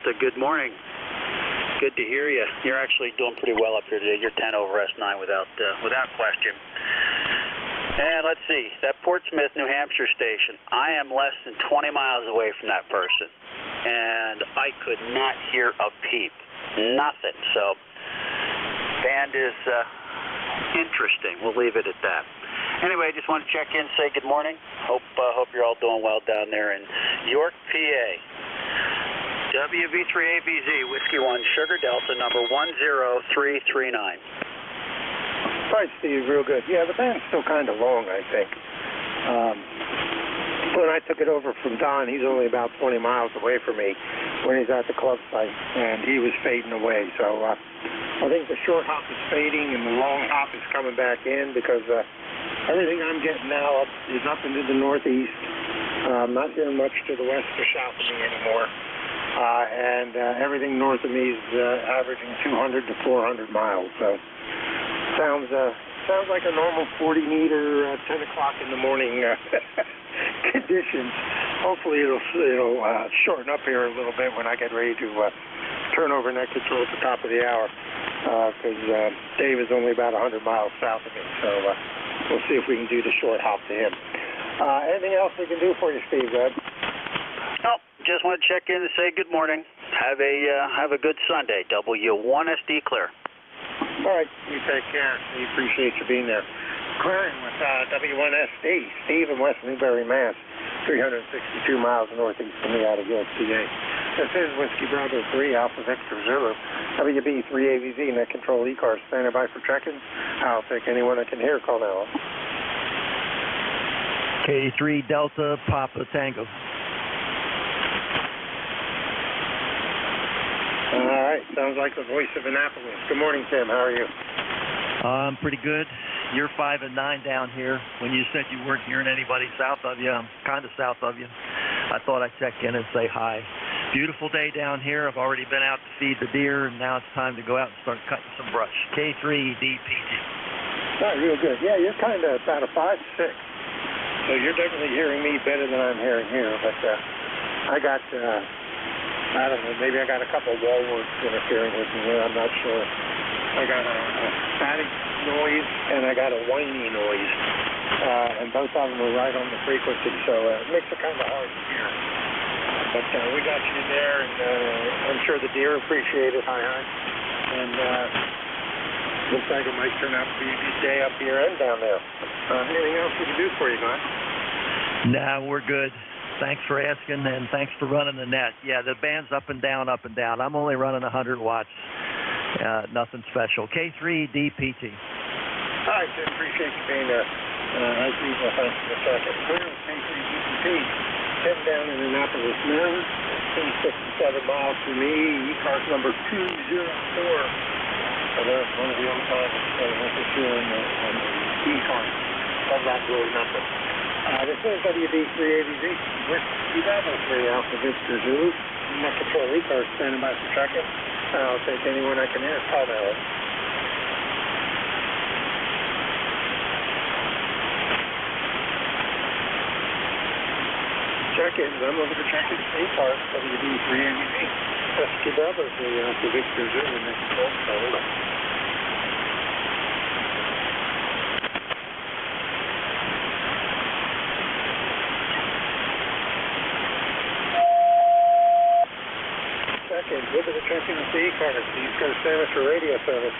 Good morning. Good to hear you. You're actually doing pretty well up here today. You're 10 over S9 without question. And let's see, that Portsmouth, New Hampshire station, I am less than 20 miles away from that person, and I could not hear a peep. Nothing. So, band is interesting. We'll leave it at that. Anyway, I just want to check in, say good morning. Hope you're all doing well down there in York, PA. WV3ABZ, Whiskey 1, Sugar Delta, number 10339. Hi, Steve. Real good. Yeah, the band's still kind of long, I think. When I took it over from Don, he's only about 20 miles away from me when he's at the club site, and he was fading away. So I think the short hop is fading, and the long hop is coming back in because everything I'm getting now is up into the northeast. I'm not hearing much to the west or south of me anymore. And everything north of me is averaging 200 to 400 miles. So sounds like a normal 40-meter, 10 o'clock in the morning conditions. Hopefully it'll shorten up here a little bit when I get ready to turn over net control at the top of the hour, because Dave is only about 100 miles south of me. So we'll see if we can do the short hop to him. Anything else we can do for you, Steve? No, just want to check in and say good morning. Have a good Sunday. W1SD clear. All right, you take care. We appreciate you being there. Clearing with W1SD, Steve in West Newbury, Mass. 362 miles northeast of me out of York, PA. This is Whiskey Bravo 3, Alpha Victor Zulu. WB3AVZ, net control ECARS, standing by for check-in. I'll take anyone I can hear. Call now. K3 Delta Papa Tango. All right, sounds like the voice of Annapolis. Good morning, Tim. How are you? I'm pretty good. You're 5 and 9 down here. When you said you weren't hearing anybody south of you, I'm kind of south of you. I thought I'd check in and say hi. Beautiful day down here. I've already been out to feed the deer, and now it's time to go out and start cutting some brush. K3DPT. All right, real good. Yeah, you're kind of about a 5-6. So you're definitely hearing me better than I'm hearing here. But I got, I don't know, maybe I got a couple of wallworks interfering with me here. I'm not sure. I got a static noise and I got a whiny noise. And both of them are right on the frequency. So it makes it kind of hard to hear. But we got you there, and I'm sure the deer appreciate it. Hi. And looks like it might turn out to be a good day up here and down there. Anything else we can do for you, guys? Nah, we're good. Thanks for asking, and thanks for running the net. Yeah, the band's up and down, up and down. I'm only running 100 watts. Nothing special. K3DPT. All right, Jim. Appreciate you being there. As usual, thanks for the second. K3DPT. Head down in Annapolis, Maryland. 67 miles from me. ECARS number 204. So there's one of the old times that's here on the ECARS of that road number. This is WB3ABZ. Whiskey Bravo 3, Alpha Victor Zulu. Net control ECARS standing by for check-in. I'll take anyone I can hear. Call now. Check-ins. I'm over to check-in ECARS, WB3ABZ. Whiskey Bravo 3, Alpha Victor Zulu. Net control. Over. Look at the check-in with the ECARS. The East Coast Amateur Radio Service.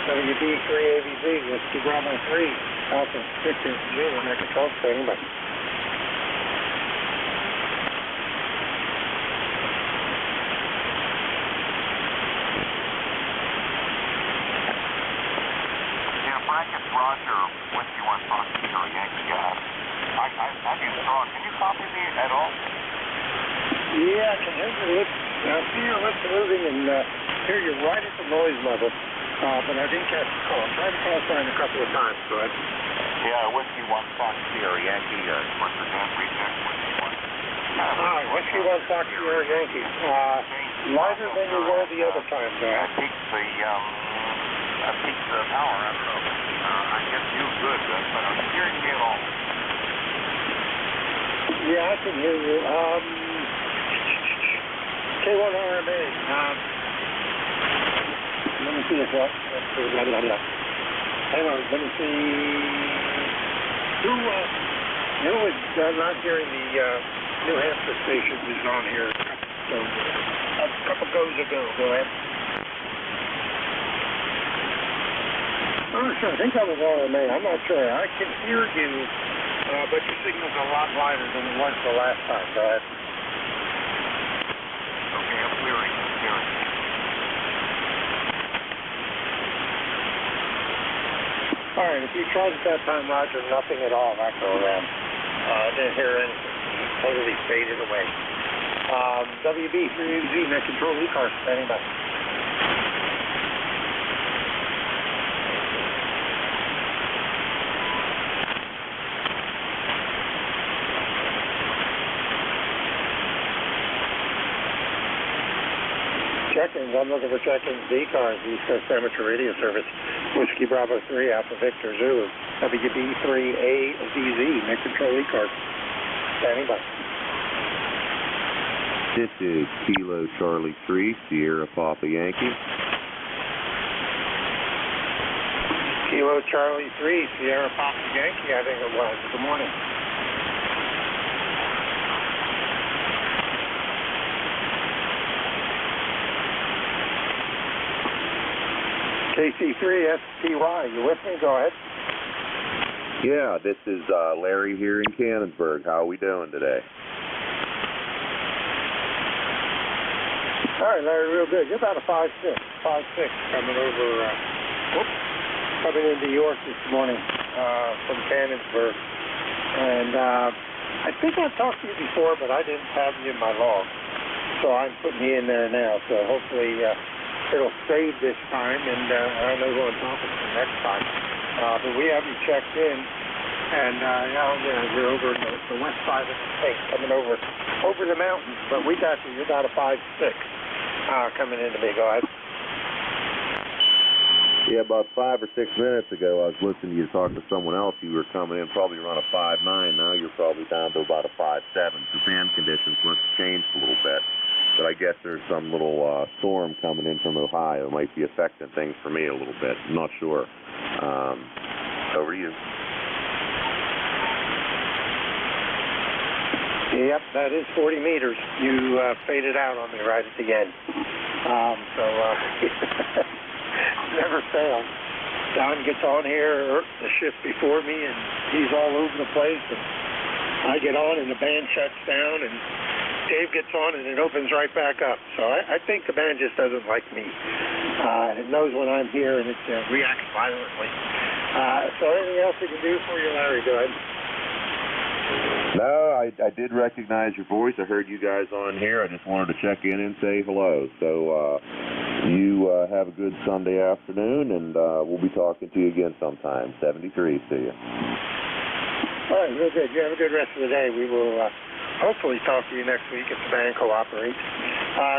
WB3ABZ, Whiskey Bravo 3, Alpha Victor Zulu, net control, standing by. Yeah, Frank, it's Roger, Whiskey 1 Fox Zero Yankee guy. I can talk. Can you copy me at all? Yeah, I can hear your lips. I see your lips moving and hear you right at the noise level, but I didn't catch the call. I tried to call sign a couple of times, go ahead. Yeah, Whiskey 1 Fox Zero Yankee, what's the damn reject Whiskey 1? All right, Whiskey 1 Fox Zero Yankee. Lighter than you were the other time, go ahead. I peaked the power, I don't know. I guess you good, but I'm hearing you at all. Yeah, I can hear you. K1RMA, see this up. Hang on, let me see. Who, not hearing the New Hampshire station is on here. So, a couple goes ago. Go ahead. Oh, sure. I think that was RMA. I'm not sure. I can hear you, but your signal's a lot lighter than it was the last time. Go ahead. Okay, I'm clearing. All right, if you tried at that time, Roger, nothing at all. That go around. I didn't hear anything. Totally faded away. WB3AZ, net control, ECARS, standing by. Check-ins, I'm looking for check-ins, ECARS, East Coast Amateur Radio Service, Whiskey Bravo 3, Alpha Victor Zulu, WB3AZZ, net control, ECARS, standing by. This is Kilo Charlie 3, Sierra Papa Yankee. Kilo Charlie 3, Sierra Papa Yankee, I think it was. Good morning. KC3SPY, you with me? Go ahead. Yeah, this is Larry here in Cannonsburg. How are we doing today? All right, Larry, real good. You're about a 5'6", coming over, coming into York this morning from Cannonsburg. And I think I've talked to you before, but I didn't have you in my log. So I'm putting you in there now. So hopefully it'll save this time, and I know who I'm talking to next time. But we have you checked in, and you're over the west side of the state, coming over the mountains. But we got you. You're about a 5'6". Coming into me, go ahead. Yeah, about 5 or 6 minutes ago, I was listening to you talking to someone else. You were coming in probably around a 5'9". Now you're probably down to about a 5'7". The fan conditions must have changed a little bit. But I guess there's some little storm coming in from Ohio. It might be affecting things for me a little bit. I'm not sure. Over to you. Yep, that is 40 meters. You faded out on me right at the end. Never fails. Don gets on here the shift before me, and he's all over the place. And I get on, and the band shuts down, and Dave gets on, and it opens right back up. So I think the band just doesn't like me. It knows when I'm here, and it reacts violently. So anything else we can do for you, Larry? Go ahead. No, I did recognize your voice. I heard you guys on here. I just wanted to check in and say hello. So you have a good Sunday afternoon, and we'll be talking to you again sometime. 73, see you. All right, real good. You have a good rest of the day. We will hopefully talk to you next week if the band cooperates.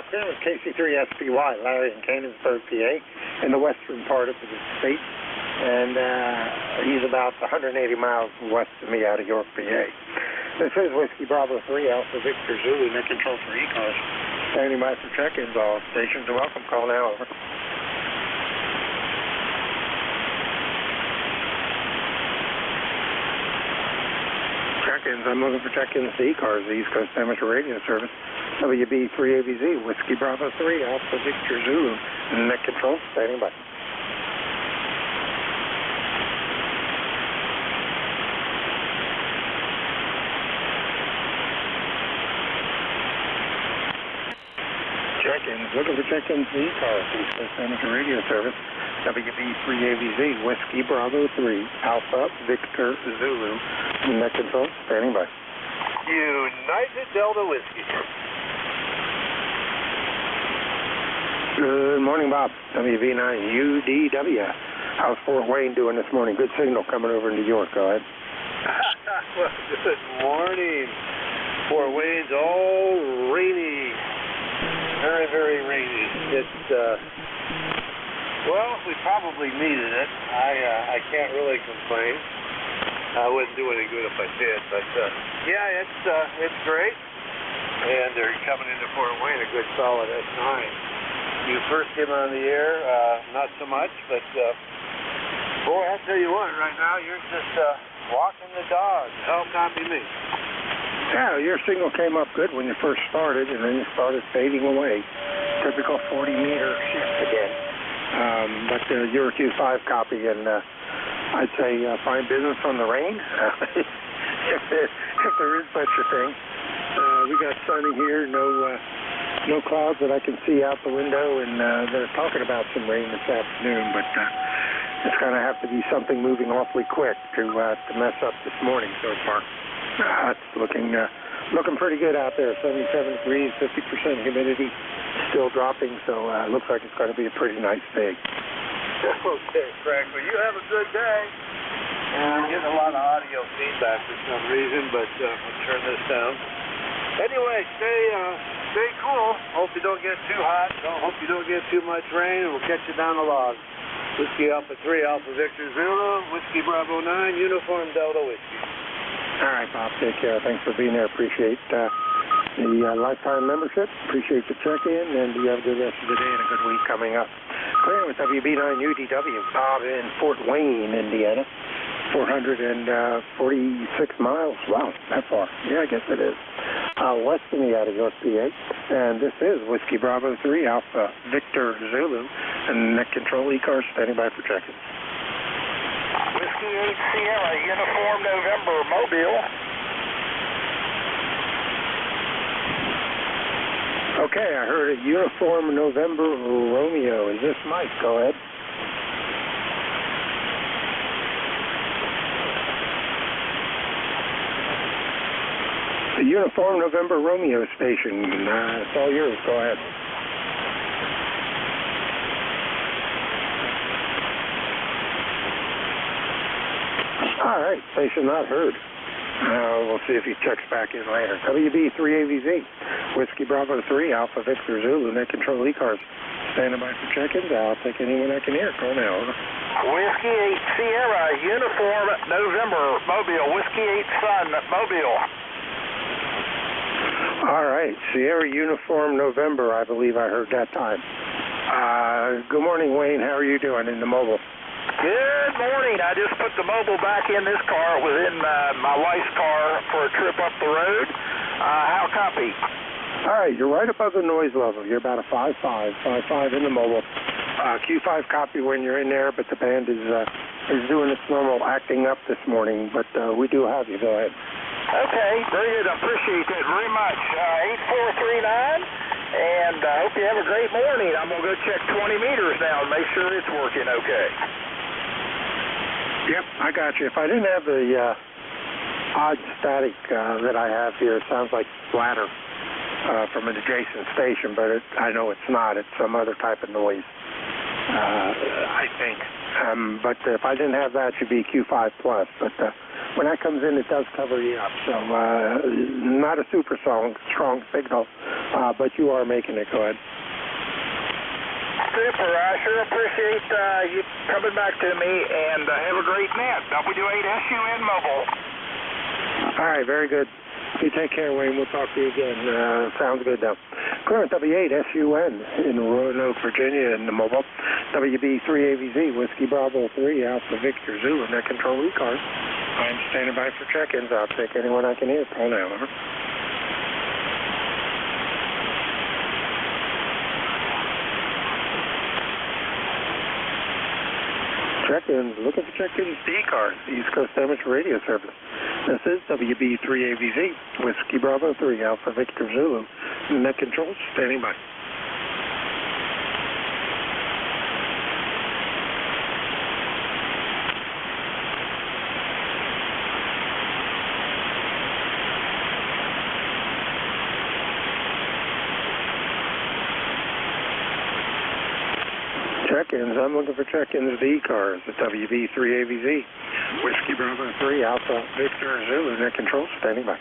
Clear with KC3SPY, Larry in Cannonsburg, PA, in the western part of the state. And he's about 180 miles west of me out of York, PA. This is Whiskey Bravo 3, Alpha Victor Zulu, net control for ECARS. Standing by for check-ins. All stations are welcome. Call now, over. Check-ins. I'm looking for check-ins to ECARS, the East Coast Amateur Radio Service. WB3ABZ, Whiskey Bravo 3, Alpha Victor Zulu, net control. Standing by. Check-ins. Looking for check-ins to ECARS, East Coast Amateur Radio Service. WB3ABZ, Whiskey Bravo 3, Alpha Victor Zulu, net control. Standing by. United Delta Whiskey. Good morning, Bob. WV9UDW. How's Fort Wayne doing this morning? Good signal coming over into York. Go ahead. Well, good morning. Fort Wayne's all rainy. Very, very rainy. It's, well, we probably needed it. I can't really complain. I wouldn't do any good if I did, but yeah, it's great. And they're coming into Fort Wayne, a good solid S9. First came on the air, not so much, but boy, I'll tell you what, right now you're just walking the dog. Help copy me. Yeah, your signal came up good when you first started, and then you started fading away. Typical 40-meter shift again. But you're a Q5 copy, and I'd say fine business on the rain, if there is such a thing. We got sunny here, no clouds that I can see out the window, and they're talking about some rain this afternoon, but it's going to have to be something moving awfully quick to mess up this morning so far. It's looking pretty good out there. 77 degrees, 50% humidity, still dropping, so it looks like it's going to be a pretty nice day. Okay, Frank. Well, you have a good day. And I'm getting a lot of audio feedback for some reason, but I'll turn this down. Anyway, stay cool. Hope you don't get too hot. Hope you don't get too much rain, and we'll catch you down the log. Whiskey Alpha 3, Alpha Victor Zulu, Whiskey Bravo 9, Uniform Delta Whiskey. All right, Bob. Take care. Thanks for being there. Appreciate the lifetime membership. Appreciate the check-in, and you have a good rest of the day and a good week coming up. Clear with WB9UDW, Bob in Fort Wayne, Indiana. 446 miles. Wow, that far. Yeah, I guess it is. West of me out of York, PA. And this is Whiskey Bravo 3, Alpha Victor Zulu, and net control ECARS standing by for check-in. Whiskey 8 Sierra, Uniform November, Mobile. Okay, I heard a Uniform November Romeo. Is this Mike? Go ahead. The Uniform November Romeo station. It's all yours. Go ahead. All right, station not heard. We'll see if he checks back in later. WB3AVZ, Whiskey Bravo 3, Alpha Victor Zulu, net control ECARS. Standing by for check-ins. I'll take anyone I can hear. Call now. Over. Whiskey 8 Sierra, Uniform November, Mobile. Whiskey 8 Sun, Mobile. All right, Sierra Uniform November, I believe I heard that time. Good morning, Wayne. How are you doing in the mobile? Good morning. I just put the mobile back in this car. It was in my wife's car for a trip up the road. How copy? All right, you're right above the noise level. You're about a 5.5 in the mobile. Q5 copy when you're in there, but the band is doing its normal acting up this morning, but we do have you. Go ahead. Okay, very good. I appreciate that very much. 8439, and I hope you have a great morning. I'm going to go check 20 meters now and make sure it's working okay. Yep, I got you. If I didn't have the odd static that I have here, it sounds like splatter from an adjacent station, but I know it's not. It's some other type of noise, I think. But if I didn't have that, it should be Q5+. But when that comes in, it does cover you up. So not a super strong signal, but you are making it. Go ahead. Super. I sure appreciate you coming back to me, and have a great net. W8SUN Mobile. All right, very good. You take care, Wayne. We'll talk to you again. Sounds good, though. Clearance W8SUN in Roanoke, Virginia, in the mobile. WB3AVZ, Whiskey Bravo 3, Alpha Victor Zulu, net control ECARS. I'm standing by for check-ins. I'll take anyone I can hear. Call now. Over. Check-ins. Looking for check-ins to ECARS, the East Coast Amateur Radio Service. This is WB3AVZ, Whiskey Bravo 3, Alpha Victor Zulu, net control, standing by. Check-ins. I'm looking for check-ins to ECARS at WB3AVZ, Whiskey Bravo 3, Alpha Victor Zulu, net control, standing by.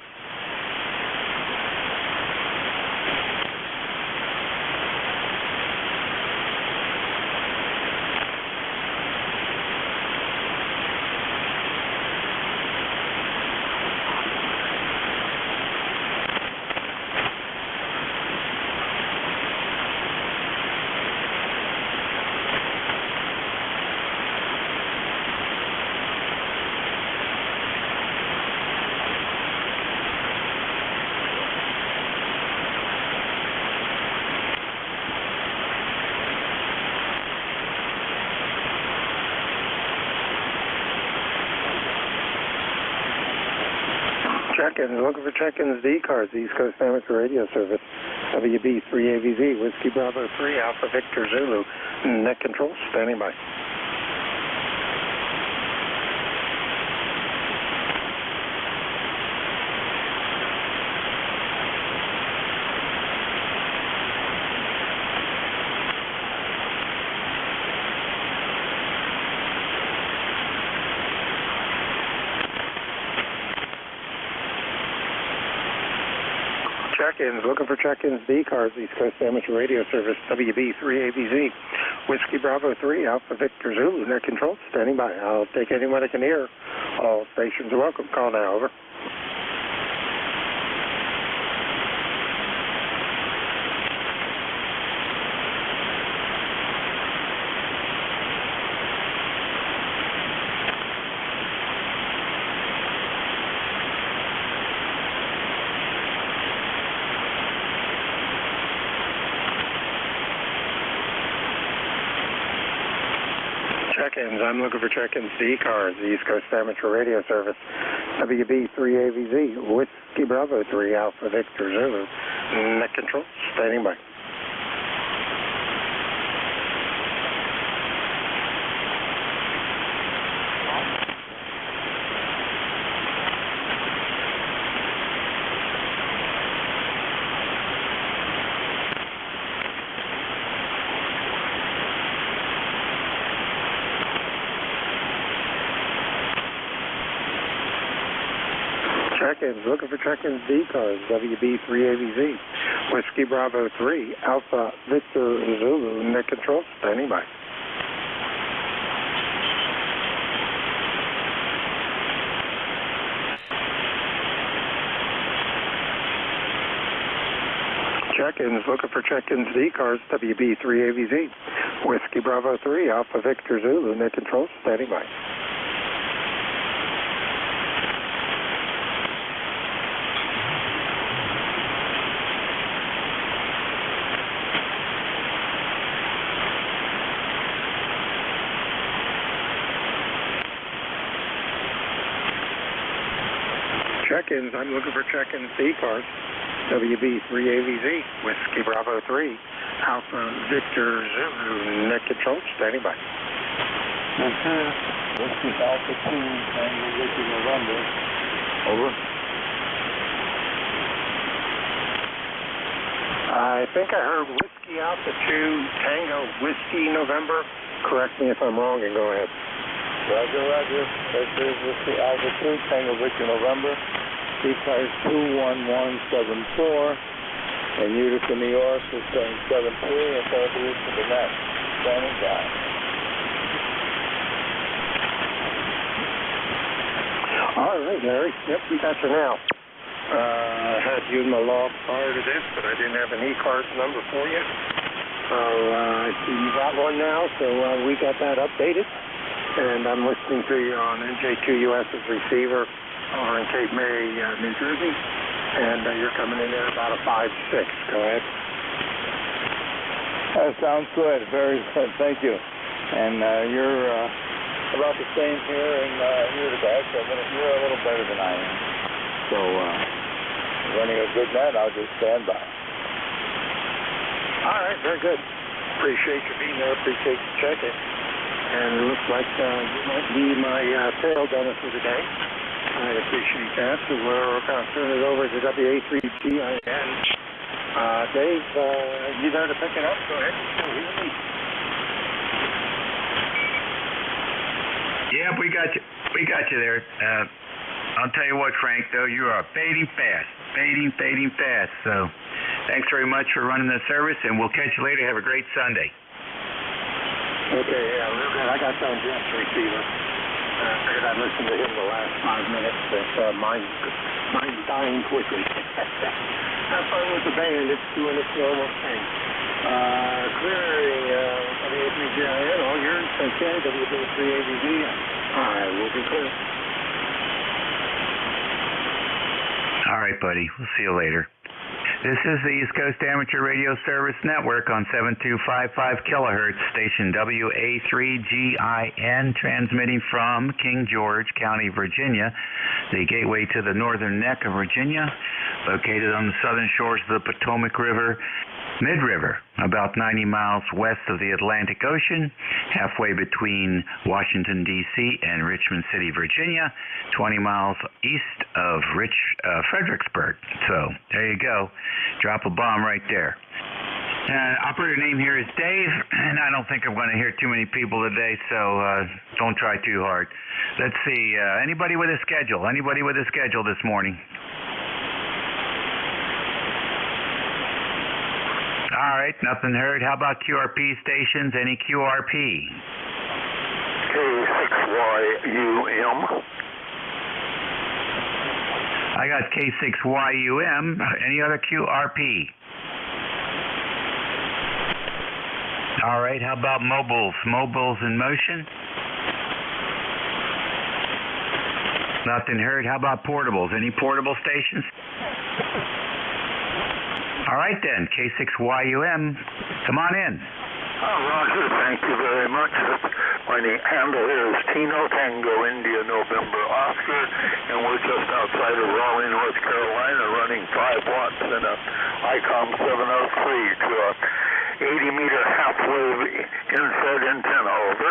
Check-ins, looking for check-ins to ECARS, East Coast Amateur Radio Service, WB3AVZ, Whiskey Bravo 3, Alpha Victor Zulu, net control, standing by. Check-ins, looking for check-ins to ECARS, East Coast Amateur Radio Service, WB3AVZ, Whiskey Bravo 3, Alpha Victor Zulu, net control, standing by. I'll take anyone I can hear. All stations are welcome. Call now, over. Check-ins, I'm looking for check-ins to ECARS, the East Coast Amateur Radio Service, WB3AVZ, Whiskey Bravo 3, Alpha Victor Zulu, net control, standing by. Check-ins, looking for check-ins to ECARS, WB3AVZ, Whiskey Bravo 3, Alpha Victor Zulu, net control, standing by. Check-ins, looking for check-ins to ECARS, WB3AVZ, Whiskey Bravo 3, Alpha Victor Zulu, net control, standing by. Check-ins, I'm looking for check-ins to ECARS, WB3AVZ, Whiskey Bravo 3, Alpha Victor Zulu, net control, standing by. This is Alpha 2, Tango Whiskey November. Over. I think I heard Whiskey Alpha 2, Tango Whiskey November. Correct me if I'm wrong and go ahead. Roger, roger. This is Whiskey Alpha 2, Tango Whiskey November. ECARS 21174. And Utica, New York is 773 and Southeast to the net. Standing by. All right, Larry. Yep, we got you now. I had you in my log prior to this, but I didn't have an ECARS number for you. So I see you got one now, so we got that updated. And I'm listening to you on NJ2US's receiver over in Cape May, New Jersey. And you're coming in there about a 5.6. Go ahead. That sounds good. Very good. Thank you. And you're about the same here in Utica. Actually, you're a little better than I am. So running a good net, I'll just stand by. All right. Very good. Appreciate you being there. Appreciate you checking. And it looks like you might be my tail gunner for the day. I appreciate that. So we're going to turn it over to WA3TIN. Dave, you there to pick it up? Go ahead. Yeah, we got you. We got you there. I'll tell you what, Frank, though, you are fading fast. Fading fast. So thanks very much for running the service, and we'll catch you later. Have a great Sunday. Okay, yeah, real good. I got on Jeff's receiver. I figured I'd listen to him the last 5 minutes, but mine's dying quickly. Have fun with the band. It's doing its normal thing. Clearing WA3TIN, all yours. Okay, WB3AVZ. All right, we'll be clear. All right, buddy. We'll see you later. This is the East Coast Amateur Radio Service Network on 7255 kilohertz, station WA3GIN, transmitting from King George County, Virginia, the gateway to the northern neck of Virginia, located on the southern shores of the Potomac River, mid-river, about 90 miles west of the Atlantic Ocean, halfway between Washington, D.C. and Richmond City, Virginia, 20 miles east of Fredericksburg. So there you go. Drop a bomb right there. Operator name here is Dave, and I don't think I'm going to hear too many people today, so don't try too hard. Let's see. Anybody with a schedule? Anybody with a schedule this morning? All right, nothing heard. How about QRP stations? Any QRP? K6YUM. I got K6YUM. Any other QRP? All right, how about mobiles? Mobiles in motion? Nothing heard. How about portables? Any portable stations? All right then, K6YUM, come on in. Roger, thank you very much. My handle here is Tino Tango India November Oscar, and we're just outside of Raleigh, North Carolina, running 5 watts in a ICOM 703 to a 80-meter half-wave infrared antenna, over.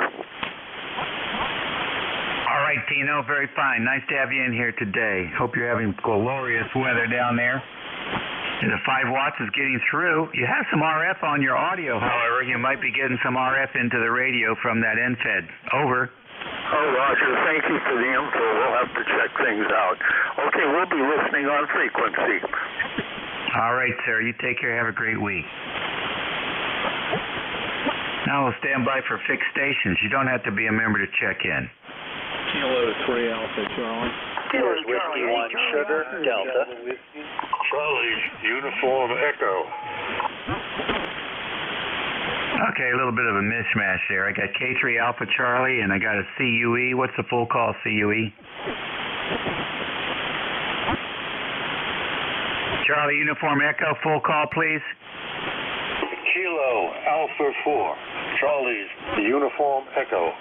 All right, Tino, very fine. Nice to have you in here today. Hope you're having glorious weather down there. The 5 watts is getting through. You have some RF on your audio, however. You might be getting some RF into the radio from that NFED. Over. Oh, Roger, thank you for the info. We'll have to check things out. Okay, we'll be listening on frequency. All right, sir. You take care. Have a great week. Now we'll stand by for fixed stations. You don't have to be a member to check in. Kilo 3 Alpha Charlie. Here's Whiskey 1 Sugar Delta. Charlie, Uniform Echo. Okay, a little bit of a mishmash there. I got K3 Alpha Charlie, and I got a CUE. What's the full call CUE? Charlie, Uniform Echo, full call, please. Kilo Alpha 4. Charlie's Uniform Echo.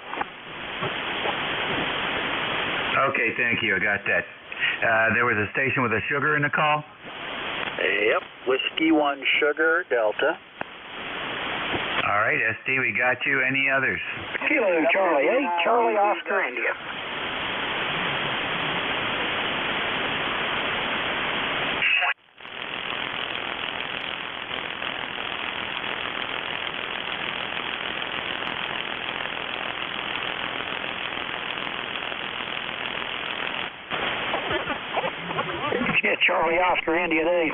Okay, thank you. I got that. There was a station with a sugar in the call? Yep, Whiskey 1 Sugar Delta. All right, SD, we got you. Any others? Kilo Charlie 8, Charlie Oscar India. Yeah, Charlie Oscar India Day.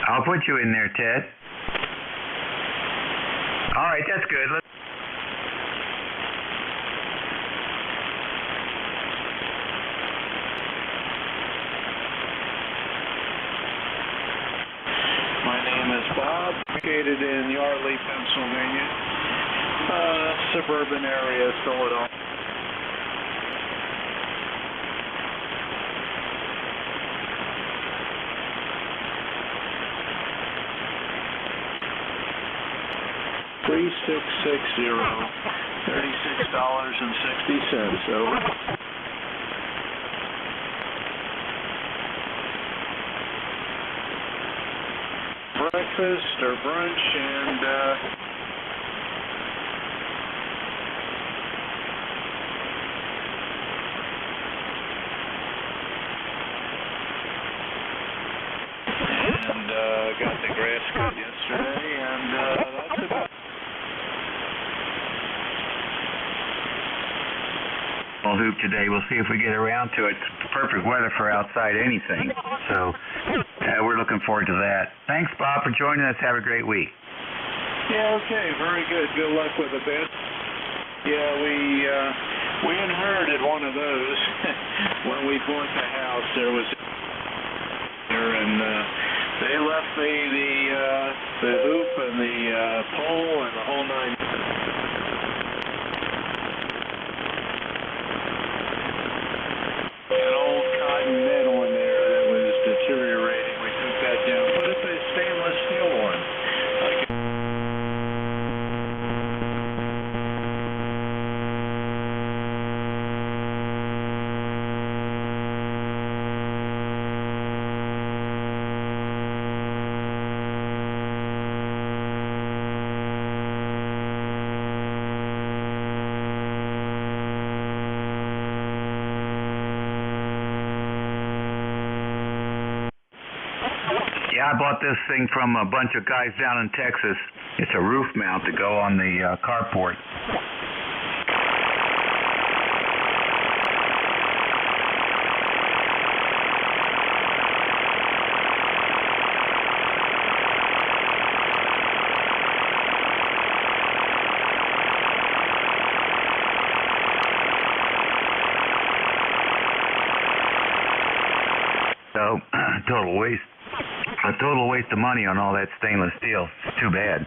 I'll put you in there, Ted. All right, that's good. My name is Bob, located in Yardley, Pennsylvania, suburban area, Philadelphia. $3660, $36.60. Over. Breakfast or brunch and got the grass cut yesterday, and that's about. Hoop today. We'll see if we get around to it. It's perfect weather for outside anything. So we're looking forward to that. Thanks, Bob, for joining us. Have a great week. Yeah, okay, very good. Good luck with the bid. Yeah, we inherited one of those when we bought the house. There was there, and they left me the hoop and the pole and the whole nine. An old cotton net on there that was deteriorating. We took that down bought this thing from a bunch of guys down in Texas. It's a roof mount to go on the carport. So, a total waste of money on all that stainless steel. It's too bad.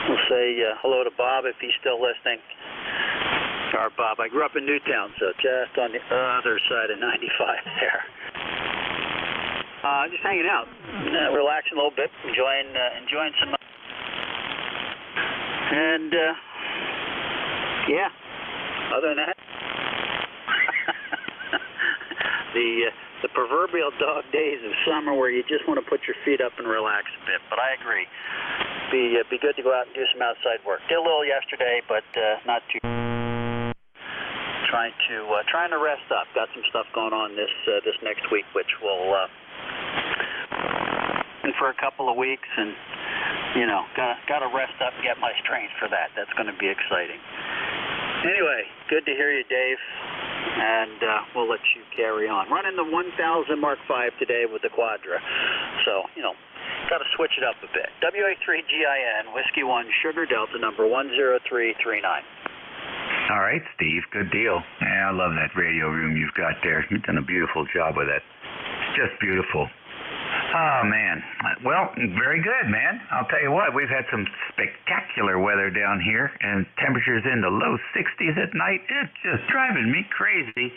We'll say hello to Bob if he's still listening. Our Bob, I grew up in Newtown, so just on the other side of 95 there. Just hanging out, relaxing a little bit, enjoying some. And yeah, other than that, the proverbial dog days of summer where you just want to put your feet up and relax a bit. But I agree. Be good to go out and do some outside work. Did a little yesterday, but not too. Trying to rest up. Got some stuff going on this next week, which will for a couple of weeks, and gotta rest up and get my strength for that. That's going to be exciting. Anyway, good to hear you, Dave, and we'll let you carry on. Running the 1000 Mark V today with the Quadra, so got to switch it up a bit. WA3GIN, Whiskey 1, Sugar Delta, number 10339. All right, Steve, good deal. Yeah, I love that radio room you've got there. You've done a beautiful job with that. It's just beautiful. Oh, man. Well, very good, man. I'll tell you what, we've had some spectacular weather down here, and temperatures in the low 60s at night. It's just driving me crazy.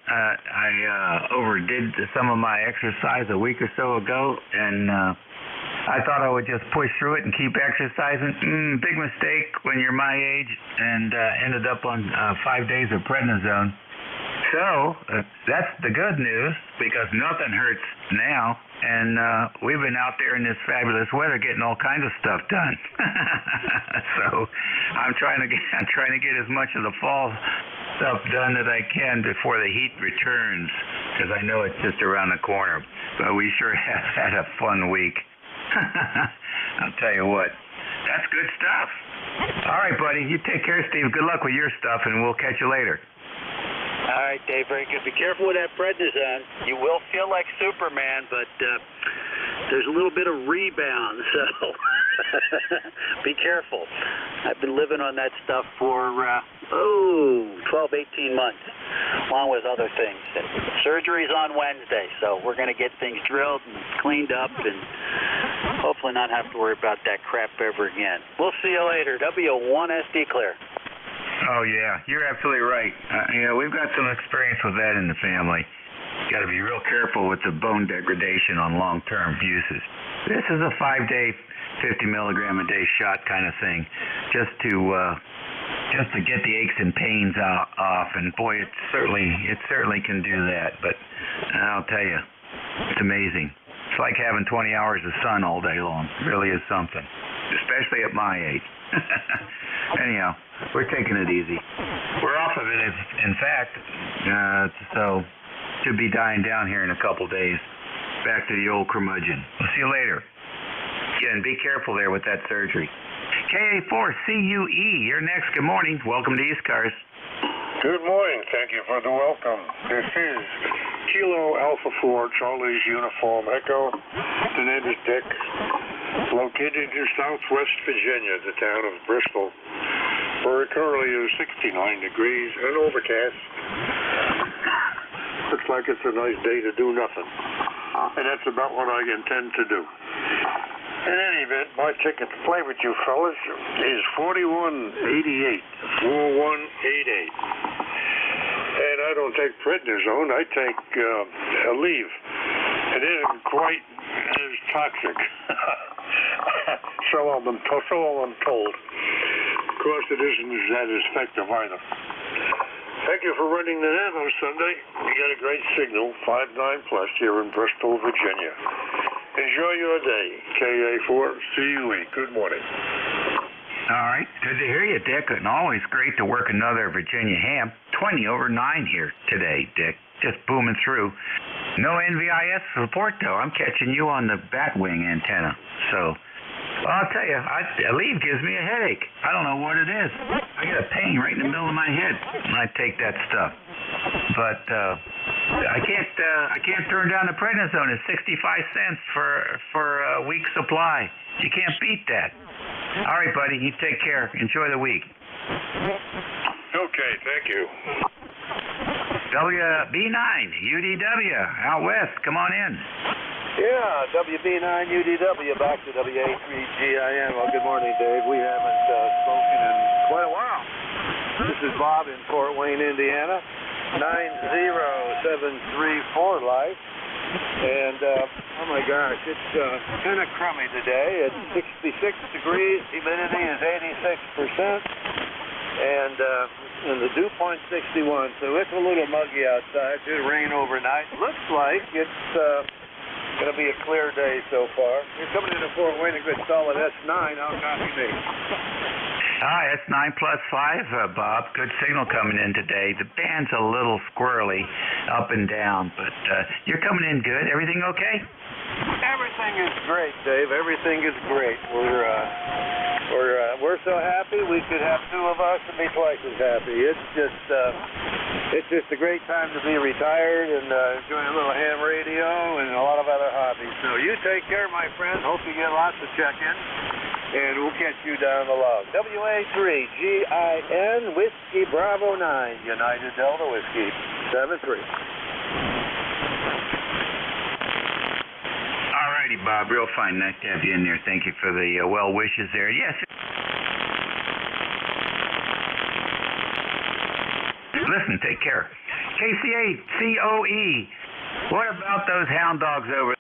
I overdid some of my exercise a week or so ago, and I thought I would just push through it and keep exercising. Big mistake when you're my age, and ended up on 5 days of prednisone. So, that's the good news, because nothing hurts now, and we've been out there in this fabulous weather getting all kinds of stuff done. So, I'm trying to get as much of the fall stuff done that I can before the heat returns, because I know it's just around the corner. But we sure have had a fun week. I'll tell you what, that's good stuff. All right, buddy, you take care, Steve. Good luck with your stuff, and we'll catch you later. All right, Dave, very good. Be careful with that prednisone. You will feel like Superman, but there's a little bit of rebound, so be careful. I've been living on that stuff for, 12, 18 months, along with other things. And surgery's on Wednesday, so we're going to get things drilled and cleaned up and hopefully not have to worry about that crap ever again. We'll see you later. W1SD clear. Oh, yeah, you're absolutely right. We've got some experience with that in the family. Got to be real careful with the bone degradation on long-term uses. This is a 5-day, 50 milligram a day shot kind of thing, just to get the aches and pains off. And boy, it certainly can do that. But I'll tell you, it's amazing. It's like having 20 hours of sun all day long. It really is something, especially at my age. Anyhow, we're taking it easy. We're off of it, in fact, so should be dying down here in a couple days. Back to the old curmudgeon. We'll see you later. Yeah, and be careful there with that surgery. KA4CUE, you're next. Good morning. Welcome to ECARS. Good morning. Thank you for the welcome. This is Kilo Alpha 4, Charlie's Uniform Echo. The name is Dick. Located in southwest Virginia, the town of Bristol, where it currently is 69 degrees and overcast. Looks like it's a nice day to do nothing. And that's about what I intend to do. In any event, my ticket to play with you fellas is 4188. 4188. And I don't take prednisone, I take Aleve. It isn't quite as toxic. so I'm told. Of course, it isn't that effective either. Thank you for running the net on Sunday. You got a great signal, 5.9 plus here in Bristol, Virginia. Enjoy your day. KA4CUE. Good morning. All right. Good to hear you, Dick. And always great to work another Virginia ham. 20 over 9 here today, Dick. Just booming through. No NVIS support, though. I'm catching you on the bat wing antenna. So, well, I'll tell you, a lead gives me a headache. I don't know what it is. I get a pain right in the middle of my head when I take that stuff. But I can't turn down the prednisone. It's 65 cents for a week's supply. You can't beat that. All right, buddy. You take care. Enjoy the week. Okay, thank you. WB9, UDW, out west. Come on in. Yeah, WB9 UDW, back to WA3GIN. Well, good morning, Dave. We haven't spoken in quite a while. This is Bob in Fort Wayne, Indiana, 90734 live. And, oh my gosh, it's kind of crummy today. It's 66 degrees, humidity is 86%, and the dew point 61, so it's a little muggy outside. It rain overnight. Looks like it's going to be a clear day so far. You're coming into Fort Wayne, a good solid S9. How copy me? Hi, it's 9 plus 5, Bob. Good signal coming in today. The band's a little squirrely up and down, but you're coming in good. Everything okay? Everything is great, Dave. Everything is great. We're so happy we could have two of us and be twice as happy. It's just a great time to be retired and enjoying a little ham radio and a lot of other hobbies. So you take care, my friend. Hope you get lots of check-ins. And we'll catch you down the log. WA3GIN, Whiskey Bravo 9, United Delta Whiskey 73. All righty, Bob. Real fine. Nice to have you in there. Thank you for the well wishes there. Yes. Listen, take care. KC8COE. What about those hound dogs over there?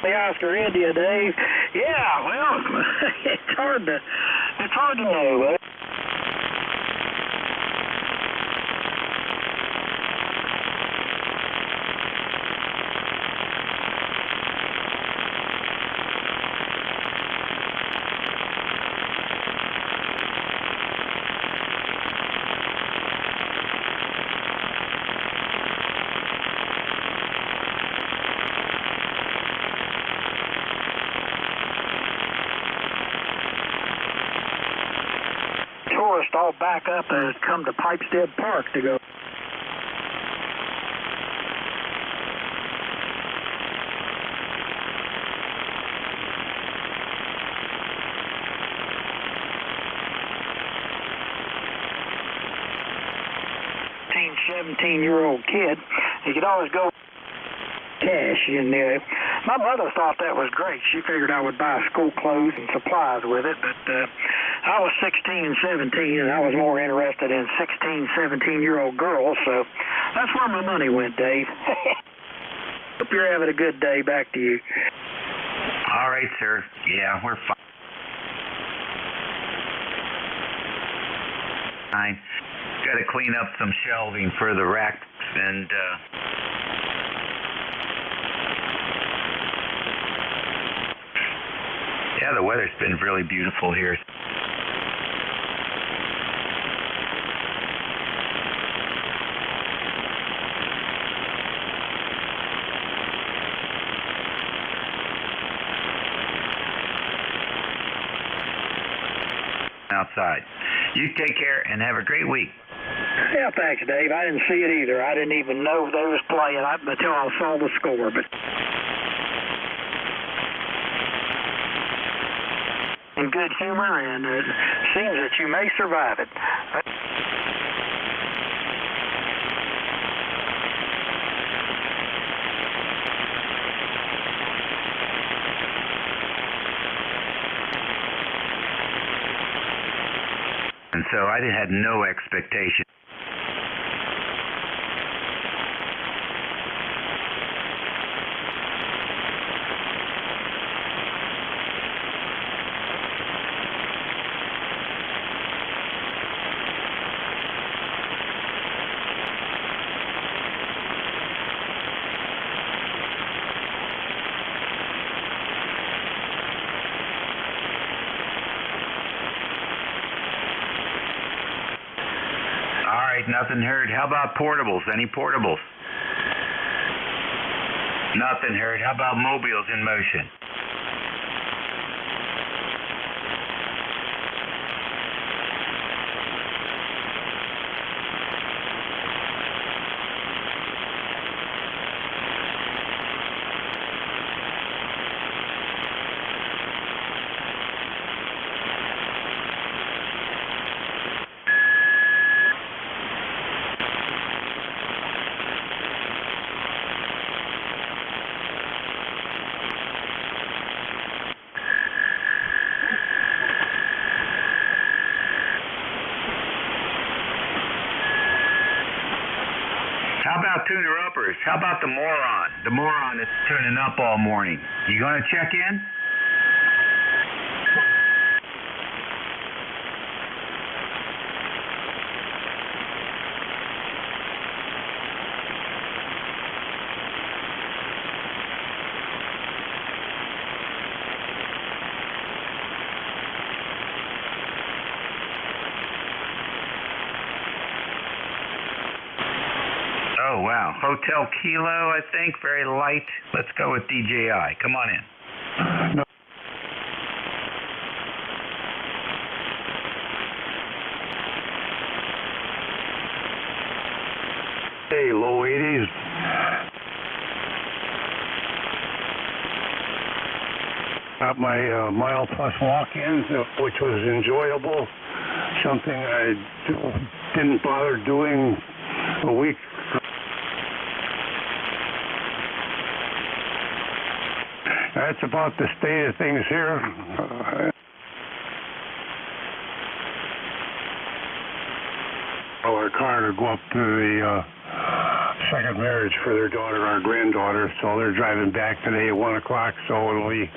The Oscar India, Dave. Yeah, well, it's hard to know. Tourists all back up and come to Pipestead Park to go. Teen, 17-year-old kid. You could always go cash in there. My mother thought that was great. She figured I would buy school clothes and supplies with it, but I was 16 and 17, and I was more interested in 16, 17-year-old girls, so that's where my money went, Dave. Hope you're having a good day. Back to you. All right, sir. Yeah, we're fine. Got to clean up some shelving for the racks and yeah, the weather's been really beautiful here. Outside. You take care and have a great week. Yeah, thanks, Dave. I didn't see it either. I didn't even know they was playing until I saw the score. But in good humor, and it seems that you may survive it. And so I had no expectation. right, nothing heard. How about portables? Any portables? Nothing heard. How about mobiles in motion? How about tuner-uppers? How about the moron? The moron that's tuning up all morning. You going to check in? Oh, wow. Hotel Kilo, I think. Very light. Let's go with DJI. Come on in. No. Hey, low 80s. Got my mile plus walk-ins, which was enjoyable. Something I didn't bother doing a week. That's about the state of things here. Our car to go up to the second marriage for their daughter, our granddaughter, so they're driving back today at 1 o'clock, so it'll be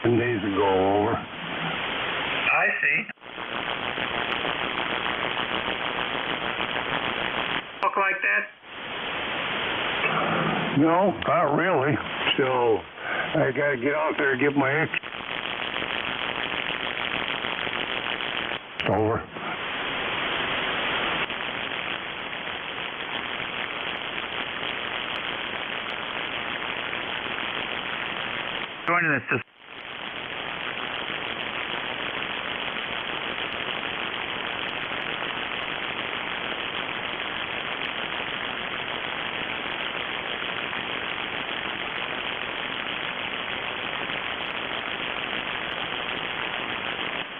10 days ago over. I see. Look like that? No, not really. So I got to get out there and get my over. Joining us this.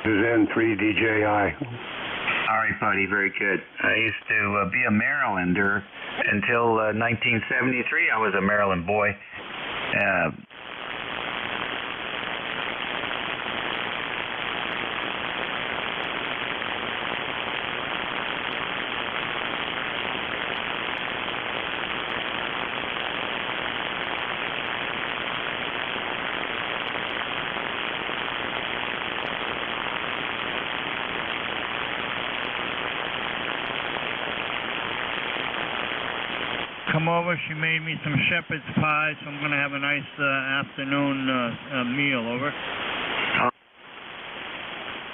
This is N3 DJI. All right, buddy. Very good. I used to be a Marylander until 1973. I was a Maryland boy. Come over. She made me some shepherd's pie, so I'm going to have a nice afternoon meal. Over.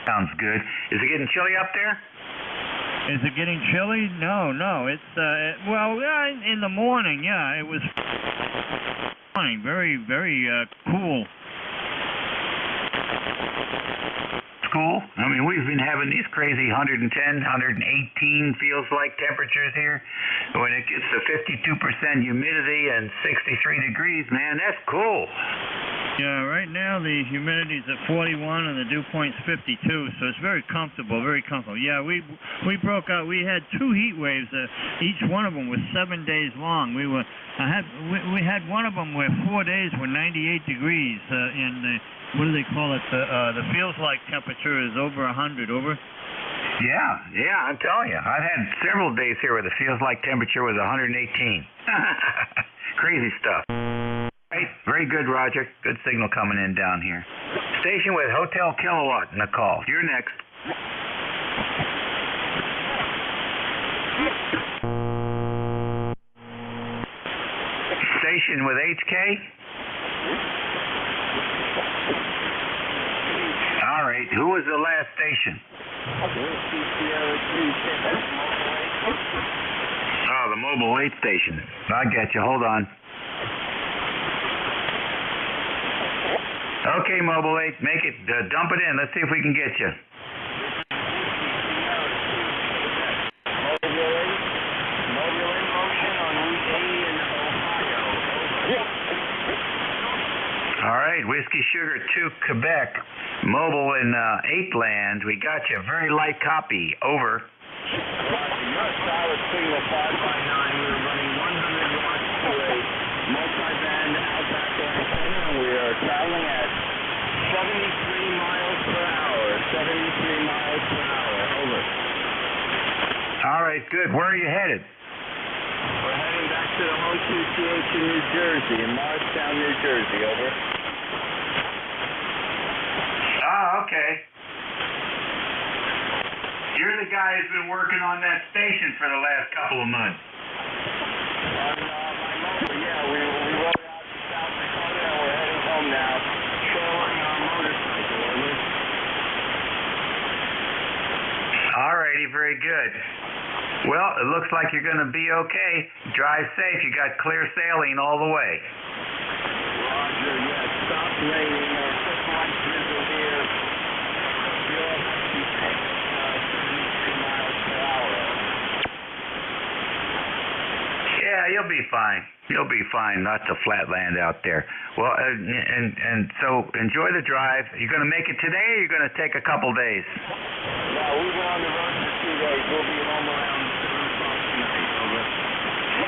Sounds good. Is it getting chilly up there? Is it getting chilly? No. It's well, in the morning, yeah, it was fine. Very, very cool. Cool. I mean, we've been having these crazy 110, 118 feels like temperatures here. When it gets to 52% humidity and 63 degrees, man, that's cool. Yeah, right now the humidity's at 41 and the dew point's 52, so it's very comfortable, very comfortable. Yeah, we broke out. We had 2 heat waves. Each one of them was 7 days long. We had one of them where 4 days were 98 degrees in the, what do they call it? The feels like temperature is over 100. Over. Yeah, I'm telling you. I've had several days here where the feels like temperature was 118. Crazy stuff. Right, very good, Roger. Good signal coming in down here. Station with Hotel Kilowatt in the call. You're next. Station with HK. All right, who was the last station? Whiskey Sierra 2 Oh, the mobile weight station. I get you. Hold on. Okay, mobile 8, make it, dump it in. Let's see if we can get you. Mobile in motion on Route 80 in Ohio. All right, Whiskey Sugar 2 Quebec, mobile in 8 land. We got you. Very light copy. Over. US solid signal 5x9. We are running 100 watts to a multi-band outback antenna, and we are traveling at 73 miles per hour. 73 miles per hour. Over. All right, good. Where are you headed? We're heading back to the home QTH in New Jersey, in Morristown, New Jersey. Over. Oh, okay. You're the guy who's been working on that station for the last couple of months. On my motor, yeah, we rode out to South Dakota, and we're heading home now, trailing our motorcycle. Over. All righty, very good. Well, it looks like you're going to be okay. Drive safe. You got clear sailing all the way. Roger, yes. Stop raining. Quick light drizzle here. Feel like 73 miles per hour. Yeah, you'll be fine. You'll be fine. Lots of flat land out there. Well, and so enjoy the drive. You're going to make it today, or you're going to take a couple days? No, we've been on the road for 2 days. We'll be home around 7 o'clock tonight. Over.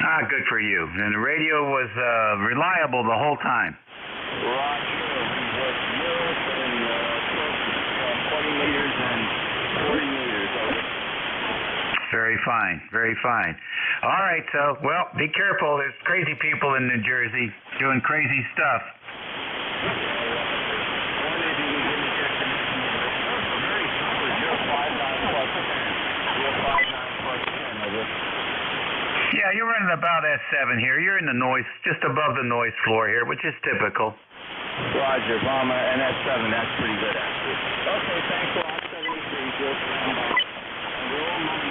Ah, good for you. And the radio was reliable the whole time. Roger. We worked Europe and close to 20 meters and 40 meters. Over. Very fine. Very fine. All right, so, well, be careful. There's crazy people in New Jersey doing crazy stuff. Yeah, you're running about S7 here. You're in the noise, just above the noise floor here, which is typical. Roger, Bomber, and S7, that's pretty good, actually. Okay, thanks a lot, 73, Joe, stand by. And we're all moving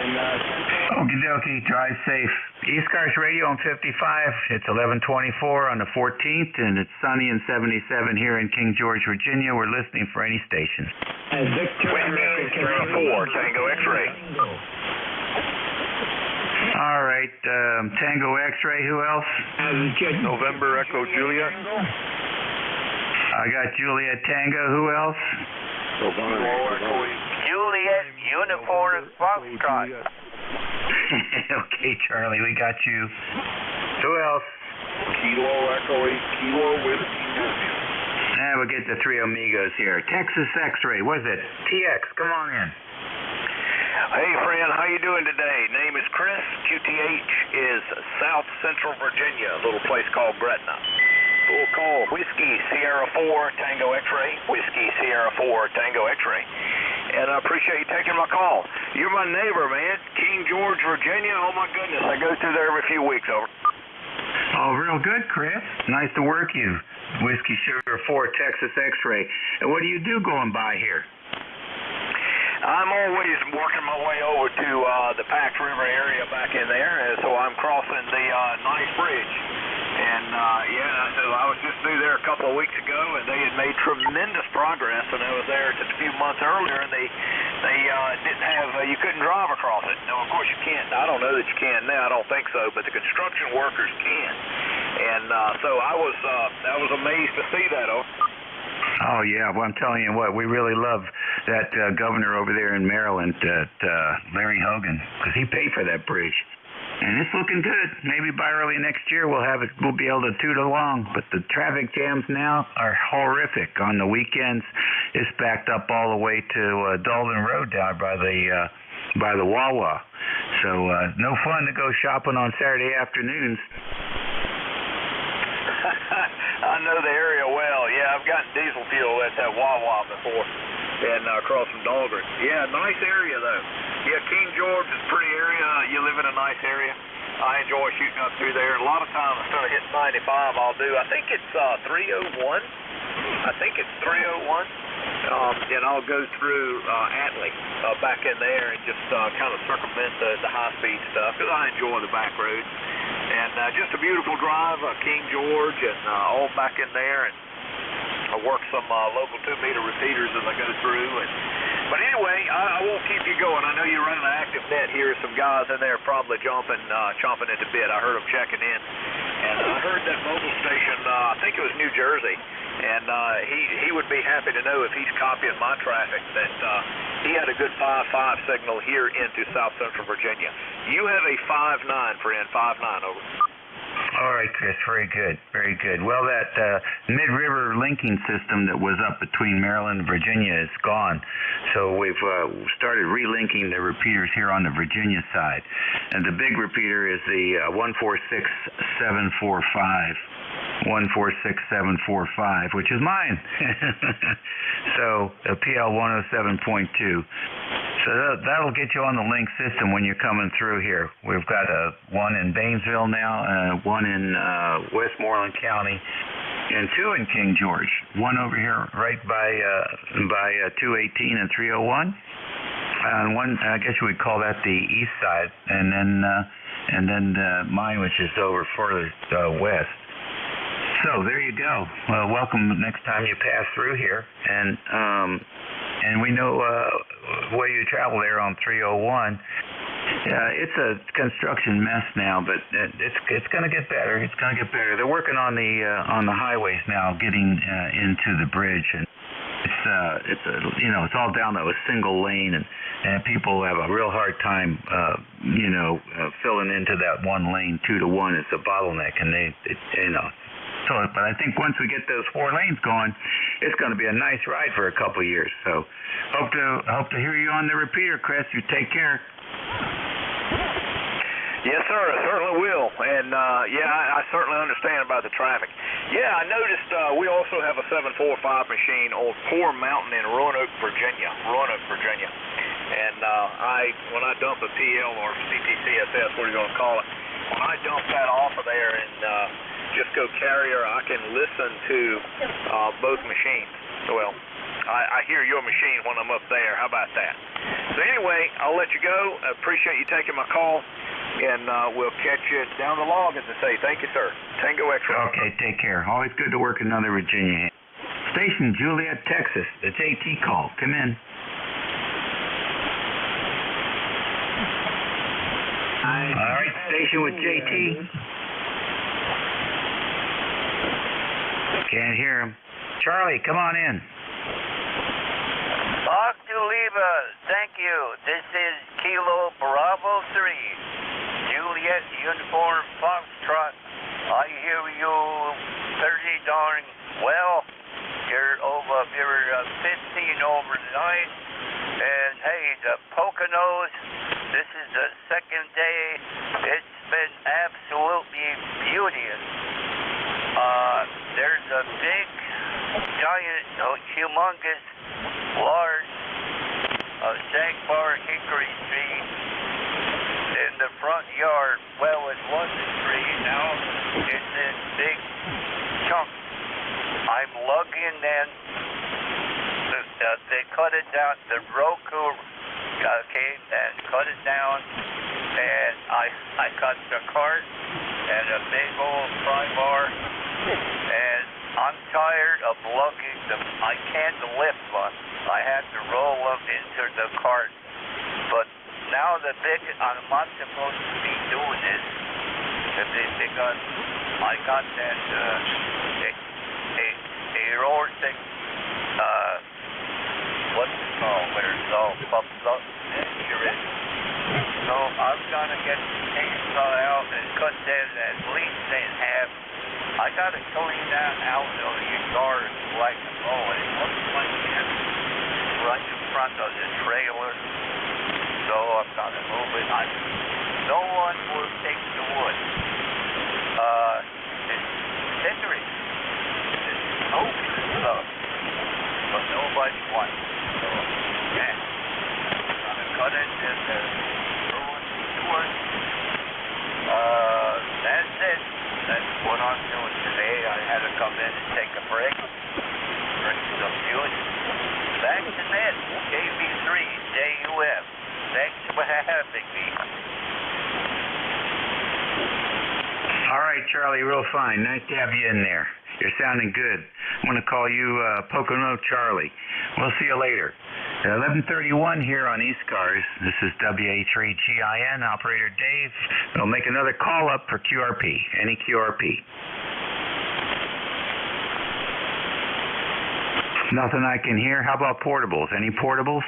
Okie dokie, drive safe. ECARS Radio on 55, it's 11:24 on the 14th, and it's sunny and 77 here in King George, Virginia. We're listening for any station. Victor 4, Tango X-ray. All right, Tango X-ray, who else? November Echo Juliet. I got Juliet Tango, who else? Juliet Uniform Foxtrot. Okay, Charlie, we got you. Who else? Kilo Echo 8, Kilo Whiskey. We'll get the 3 Amigos here. Texas X-ray, what is it? TX, come on in. Hey, friend, how you doing today? Name is Chris. QTH is South Central Virginia, a little place called Gretna. Full call, Whiskey Sierra 4 Tango X-ray, Whiskey Sierra 4 Tango X-ray. And I appreciate you taking my call. You're my neighbor, man. King George, Virginia. Oh, my goodness. I go through there every few weeks. Over. Oh, real good, Chris. Nice to work you. Whiskey Sugar 4 Texas X-ray. And what do you do going by here? I'm always working my way over to the Pax River area back in there, and so I'm crossing the Nice Bridge. And, I was just through there a couple of weeks ago, and they had made tremendous progress, and I was there just a few months earlier, and they didn't have, you couldn't drive across it. Now, of course, you can't. I don't know that you can now. I don't think so, but the construction workers can. And so I was amazed to see that. Oh, yeah. Well, I'm telling you what, we really love that governor over there in Maryland, Larry Hogan, because he paid for that bridge. And it's looking good. Maybe by early next year we'll be able to toot along. But the traffic jams now are horrific. On the weekends, it's backed up all the way to Dalton Road down by the Wawa. So no fun to go shopping on Saturday afternoons. I know the area well. Yeah, I've gotten diesel fuel at that Wawa before, and across from Dahlgren. Yeah, nice area though. Yeah, King George is a pretty area. You live in a nice area. I enjoy shooting up through there. A lot of times instead of hitting 95, I think it's 301 I think it's 301. And I'll go through Atlee back in there and just kind of circumvent the high-speed stuff because I enjoy the back roads. And just a beautiful drive, King George, and all back in there. And I work some local 2-meter repeaters as I go through. But anyway, I won't keep you going. I know you're running an active net here. Some guys in there probably chomping at the bit. I heard them checking in. And I heard that mobile station, I think it was New Jersey, and he would be happy to know if he's copying my traffic that he had a good 5.5 signal here into South Central Virginia. You have a 5.9, friend, 5.9, over. All right, Chris, very good, very good. Well, that mid-river linking system that was up between Maryland and Virginia is gone, so we've started relinking the repeaters here on the Virginia side. And the big repeater is the 146.745, which is mine. So PL 107.2. So that'll get you on the link system when you're coming through here. We've got one in Baynesville now, one in Westmoreland County, and 2 in King George. One over here right by 218 and 301, and one, I guess you would call that the east side, and then mine, which is over further west. So there you go. Well, welcome next time you pass through here, and we know where you travel there on 301. It's a construction mess now, but it's going to get better. It's going to get better. They're working on the highways now, getting into the bridge, and it's all down to a single lane, and people have a real hard time filling into that one lane 2-to-1. It's a bottleneck, and they. So, but I think once we get those 4 lanes going, it's going to be a nice ride for a couple of years. So, hope to hear you on the repeater, Chris. You take care. Yes, sir. I certainly will. And I certainly understand about the traffic. Yeah, I noticed we also have a 745 machine on Poor Mountain in Roanoke, Virginia. And when I dump a PL or CTCSS, what are you going to call it? When I dump that off of there and just go carrier, I can listen to both machines. Well, I hear your machine when I'm up there. How about that? So anyway, I'll let you go. I appreciate you taking my call, and we'll catch you down the log, as they say. Thank you, sir. Tango X-ray. Okay, take care. Always good to work another Virginia. Station Juliet, Texas. The JT call. Come in. All right, station with JT. Can't hear him. Charlie, come on in. Octuliva, thank you. This is Kilo Bravo 3, Juliet Uniform Foxtrot. I hear you pretty darn well. You're 15 over 9. And hey, the Poconos, this is the second day. It's been absolutely beauteous. There's a big, giant, humongous, large shagbark hickory tree in the front yard. Well, it was a tree, now it's in big chunks. I'm lugging in. They cut it down. The Roku came and cut it down, and I cut the cart and a big old pry bar, and I'm tired of lugging them. I can't lift one. I had to roll them into the cart. But now I'm not supposed to be doing this because I got that aortic, what's it called, where it's all puffed up injury. So I'm going to get the chainsaw out and cut that at least in half. I got to clean that out of the ECARS like a ball. It looks like it's right in front of the trailer. So I'm going to move it. No one will take the wood. It's hickory. It's oak stuff. But nobody wants it. So, yeah. I'm going to cut it and throw it to wood. That's it. That's what I'm doing today. I had to come in and take a break. back to net, NJ2US. Thanks for having me. All right, Charlie, real fine. Nice to have you in there. You're sounding good. I'm going to call you Pocono Charlie. We'll see you later. At 11:31 here on ECARS. This is WA3GIN, Operator Dave. We'll make another call up for QRP, any QRP. Nothing I can hear. How about portables? Any portables?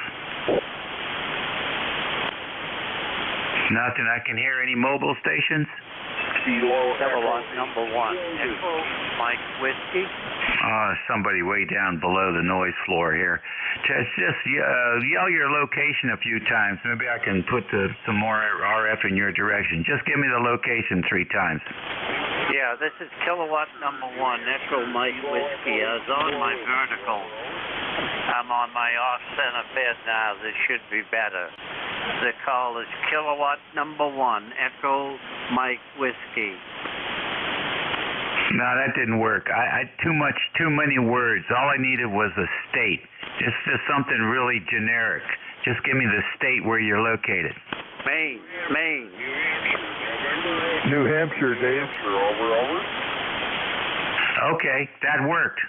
Nothing I can hear. Any mobile stations? Number one. Echo Mike Whiskey. Somebody way down below the noise floor here. Just yell your location a few times. Maybe I can put some more RF in your direction. Just give me the location 3 times. Yeah, this is kilowatt number one, Echo Mike Whiskey. I was on my vertical. I'm on my off-center bed now. This should be better. The call is kilowatt number one, Echo Mike Whiskey. No, that didn't work. Too many words. All I needed was a state. Just something really generic. Just give me the state where you're located. Maine. New Hampshire, Dave. Over. Okay, that worked.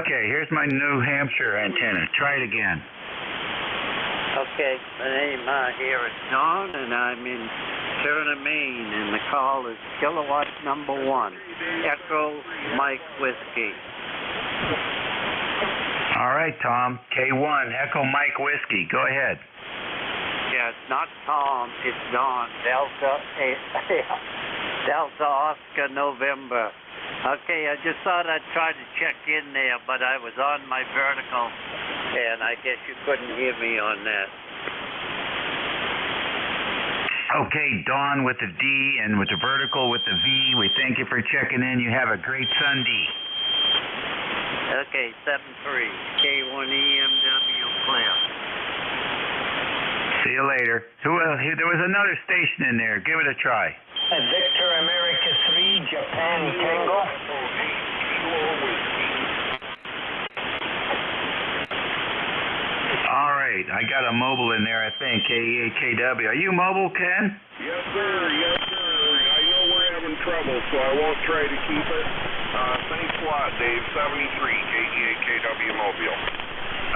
Okay, here's my New Hampshire antenna. Try it again. Okay, my name here is Don, and I'm in Turner, Maine, and the call is kilowatt number one, Echo Mike Whiskey. All right, Tom. K1, Echo Mike Whiskey. Go ahead. Yeah, it's not Tom, it's Don. Delta Oscar November. Okay, I just thought I'd try to check in there, but I was on my vertical, and I guess you couldn't hear me on that. Okay, Dawn with the D and with the vertical with the V. We thank you for checking in. You have a great Sunday. Okay, 7-3, K1EMW clear. See you later. There was another station in there. Give it a try. Victor America 3, Japan Tango. All right, I got a mobile in there, I think, KEAKW. Are you mobile, Ken? Yes, sir. I know we're having trouble, so I won't try to keep it. Thanks a lot, Dave. 73, KEAKW Mobile.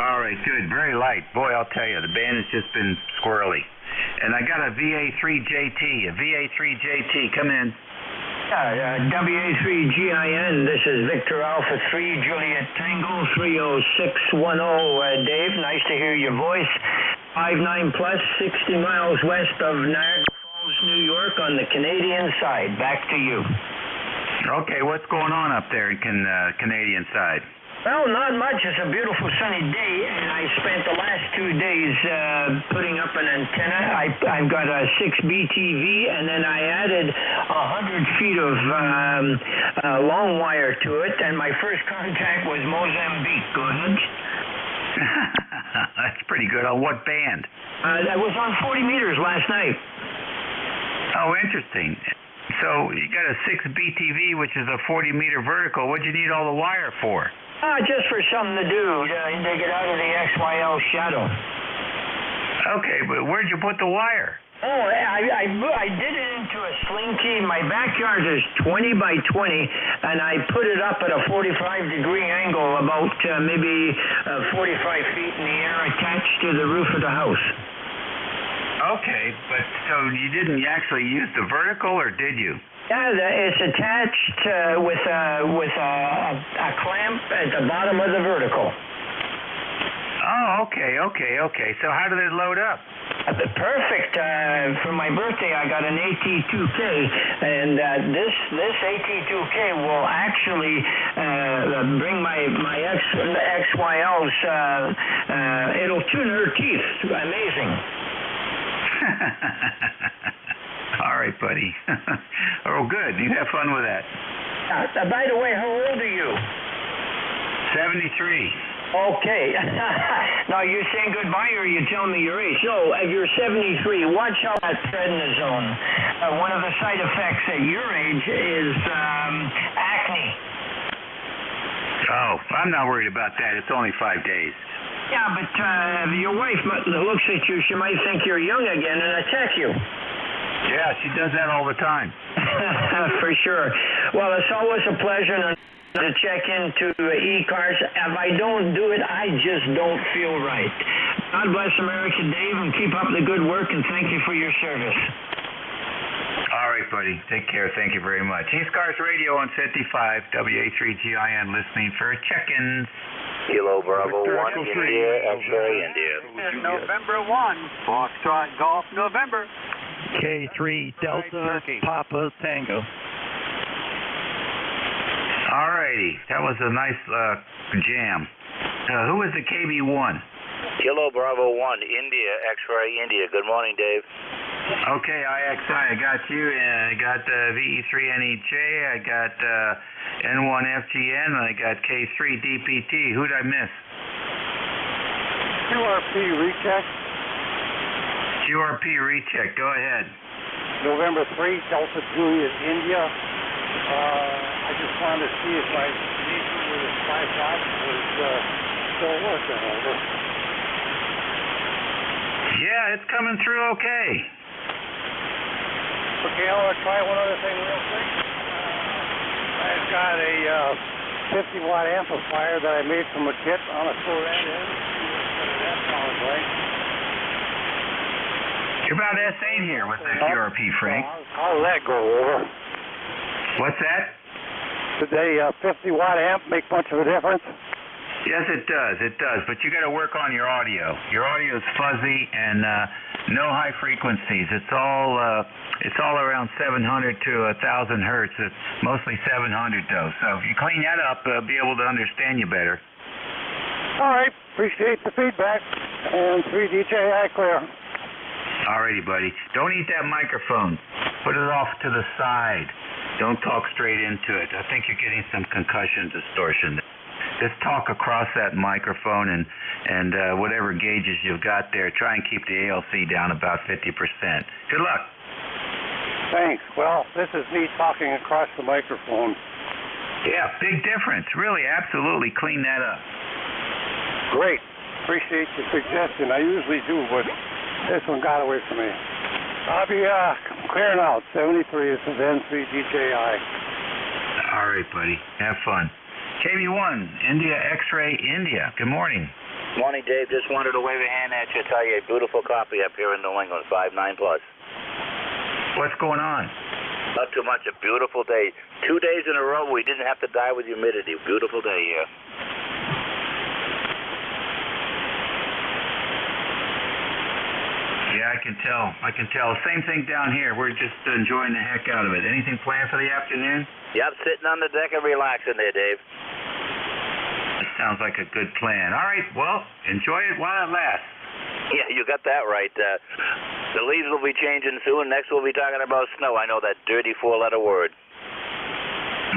All right, good. Very light. Boy, I'll tell you, the band has just been squirrely. And I got a VA3JT. Come in. WA3GIN, this is Victor Alpha 3, Juliet Tango, 30610. Dave, nice to hear your voice. 59 plus, 60 miles west of Niagara Falls, New York, on the Canadian side. Back to you. Okay, what's going on up there in Canadian side? Well, not much. It's a beautiful sunny day, and I spent the last 2 days putting up an antenna. I've got a 6BTV, and then I added 100 feet of long wire to it, and my first contact was Mozambique. Go ahead. That's pretty good. On what band? I was on 40 meters last night. Oh, interesting. So you got a 6BTV, which is a 40-meter vertical. What'd you need all the wire for? Just for something to do, to get out of the XYL shadow. Okay, but where'd you put the wire? Oh, I did it into a slinky. My backyard is 20 by 20, and I put it up at a 45-degree angle, about maybe 45 feet in the air, attached to the roof of the house. Okay, but so you didn't actually use the vertical, or did you? Yeah, it's attached with a clamp at the bottom of the vertical. Oh, okay. So how did it load up? Perfect. For my birthday, I got an AT2K, and this AT2K will actually bring my XYLs. It'll tune her teeth. Amazing. All right, buddy. Oh, good. You have fun with that. By the way, how old are you? 73. Okay. Now, you're saying goodbye, or you tell me your age? So, if you're 73, watch out for prednisone. One of the side effects at your age is acne. Oh, I'm not worried about that. It's only 5 days. Yeah, but your wife looks at you. She might think you're young again and attack you. Yeah, she does that all the time. For sure. Well, it's always a pleasure to check into ECARS. If I don't do it, I just don't feel right. God bless America, Dave, and keep up the good work, and thank you for your service. All right, buddy. Take care. Thank you very much. ECARS Radio on 55, WA3GIN, listening for check-ins. Kilo Bravo 1, India, X-ray, India. November 1, Foxtrot Golf, November. K3 Delta Papa Tango. All righty. That was a nice jam. Who was the KB1? Kilo Bravo 1, India, X-ray, India. Good morning, Dave. Okay, IXI, I got you, and I got VE3NEJ, I got N1FGN, and I got K3DPT. Who'd I miss? QRP recheck. QRP recheck, go ahead. November 3, Delta Juliet, India. I just wanted to see if my meter with a 5 watt was still working. Over. Yeah, it's coming through okay. Okay, I want to try one other thing real quick. I've got a 50 watt amplifier that I made from a kit on a full end. That sounds right. You're about S8 here with the QRP, Frank. How'll that go over? What's that? Did a 50 watt amp make much of a difference? Yes, it does. It does. But you got to work on your audio. Your audio is fuzzy and no high frequencies. It's all around 700 to 1,000 hertz. It's mostly 700 though. So if you clean that up, be able to understand you better. All right. Appreciate the feedback. And 3DJI clear. Alrighty, buddy. Don't eat that microphone. Put it off to the side. Don't talk straight into it. I think you're getting some concussion distortion. Just talk across that microphone and whatever gauges you've got there. Try and keep the ALC down about 50%. Good luck. Thanks. Well, this is me talking across the microphone. Yeah, big difference. Really, absolutely clean that up. Great. Appreciate the suggestion. I usually do, but this one got away from me. I'll be clearing out. 73 is the N3DJI. All right, buddy. Have fun. KB1, India X-ray, India. Good morning. Morning, Dave. Just wanted to wave a hand at you, tell you a beautiful copy up here in New England, 5.9 plus. What's going on? Not too much. A beautiful day. 2 days in a row we didn't have to die with humidity. Beautiful day here. Yeah, I can tell. Same thing down here. We're just enjoying the heck out of it. Anything planned for the afternoon? Yep, sitting on the deck and relaxing there, Dave. That sounds like a good plan. All right, well, enjoy it while it lasts. Yeah, you got that right. The leaves will be changing soon. Next we'll be talking about snow. I know that dirty 4-letter word.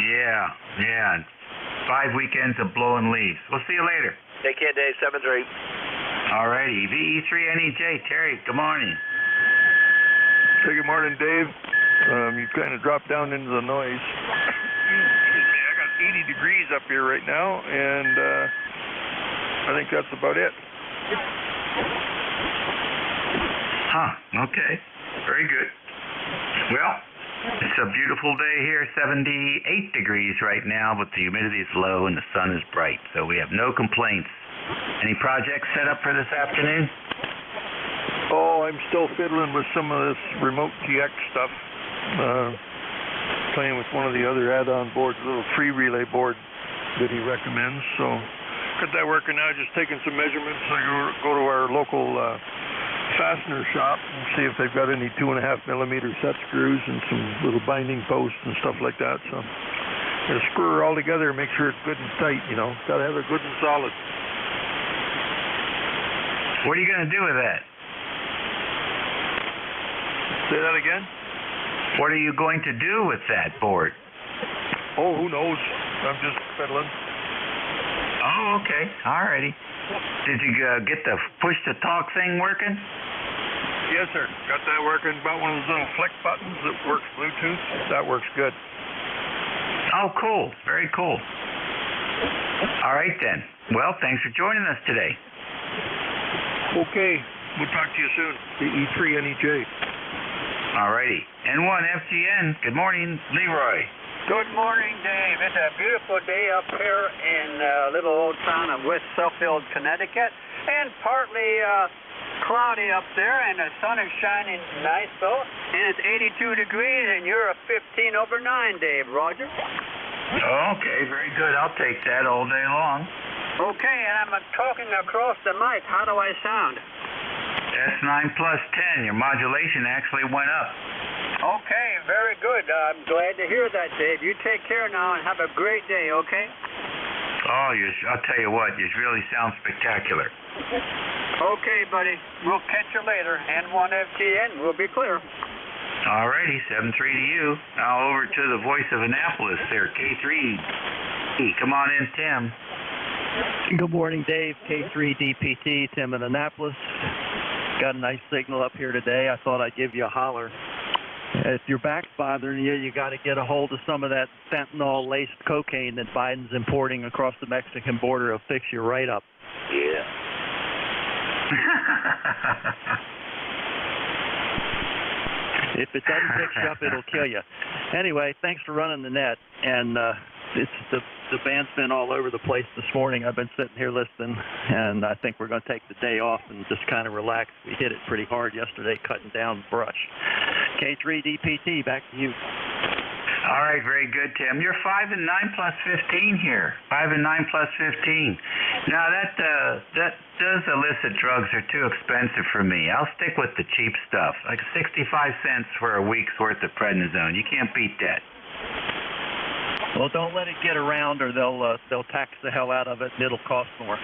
Yeah. 5 weekends of blowing leaves. We'll see you later. Take care, Dave. 7-3. All righty. VE3NEJ. Terry, good morning. Hey, good morning, Dave. You kind of dropped down into the noise. Excuse me, I got 80 degrees up here right now, and I think that's about it. Okay. Very good. Well, it's a beautiful day here, 78 degrees right now, but the humidity is low and the sun is bright, so we have no complaints. Any projects set up for this afternoon? Oh, I'm still fiddling with some of this remote GX stuff. Playing with one of the other add-on boards, a little free relay board that he recommends. So, got that working now, just taking some measurements. I go to our local fastener shop and see if they've got any 2.5 millimeter set screws and some little binding posts and stuff like that. So, gonna screw her all together and make sure it's good and tight, you know. Gotta have it good and solid. What are you going to do with that? Say that again? What are you going to do with that board? Oh, who knows? I'm just fiddling. Oh, okay. All righty. Did you get the push-to-talk thing working? Yes, sir. Got that working. Bought one of those little flick buttons that works Bluetooth. That works good. Oh, cool. Very cool. All right, then. Well, thanks for joining us today. Okay, we'll talk to you soon. The E3 NEJ. All righty. N1FGN, good morning, Leroy. Good morning, Dave. It's a beautiful day up here in little old town of West Suffield, Connecticut, and partly cloudy up there, and the sun is shining nice, though, and it's 82 degrees, and you're a 15/9, Dave. Roger? Okay, very good. I'll take that all day long. Okay, and I'm talking across the mic. How do I sound? S9 plus 10. Your modulation actually went up. Okay, very good. I'm glad to hear that, Dave. You take care now and have a great day, okay? Oh, I'll tell you what, you really sound spectacular. Okay, buddy. We'll catch you later. N1FGN, we'll be clear. All righty, 7-3 to you. Now over to the voice of Annapolis there, K3. Hey, come on in, Tim. Good morning, Dave. K3DPT, Tim in Annapolis. Got a nice signal up here today. I thought I'd give you a holler. If your back's bothering you, you got to get a hold of some of that fentanyl-laced cocaine that Biden's importing across the Mexican border. It'll fix you right up. Yeah. If it doesn't fix you up, it'll kill you. Anyway, thanks for running the net. And the band's been all over the place this morning. I've been sitting here listening, and I think we're going to take the day off and just kind of relax. We hit it pretty hard yesterday, cutting down brush. K3DPT, back to you. All right, very good, Tim. You're 5 and 9 plus 15 here. 5 and 9 plus 15. Now those illicit drugs are too expensive for me. I'll stick with the cheap stuff, like 65 cents for a week's worth of prednisone. You can't beat that. Well, don't let it get around, or they'll tax the hell out of it, and it'll cost more.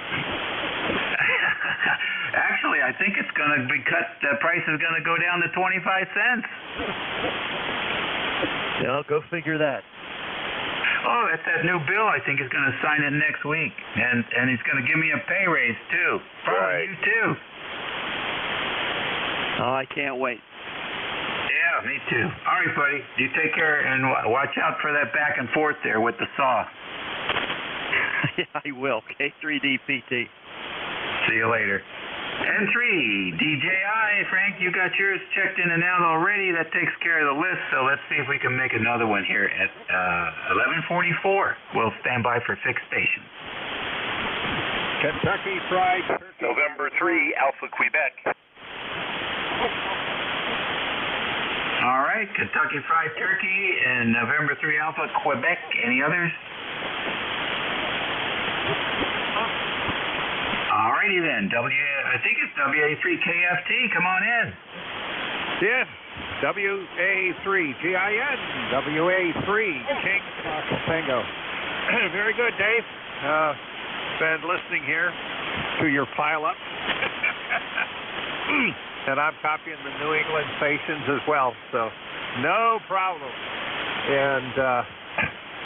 Actually, I think it's going to be cut. The price is going to go down to 25 cents. Yeah, go figure that. Oh, that's that new bill. I think he's going to sign it next week, and he's going to give me a pay raise too. Probably you too. Oh, I can't wait. Yeah, me too. All right, buddy. You take care and watch out for that back and forth there with the saw. Yeah, I will. K3DPT. See you later. N3, DJI. Frank, you got yours checked in and out already. That takes care of the list, so let's see if we can make another one here at 11:44. We'll stand by for fixed stations. Kentucky Fried Turkey. November 3, Alpha Quebec. All right, Kentucky Fried Turkey and November 3 Alpha Quebec. Any others? All righty then. I think it's WA3KFT. Come on in. Yes, WA3GIN, WA3 King Fox Tango. Very good, Dave. Been listening here to your pile-up. And I'm copying the New England stations as well, so no problem. And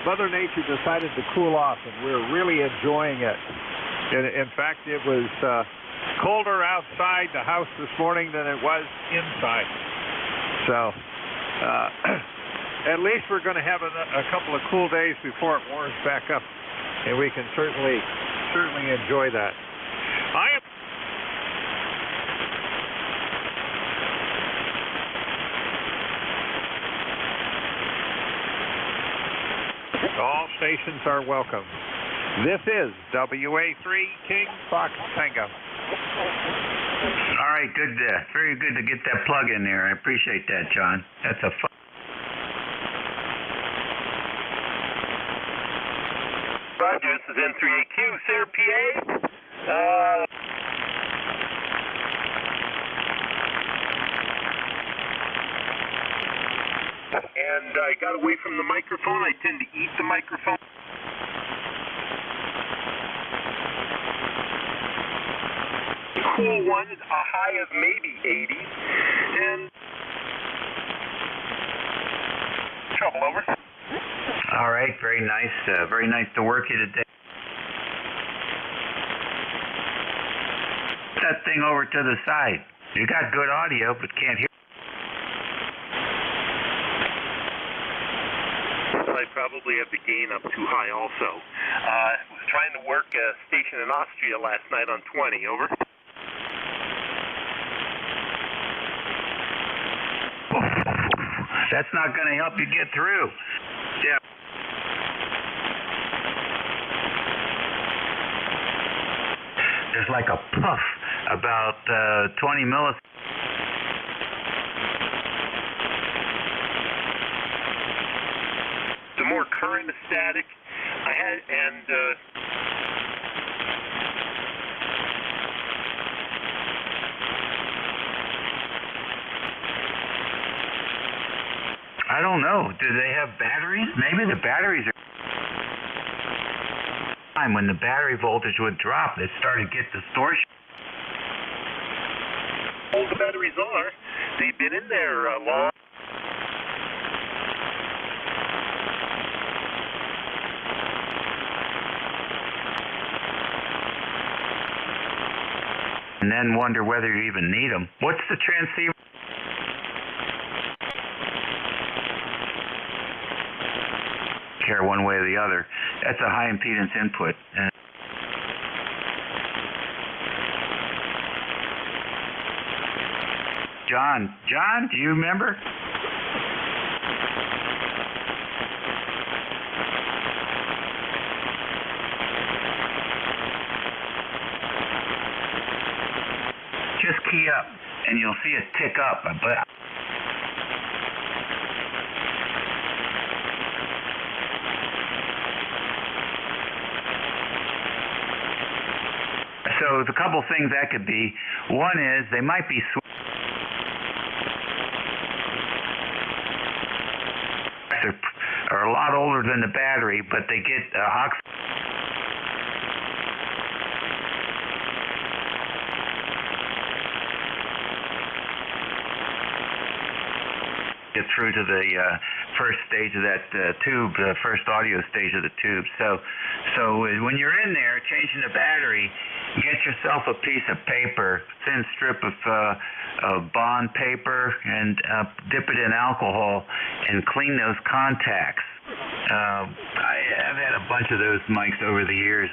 Mother Nature decided to cool off, and we're really enjoying it. In fact, it was colder outside the house this morning than it was inside. So at least we're going to have a couple of cool days before it warms back up, and we can certainly enjoy that. All stations are welcome. This is WA3 King Fox Tango. All right, good. Very good to get that plug in there. I appreciate that, John. That's a fun. Roger, this is N3AQ, Sir PA. And I got away from the microphone. I tend to eat the microphone. Cool one, a high of maybe 80. And trouble over. All right, very nice. Very nice to work you today. That thing over to the side. You got good audio, but can't hear. I probably have the gain up too high also. trying to work a station in Austria last night on 20, over. That's not going to help you get through. Yeah. There's like a puff about 20 milliseconds. The more current is static. I had, and I don't know. Do they have batteries? Maybe the batteries are... When the battery voltage would drop, it started to get distortion. Old batteries are. They've been in there long. And then wonder whether you even need them. What's the transceiver? Care one way or the other. That's a high impedance input. John, do you remember? Just key up, and you'll see it tick up. But so the couple things that could be. One is they might be are a lot older than the battery, but they get get through to the first stage of that tube, the first audio stage of the tube. So when you're in there changing the battery, get yourself a piece of paper, thin strip of bond paper, and dip it in alcohol and clean those contacts. I've had a bunch of those mics over the years.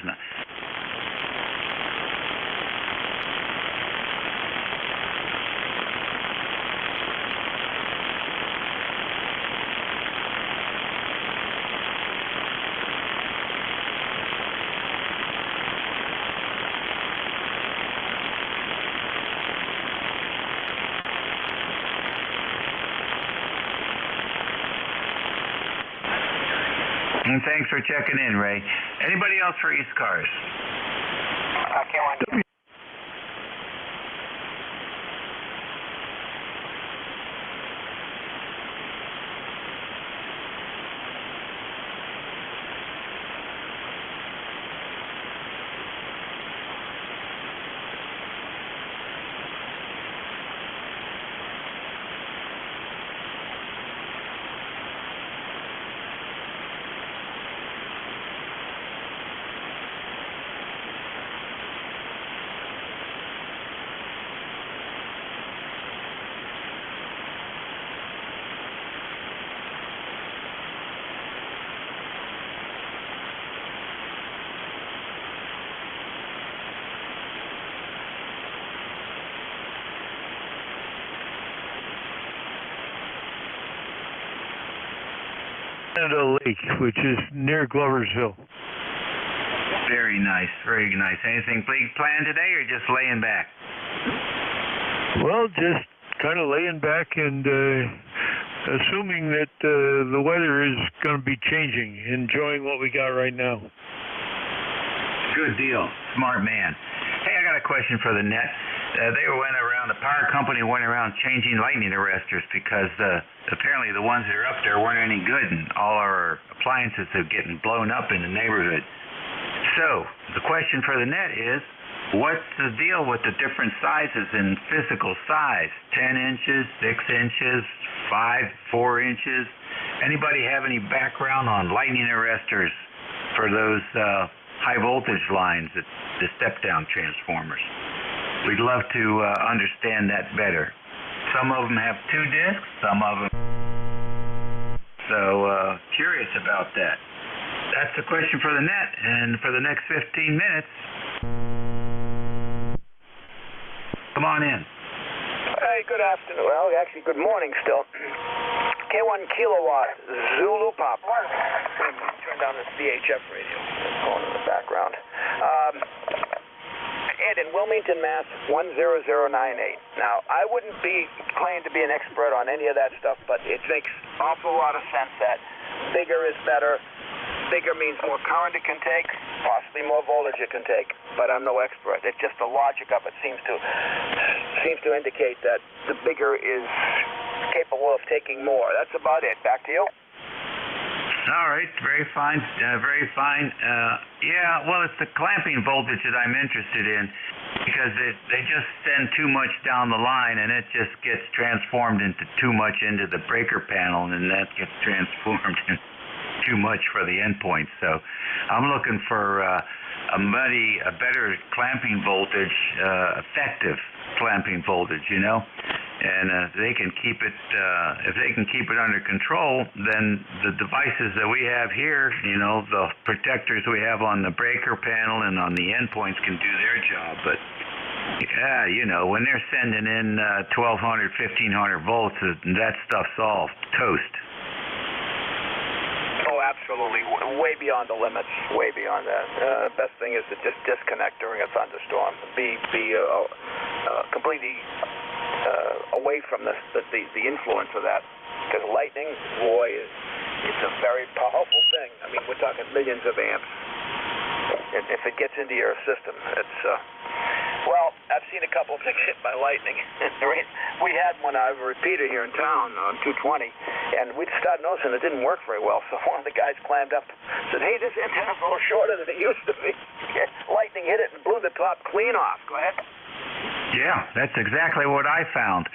And thanks for checking in, Ray. Anybody else for ECARS? I can't wait. Canada Lake, which is near Gloversville. Very nice, very nice. Anything big planned today, or just laying back? Well, just kind of laying back and assuming that the weather is going to be changing, enjoying what we got right now. Good deal. Smart man. Hey, I got a question for the net. The power company went around changing lightning arresters because apparently the ones that are up there weren't any good, and all our appliances are getting blown up in the neighborhood. So the question for the net is, what's the deal with the different sizes in physical size? 10 inches, 6 inches, 4 inches? Anybody have any background on lightning arresters for those high voltage lines, the step-down transformers? We'd love to understand that better. Some of them have 2 discs, some of them. So curious about that. that's the question for the net, and for the next 15 minutes, come on in. Hey, good afternoon. Well, actually, good morning still. K1 kilowatt, Zulu Pop. Turn down this VHF radio. It's going in the background. Ed in Wilmington, Mass. 10098. Now, I wouldn't claim to be an expert on any of that stuff, but it makes an awful lot of sense that bigger is better. Bigger means more current it can take, possibly more voltage it can take, but I'm no expert. It's just the logic of it seems to indicate that the bigger is capable of taking more. That's about it. Back to you. All right, very fine, very fine. Yeah, well, it's the clamping voltage that I'm interested in because they just send too much down the line and it just gets transformed into too much into the breaker panel, and that gets transformed into too much for the endpoint. So I'm looking for a better clamping voltage, effective clamping voltage, you know. And they can keep it, if they can keep it under control, then the devices that we have here, you know, the protectors we have on the breaker panel and on the endpoints can do their job. But yeah, you know, when they're sending in 1,200, 1,500 volts, that stuff's all toast. Absolutely, way beyond the limits, way beyond that. Best thing is to just disconnect during a thunderstorm. Be completely away from the influence of that, because lightning, boy, it's a very powerful thing. I mean, we're talking millions of amps. If it gets into your system, it's well, I've seen a couple of things hit by lightning. We had one out of a repeater here in town on 220, and we started noticing it didn't work very well. So one of the guys climbed up and said, "Hey, this antenna's a little shorter than it used to be." Lightning hit it and blew the top clean off. Go ahead. Yeah, that's exactly what I found.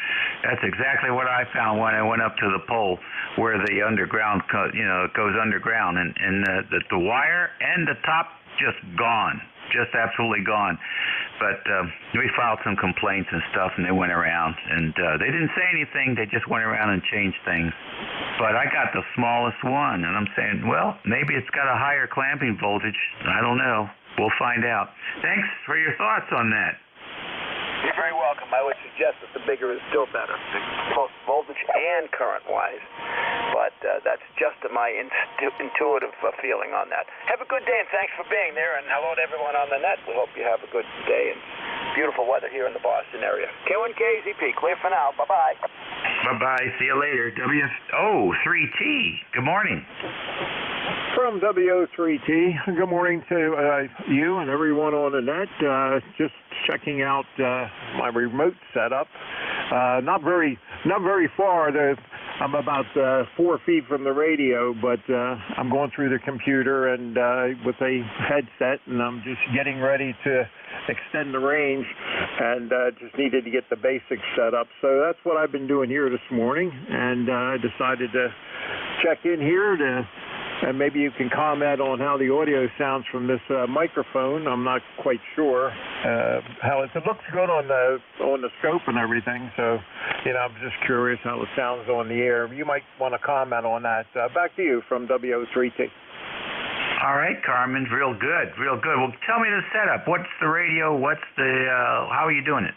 That's exactly what I found when I went up to the pole where the underground, you know, it goes underground, and the wire and the top just gone. Just absolutely gone. But we filed some complaints and stuff, and they went around, and they didn't say anything. They just went around and changed things. But I got the smallest one, and I'm saying, well, maybe it's got a higher clamping voltage. I don't know. We'll find out. Thanks for your thoughts on that. You're very welcome. I would suggest that the bigger is still better, both voltage and current-wise. But that's just my intuitive feeling on that. Have a good day, and thanks for being there. And hello to everyone on the net. We hope you have a good day and beautiful weather here in the Boston area. K1KZP, clear for now. Bye-bye. Bye-bye. See you later. WO3T. Good morning. From WO3T, good morning to you and everyone on the net. Just checking out my remote setup. Not very far. I'm about 4 feet from the radio, but I'm going through the computer and with a headset, and I'm just getting ready to extend the range, and just needed to get the basics set up. So that's what I've been doing here this morning, and I decided to check in here and maybe you can comment on how the audio sounds from this microphone. I'm not quite sure how it looks good on the scope and everything. So, you know, I'm just curious how it sounds on the air. You might want to comment on that. Back to you from WO3T. All right, Carmen, real good, real good. Well, tell me the setup. What's the radio? What's the? How are you doing it?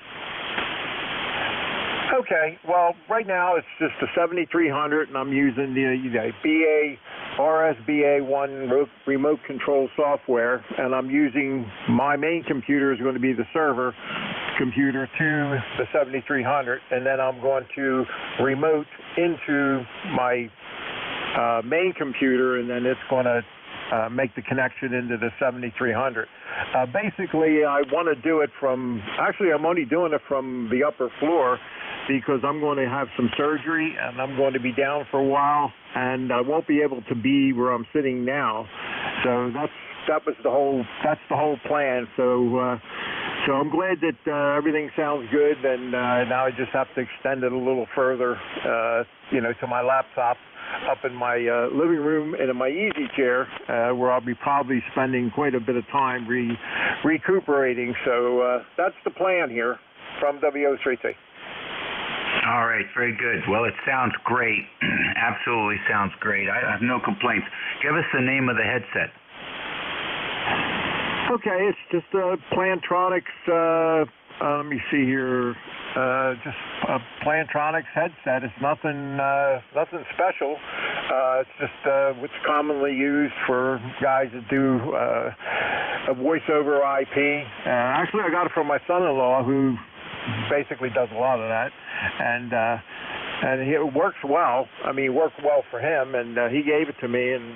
Okay, well, right now it's just a 7300, and I'm using the RSBA1 remote control software, and I'm using my main computer is going to be the server computer to the 7300, and then I'm going to remote into my main computer, and then it's going to make the connection into the 7300. Basically, I want to do it from, actually I'm only doing it from the upper floor, because I'm going to have some surgery and I'm going to be down for a while, and I won't be able to be where I'm sitting now. So that's the whole plan. So so I'm glad that everything sounds good, and now I just have to extend it a little further, to my laptop up in my living room and in my easy chair, where I'll be probably spending quite a bit of time recuperating. So that's the plan here from WO3T. All right, very good. Well, it sounds great. Absolutely sounds great. I have no complaints. Give us the name of the headset. Okay, it's just a Plantronics, let me see here, just a Plantronics headset. It's nothing special. It's just what's commonly used for guys that do a voice over IP. Actually, I got it from my son-in-law, who basically does a lot of that, and it works well. I mean, it worked well for him, and he gave it to me, and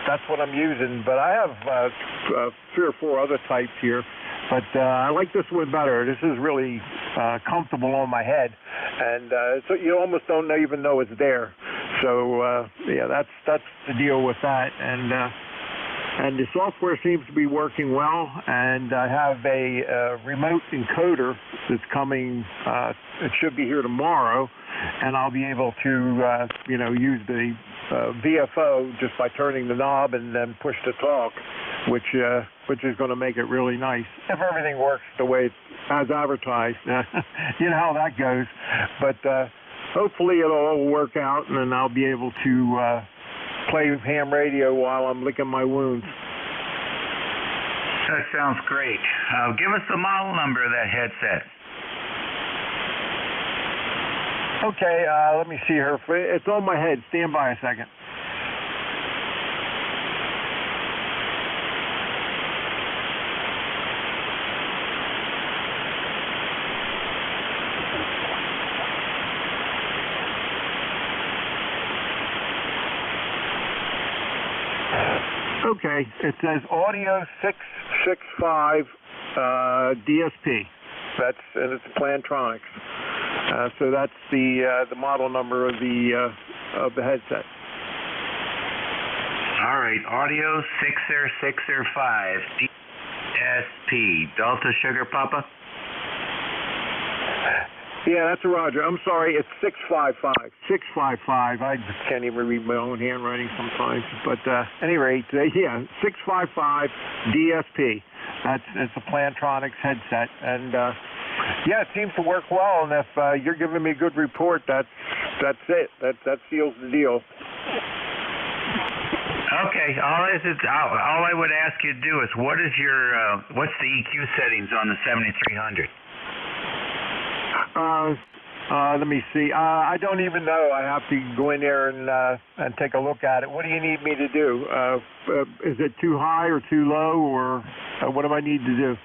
that's what I'm using. But I have 3 or 4 other types here, but I like this one better. This is really comfortable on my head, and so you almost don't even know it's there. So yeah, that's the deal with that, and the software seems to be working well, and I have a remote encoder that's coming. It should be here tomorrow, and I'll be able to use the VFO just by turning the knob and then push to talk, which is going to make it really nice if everything works the way it's as advertised. You know how that goes, but hopefully it'll all work out, and then I'll be able to play ham radio while I'm licking my wounds. That sounds great. Give us the model number of that headset. Okay, let me see here. It's on my head. Stand by a second. Okay, it says Audio 665 DSP. And it's Plantronics. So that's the model number of the headset. All right, Audio 60605 DSP. Delta Sugar Papa. Yeah, that's a Roger. I'm sorry, it's 655. 655. I can't even read my own handwriting sometimes. But at any rate, yeah, 655 DSP. It's a Plantronics headset, and yeah, it seems to work well. And if you're giving me a good report, that's it. That seals the deal. Okay. All I would ask you to do is what's the EQ settings on the 7300? Let me see. I don't even know. I have to go in there and take a look at it. What do you need me to do? Is it too high or too low, or what do I need to do?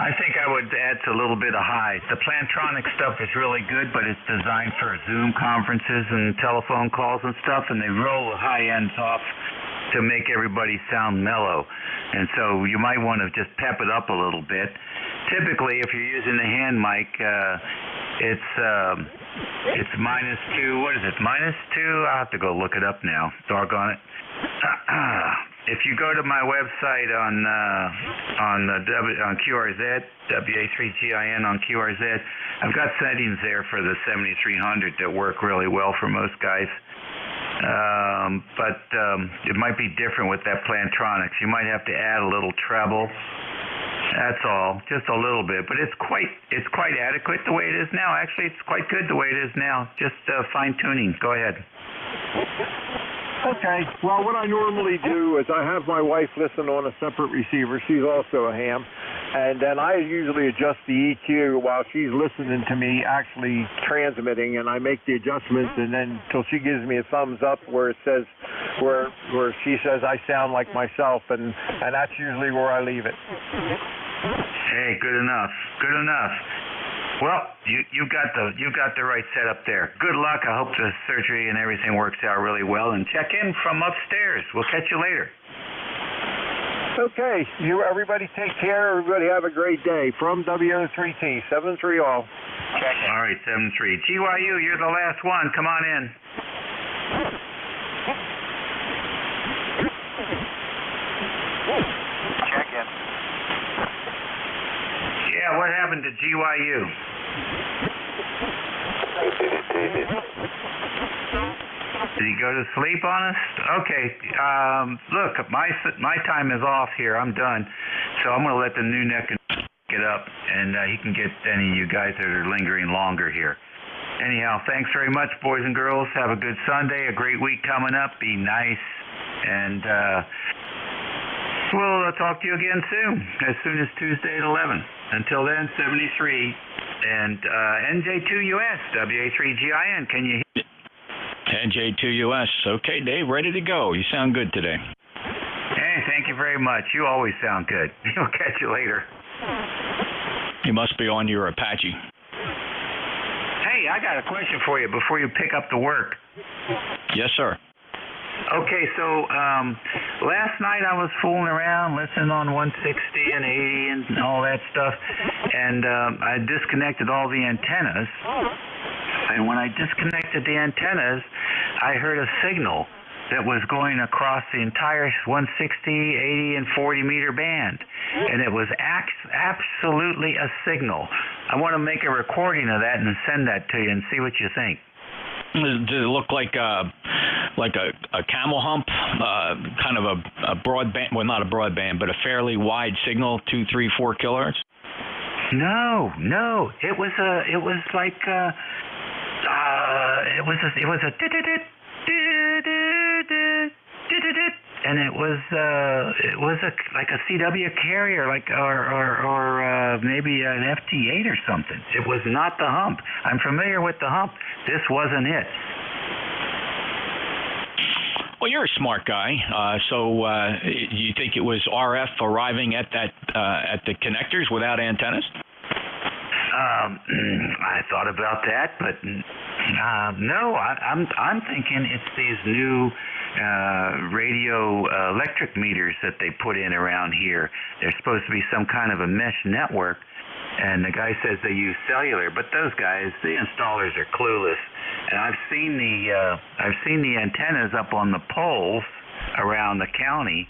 I think I would add a little bit of high. The Plantronic stuff is really good, but it's designed for Zoom conferences and telephone calls and stuff, and they roll the high ends off to make everybody sound mellow. And so you might want to just pep it up a little bit. Typically, if you're using the hand mic, it's -2. What is it? -2? I'll have to go look it up now. Doggone it. If you go to my website on QRZ, WA3GIN on QRZ, I've got settings there for the 7300 that work really well for most guys. But it might be different with that Plantronics. You might have to add a little treble. That's all, just a little bit. But it's quite adequate the way it is now. Actually, it's quite good the way it is now. Just fine tuning. Go ahead. Okay. Well, what I normally do is I have my wife listen on a separate receiver. She's also a ham. And then I usually adjust the EQ while she's listening to me actually transmitting, and I make the adjustments, and then till she gives me a thumbs up where it says, where she says I sound like myself, and that's usually where I leave it. Hey, good enough. Good enough. Well, you got the right setup there. Good luck. I hope the surgery and everything works out really well. And check in from upstairs. We'll catch you later. Okay. Everybody take care. Everybody have a great day. From WO3T, 7-3 all. All right, 7-3. GYU, you're the last one. Come on in. Check in. Yeah, what happened to GYU? Did he go to sleep on us? Okay. Look, my time is off here. I'm done. So I'm going to let the new neck get up, and he can get any of you guys that are lingering longer here. Anyhow, thanks very much, boys and girls. Have a good Sunday, a great week coming up. Be nice, and we'll talk to you again soon as Tuesday at 11. Until then, 73 and NJ2US, WA3GIN. Can you hear me? NJ2US. Okay, Dave, ready to go. You sound good today. Hey, thank you very much. You always sound good. We'll catch you later. You must be on your Apache. Hey, I got a question for you before you pick up the work. Yes, sir. Okay, so last night I was fooling around, listening on 160 and 80 and all that stuff, and I disconnected all the antennas. And when I disconnected the antennas, I heard a signal that was going across the entire 160, 80, and 40-meter band. And it was absolutely a signal. I want to make a recording of that and send that to you and see what you think. Does it look like a camel hump, kind of a broadband, well, not a broadband, but a fairly wide signal, 2, 3, 4 kilohertz? No. It was like and it was like a CW carrier, or maybe an FT8 or something. It was not the hump. I'm familiar with the hump. This wasn't it. Well, you're a smart guy. So you think it was RF arriving at the connectors without antennas? I thought about that, but no. I'm thinking it's these new radio electric meters that they put in around here. They're supposed to be some kind of a mesh network, and the guy says they use cellular, but those guys, the installers, are clueless. And I've seen the antennas up on the poles around the county,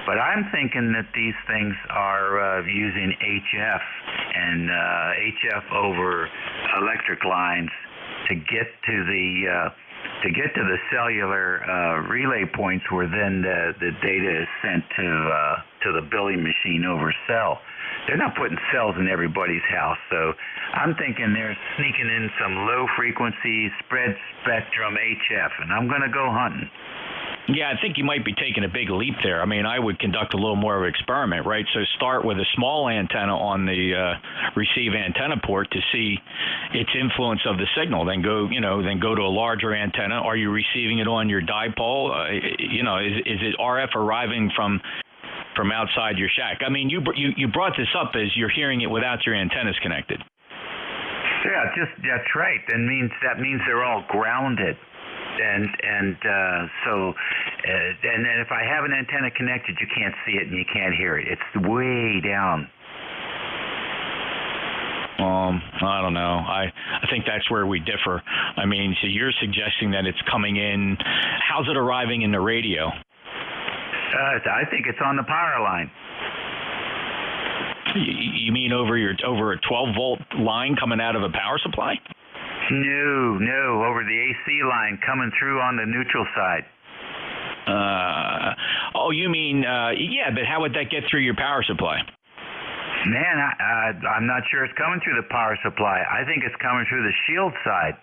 but I'm thinking that these things are using HF and HF over electric lines to get to the cellular relay points where then the data is sent to the billing machine over cell. They're not putting cells in everybody's house, so I'm thinking they're sneaking in some low frequency spread spectrum HF, and I'm going to go hunting. Yeah, I think you might be taking a big leap there. I mean, I would conduct a little more of an experiment, right? So start with a small antenna on the receive antenna port to see its influence of the signal. Then go to a larger antenna. Are you receiving it on your dipole? Is it RF arriving from outside your shack? I mean, you brought this up as you're hearing it without your antennas connected. Yeah, that's right. That means they're all grounded. And then if I have an antenna connected, you can't see it and you can't hear it. It's way down. I don't know. I think that's where we differ. I mean, so you're suggesting that it's coming in. How's it arriving in the radio? I think it's on the power line. You mean over a 12-volt line coming out of a power supply? No, over the AC line coming through on the neutral side. You mean, yeah, but how would that get through your power supply? Man, I'm not sure it's coming through the power supply. I think it's coming through the shield side.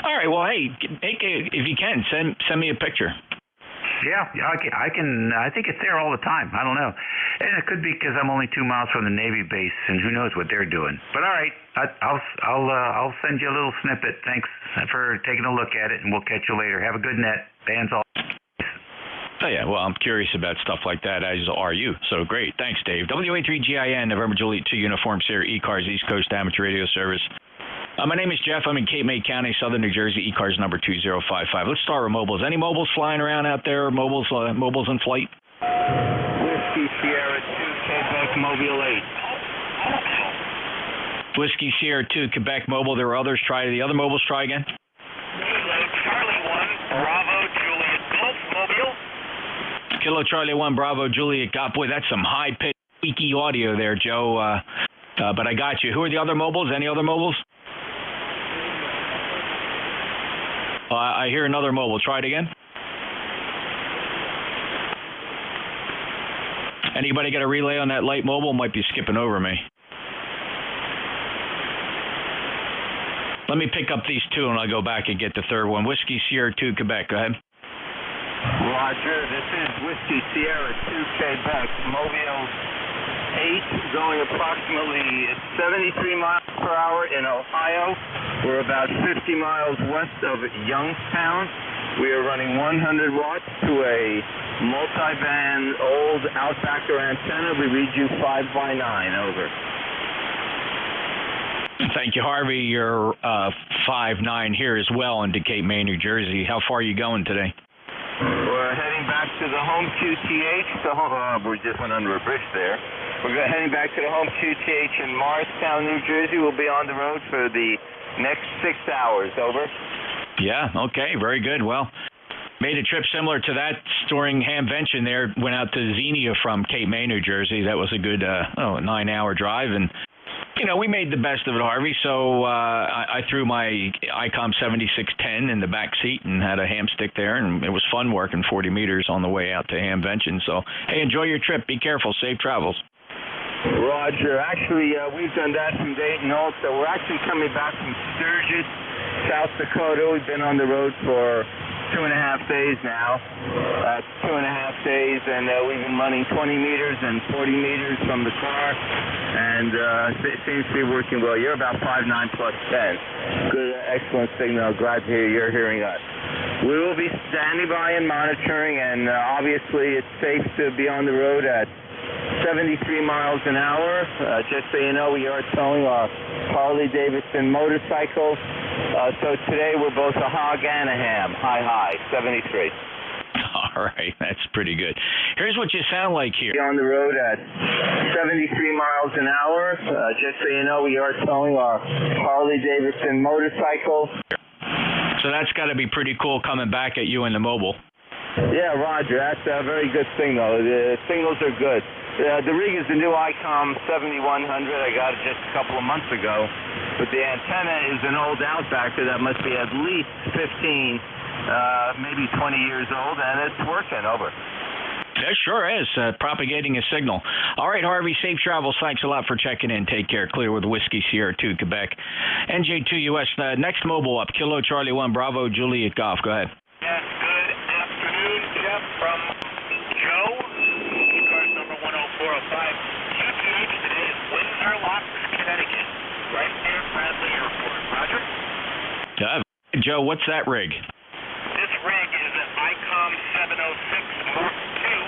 All right, well, hey, if you can, send me a picture. Yeah, I can. I think it's there all the time. I don't know, and it could be because I'm only 2 miles from the Navy base, and who knows what they're doing. But all right, I'll send you a little snippet. Thanks for taking a look at it, and we'll catch you later. Have a good net. Band's all. Oh yeah, well, I'm curious about stuff like that, as are you. So great, thanks, Dave. WA3GIN, November Juliet 2 Uniform Sierra, ECARS, East Coast Amateur Radio Service. My name is Jeff. I'm in Cape May County, Southern New Jersey. ECARS number 2055. Let's start with mobiles. Any mobiles flying around out there? Mobiles in flight? Whiskey Sierra 2, Quebec Mobile 8. Whiskey Sierra 2, Quebec Mobile. There were others. Try the other mobiles. Try again. Kilo Charlie 1, Bravo Juliet Golf Mobile. Kilo Charlie 1, Bravo Juliet Golf. Boy, that's some high-pitched, squeaky audio there, Joe. But I got you. Who are the other mobiles? Any other mobiles? I hear another mobile. Try it again. Anybody got a relay on that light mobile? Might be skipping over me. Let me pick up these two, and I'll go back and get the third one. Whiskey Sierra 2, Quebec. Go ahead. Roger, this is Whiskey Sierra 2, Quebec, Mobile 8, going approximately 73 miles per hour in Ohio. We're about 50 miles west of Youngstown. We are running 100 watts to a multi-band old Outbacker antenna. We read you 5x9, over. Thank you, Harvey. You're 5'9" here as well in Decatur, Maine, New Jersey. How far are you going today? We're heading back to the home QTH. We just went under a bridge there. We're heading back to the home QTH in Morristown, New Jersey. We'll be on the road for the next 6 hours. Over. Yeah, okay, very good. Well, made a trip similar to that during Hamvention there. Went out to Xenia from Cape May, New Jersey. That was a good 9-hour drive. And, you know, we made the best of it, Harvey. So I threw my ICOM 7610 in the back seat and had a ham stick there. And it was fun working 40 meters on the way out to Hamvention. So, hey, enjoy your trip. Be careful. Safe travels. Roger. Actually, we've done that from Dayton also. We're actually coming back from Sturgis, South Dakota. We've been on the road for 2.5 days now. 2.5 days, and we've been running 20 meters and 40 meters from the car, and it seems to be working well. You're about 5'9" plus 10. Good, excellent signal. Glad to hear you're hearing us. We will be standing by and monitoring, and obviously it's safe to be on the road at 73 miles an hour. Just so you know, we are towing our Harley-Davidson motorcycle. So today we're both a hog and a ham. High, 73. All right, that's pretty good. Here's what you sound like here. On the road at 73 miles an hour. Just so you know, we are towing our Harley-Davidson motorcycle. So that's got to be pretty cool coming back at you in the mobile. Yeah, Roger. That's a very good signal. The signals are good. The rig is the new ICOM 7100. I got it just a couple of months ago. But the antenna is an old Outbacker that must be at least 15, maybe 20 years old, and it's working. Over. It sure is, propagating a signal. All right, Harvey, safe travels. Thanks a lot for checking in. Take care. Clear with Whiskey Sierra 2, Quebec. NJ2US, next mobile up. Kilo Charlie 1, Bravo, Juliet Golf. Go ahead. Yes, good afternoon, Jeff, from Joe. ECARS number 10405. QTH today is Windsor Locks, Connecticut, right near Bradley Airport. Roger? Joe, what's that rig? This rig is an ICOM 706 Mark II,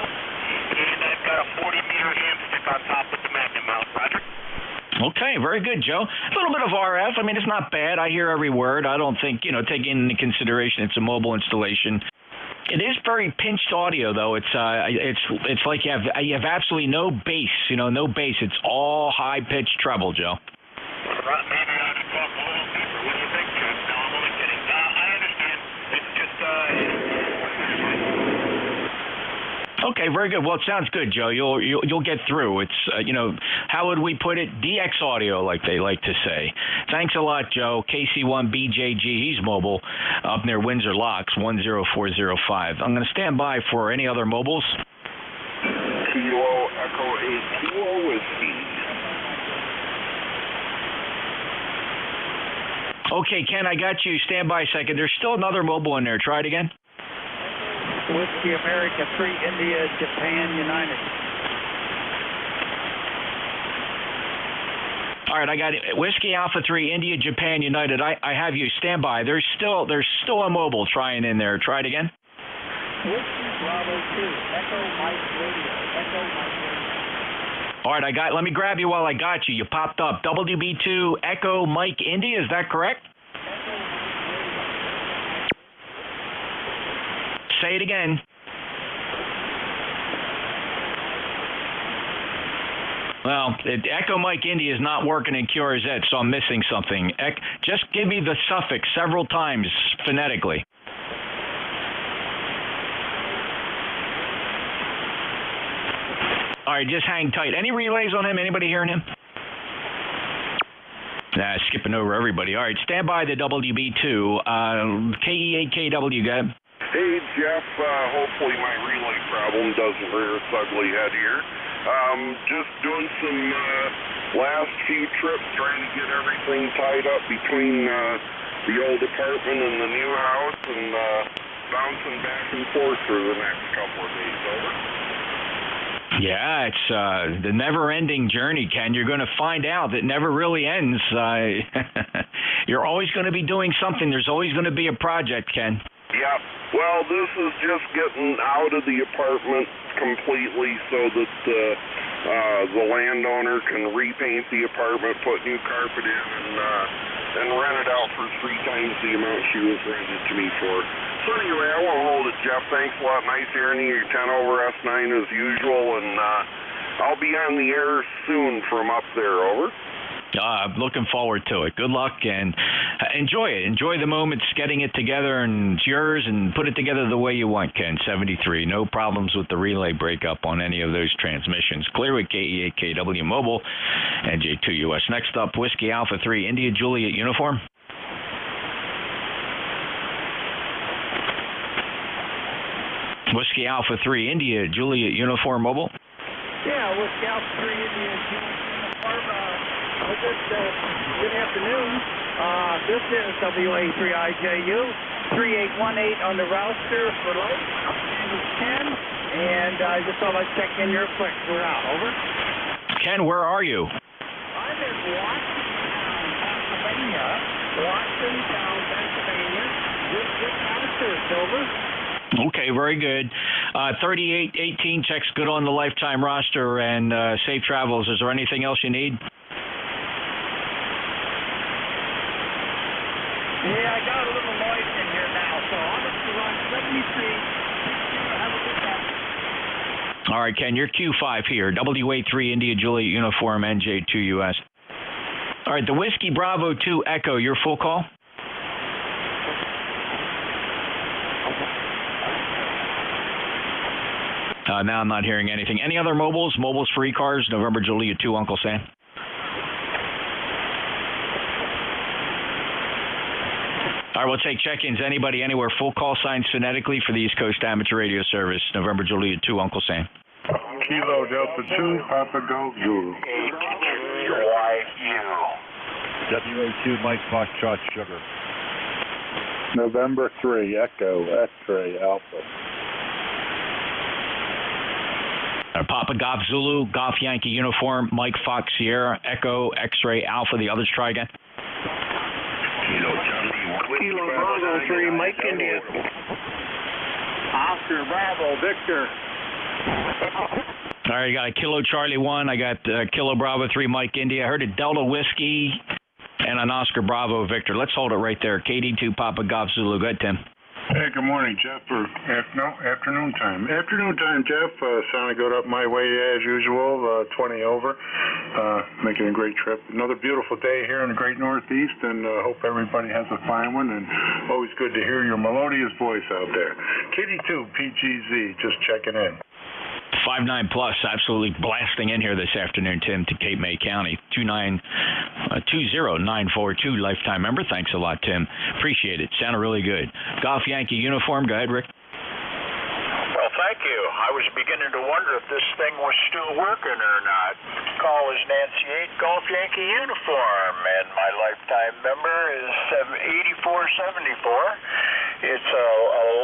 and I've got a 40-meter ham stick on top with the magnet mount. Roger? Okay, very good, Joe. A little bit of RF. I mean, it's not bad. I hear every word. I don't think, taking into consideration it's a mobile installation. It is very pinched audio, though. It's like you have absolutely no bass. No bass. It's all high-pitched treble, Joe. Right, maybe I ought to talk a little deeper. What do you think, Jeff? No, I'm only kidding. I understand. It's just, Okay, very good. Well, it sounds good, Joe. You'll get through. It's how would we put it? DX audio, like they like to say. Thanks a lot, Joe. KC1BJG, he's mobile up near Windsor Locks, 10405. I'm going to stand by for any other mobiles. Kilo Echo 8 Kilo Whiskey. Okay, Ken, I got you. Stand by a second. There's still another mobile in there. Try it again. Whiskey America 3, India, Japan, United. All right, I got it. Whiskey Alpha 3, India, Japan, United. I have you. Stand by. There's still a mobile trying in there. Try it again. Whiskey Bravo 2, Echo Mike Radio, Echo Mike Radio. All right, let me grab you while I got you. You popped up. WB2 Echo Mike India, is that correct? Say it again. Well, Echo Mike India is not working in QRZ, so I'm missing something. Just give me the suffix several times phonetically. All right, just hang tight. Any relays on him? Anybody hearing him? Nah, skipping over everybody. All right, stand by the WB2. KE8KW, go ahead. Hey, Jeff, hopefully my relay problem doesn't rear its ugly head here. Just doing some last few trips trying to get everything tied up between the old apartment and the new house, and bouncing back and forth through the next couple of days. Over. Yeah, it's the never-ending journey, Ken. You're going to find out that never really ends. You're always going to be doing something. There's always going to be a project, Ken. Yeah. Well, this is just getting out of the apartment completely so that the landowner can repaint the apartment, put new carpet in, and rent it out for 3 times the amount she was rented to me for. So anyway, I won't hold it, Jeff. Thanks a lot. Nice hearing you. You're 10 over S9 as usual, and I'll be on the air soon from up there. Over. Looking forward to it. Good luck, and enjoy it. Enjoy the moments, getting it together, and it's yours, and put it together the way you want, Ken. 73. No problems with the relay breakup on any of those transmissions. Clear with KEAKW Mobile, NJ2US. Next up, Whiskey Alpha 3, India Juliet Uniform. Whiskey Alpha 3, India Juliet Uniform Mobile. Yeah, Whiskey Alpha 3, India Juliet Uniform. Good afternoon. This is WA3IJU 3818 on the roster for light. Ken, and I just thought I'd check in real quick. We're out. Over. Ken, where are you? I'm in Washington, Pennsylvania. Washington, Pennsylvania. Good roster. Over. Okay, very good. 3818 checks good on the lifetime roster, and safe travels. Is there anything else you need? Yeah, I got a little noise in here now, so I'm going to run 73. Have a good day. All right, Ken, you're Q5 here. WA3 India Juliet Uniform NJ2US. All right, the Whiskey Bravo 2 Echo, your full call? Now I'm not hearing anything. Any other mobiles? Mobiles for ECARS, November Juliet 2, Uncle Sam. All right, we'll take check-ins. Anybody, anywhere. Full call signs phonetically for the East Coast Amateur Radio Service. November Juliet 2, Uncle Sam. Kilo Delta 2, Papa Golf Zulu. WA2, Mike Foxtrot Sugar. November 3, Echo, X-Ray, Alpha. Papa Golf Zulu, Golf Yankee Uniform, Mike Fox Sierra, Echo, X-Ray, Alpha. The others try again. Kilo Bravo 3, Mike India. Oscar Bravo, Victor. All right, I got a Kilo Charlie 1. I got Kilo Bravo 3, Mike India. I heard a Delta Whiskey and an Oscar Bravo, Victor. Let's hold it right there. KD2 Papa Golf Zulu. Go ahead, Tim. Hey, good morning, Jeff, or afternoon time. Afternoon time, Jeff. Sounded good up my way as usual, 20 over. Making a great trip. Another beautiful day here in the great Northeast, and hope everybody has a fine one, and always good to hear your melodious voice out there. KD2 PGZ, just checking in. 5-9 plus, absolutely blasting in here this afternoon, Tim, to Cape May County. 20942 lifetime member. Thanks a lot, Tim. Appreciate it. Sounded really good. Golf Yankee Uniform. Go ahead, Rick. Well, thank you. I was beginning to wonder if this thing was still working or not. Call is Nancy 8 Golf Yankee Uniform, and my lifetime member is 8474. It's a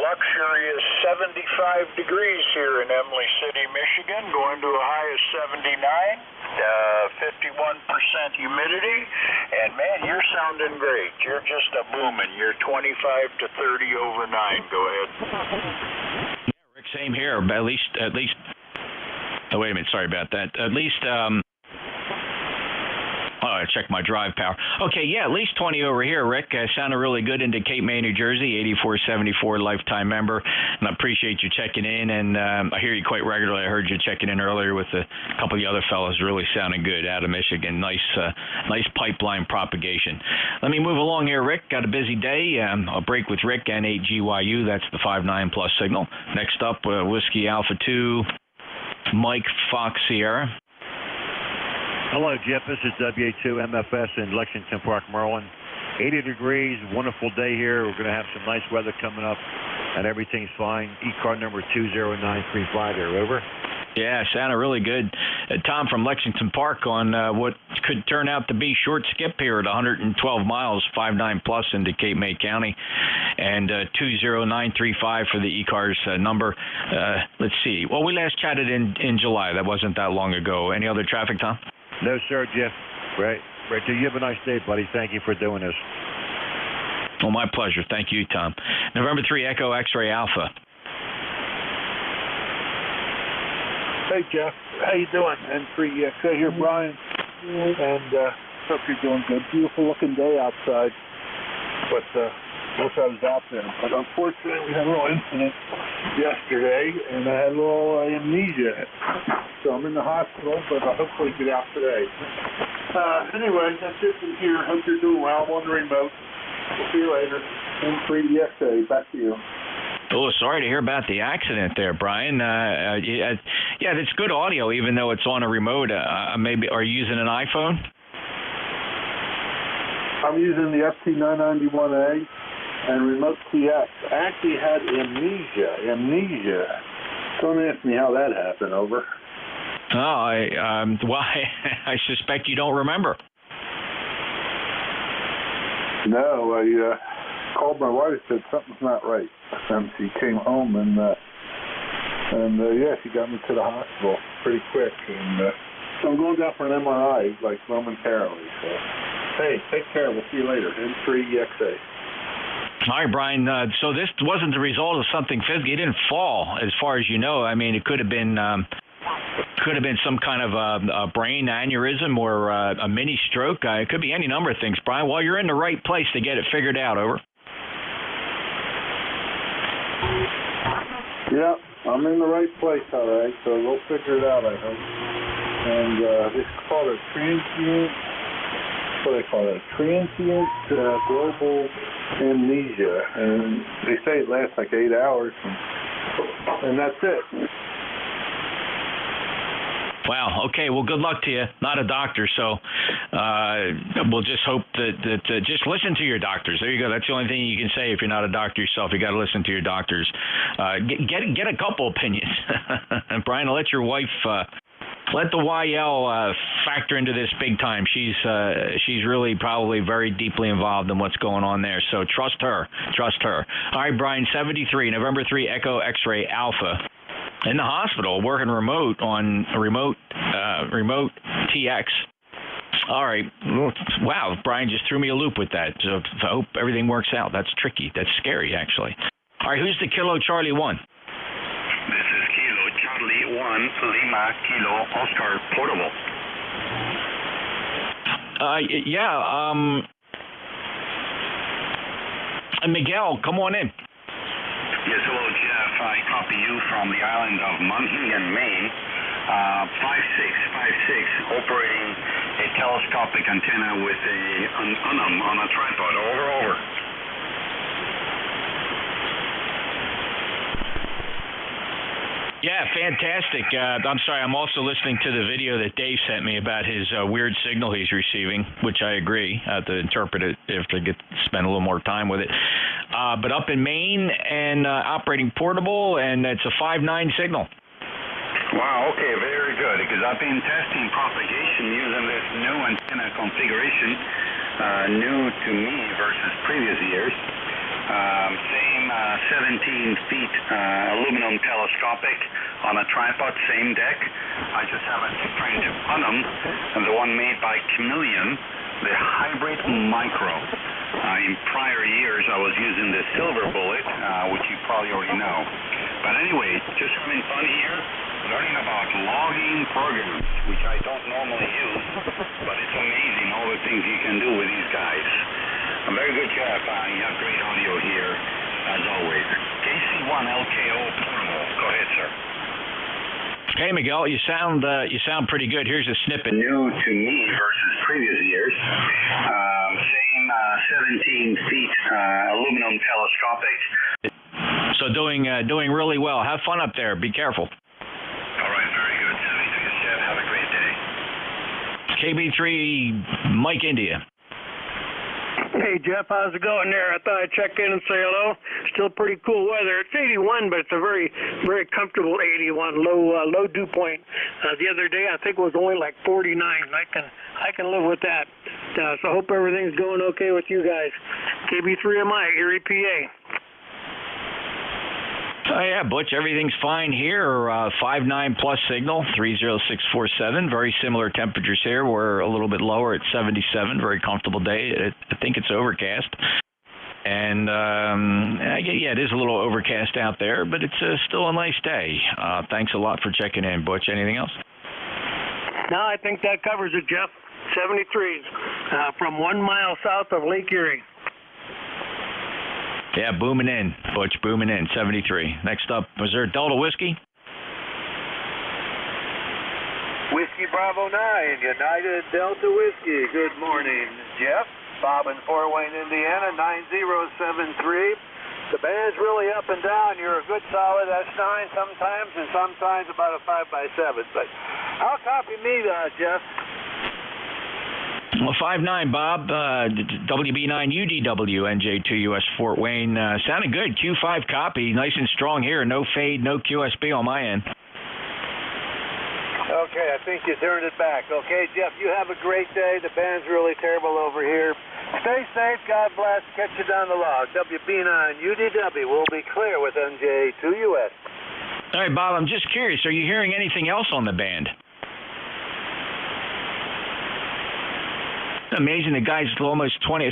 luxurious 75 degrees here in Emily City, Michigan, going to a high of 79, 51% humidity, and man, you're sounding great. You're just a booming. You're 25 to 30 over 9. Go ahead. Yeah, Rick, same here. At least. Oh, wait a minute. Sorry about that. At least. I checked my drive power. Okay, yeah, at least 20 over here, Rick. Sounded really good into Cape May, New Jersey, 8474 lifetime member. And I appreciate you checking in. And I hear you quite regularly. I heard you checking in earlier with a couple of the other fellows. Really sounding good out of Michigan. Nice pipeline propagation. Let me move along here, Rick. Got a busy day. I'll break with Rick, N8GYU. That's the 5-9 plus signal. Next up, Whiskey Alpha 2, Mike Fox Sierra. Hello, Jeff. This is WA2 MFS in Lexington Park, Maryland. 80 degrees, wonderful day here. We're going to have some nice weather coming up, and everything's fine. ECAR number 20935 there. Over. Yeah, sounded really good. Tom from Lexington Park on what could turn out to be short skip here at 112 miles, 59 plus into Cape May County, and 20935 for the ECARS number. Let's see. Well, we last chatted in July. That wasn't that long ago. Any other traffic, Tom? No, sir, Jeff. Right. You have a nice day, buddy. Thank you for doing this. Well, my pleasure. Thank you, Tom. November 3 Echo X-Ray Alpha. Hey, Jeff. How you doing? N3 here, Brian. And hope you're doing good. Beautiful looking day outside. But wish I was out there. But unfortunately, we had a little incident yesterday, and I had a little amnesia. So I'm in the hospital, but I'll hopefully get out today. Anyway, that's it from here. Hope you're doing well. I'm on the remote. We'll see you later. N3 back to you. Oh, sorry to hear about the accident there, Brian. Yeah, it's good audio, even though it's on a remote. Maybe are you using an iPhone? I'm using the FT991A and Remote TX. I actually had amnesia. Don't ask me how that happened. Over. Oh, I suspect you don't remember. No, I called my wife and said something's not right. And she came home and yeah, she got me to the hospital pretty quick. And so I'm going down for an MRI like momentarily. So hey, take care. We'll see you later. N3EXA. All right, Brian. So this wasn't the result of something physical. He didn't fall, as far as you know. I mean, it could have been some kind of a brain aneurysm or a mini stroke. It could be any number of things, Brian. Well, you're in the right place to get it figured out. Over. Yeah, I'm in the right place, all right. So we'll figure it out, I hope. And it's called a transient. What do they call it? Transient global amnesia, and they say it lasts like 8 hours, and that's it. Wow. Okay. Well, good luck to you. Not a doctor, so we'll just hope that just listen to your doctors. There you go. That's the only thing you can say if you're not a doctor yourself. You got to listen to your doctors. Get a couple opinions. And Brian, I'll let your wife. Let the YL factor into this big time. She's really probably very deeply involved in what's going on there. So trust her. All right, Brian, 73, November 3, Echo X-Ray Alpha. In the hospital, working remote on a remote TX. All right. Wow, Brian just threw me a loop with that. So I hope everything works out. That's tricky. That's scary, actually. All right, who's the Kilo Charlie 1? This is Kilo Charlie 1, Lima Kilo Oscar Portable. Miguel, come on in. Yes, hello, Jeff. I copy you from the island of Munhingen, Maine. 5656, operating a telescopic antenna with an UNUM on a tripod. Over. Yeah, fantastic. I'm sorry, I'm also listening to the video that Dave sent me about his weird signal he's receiving, which I agree. I have to interpret it if I get to spend a little more time with it. But up in Maine and operating portable, and it's a 5.9 signal. Wow, okay, very good. Because I've been testing propagation using this new antenna configuration, new to me versus previous years. Same 17 feet aluminum telescopic on a tripod, same deck. I just have a different UNUM, and the one made by Chameleon, the Hybrid Micro. In prior years, I was using the Silver Bullet, which you probably already know. But anyway, just having fun here, learning about logging programs, which I don't normally use, but it's amazing all the things you can do with these guys. A very good job. You have great audio here, as always. KC1LKO Portable. Go ahead, sir. Hey, Miguel, you sound pretty good. Here's a snippet. New to me versus previous years. Same 17 feet aluminum telescopic. So doing really well. Have fun up there. Be careful. All right, very good. 73, Jeff. Have a great day. KB3, Mike India. Hey, Jeff, how's it going there? I thought I'd check in and say hello. Still pretty cool weather. It's 81, but it's a very, very comfortable 81, low dew point. The other day, I think it was only like 49. I can live with that. So I hope everything's going okay with you guys. KB3MI, Erie, PA. Oh, yeah, Butch, everything's fine here. 5.9 plus signal, 30647. Very similar temperatures here. We're a little bit lower at 77. Very comfortable day. I think it's overcast. And, yeah, it is a little overcast out there, but it's still a nice day. Thanks a lot for checking in, Butch. Anything else? No, I think that covers it, Jeff. 73s from 1 mile south of Lake Erie. Yeah, booming in, Butch, booming in, 73. Next up, was there Delta Whiskey? Whiskey Bravo 9, United Delta Whiskey. Good morning, Jeff. Bob in Fort Wayne, Indiana, 9073. The band's really up and down. You're a good solid S9 sometimes, and sometimes about a 5x7. But how copy me, Jeff? Well, 5.9, Bob, WB9 UDW, NJ2US Fort Wayne. Sounding good. Q5 copy, nice and strong here. No fade, no QSB on my end. Okay, I think you turned it back. Okay, Jeff, you have a great day. The band's really terrible over here. Stay safe. God bless. Catch you down the log. WB9 UDW will be clear with NJ2US. All right, Bob, I'm just curious. Are you hearing anything else on the band? Amazing, the guy's almost 10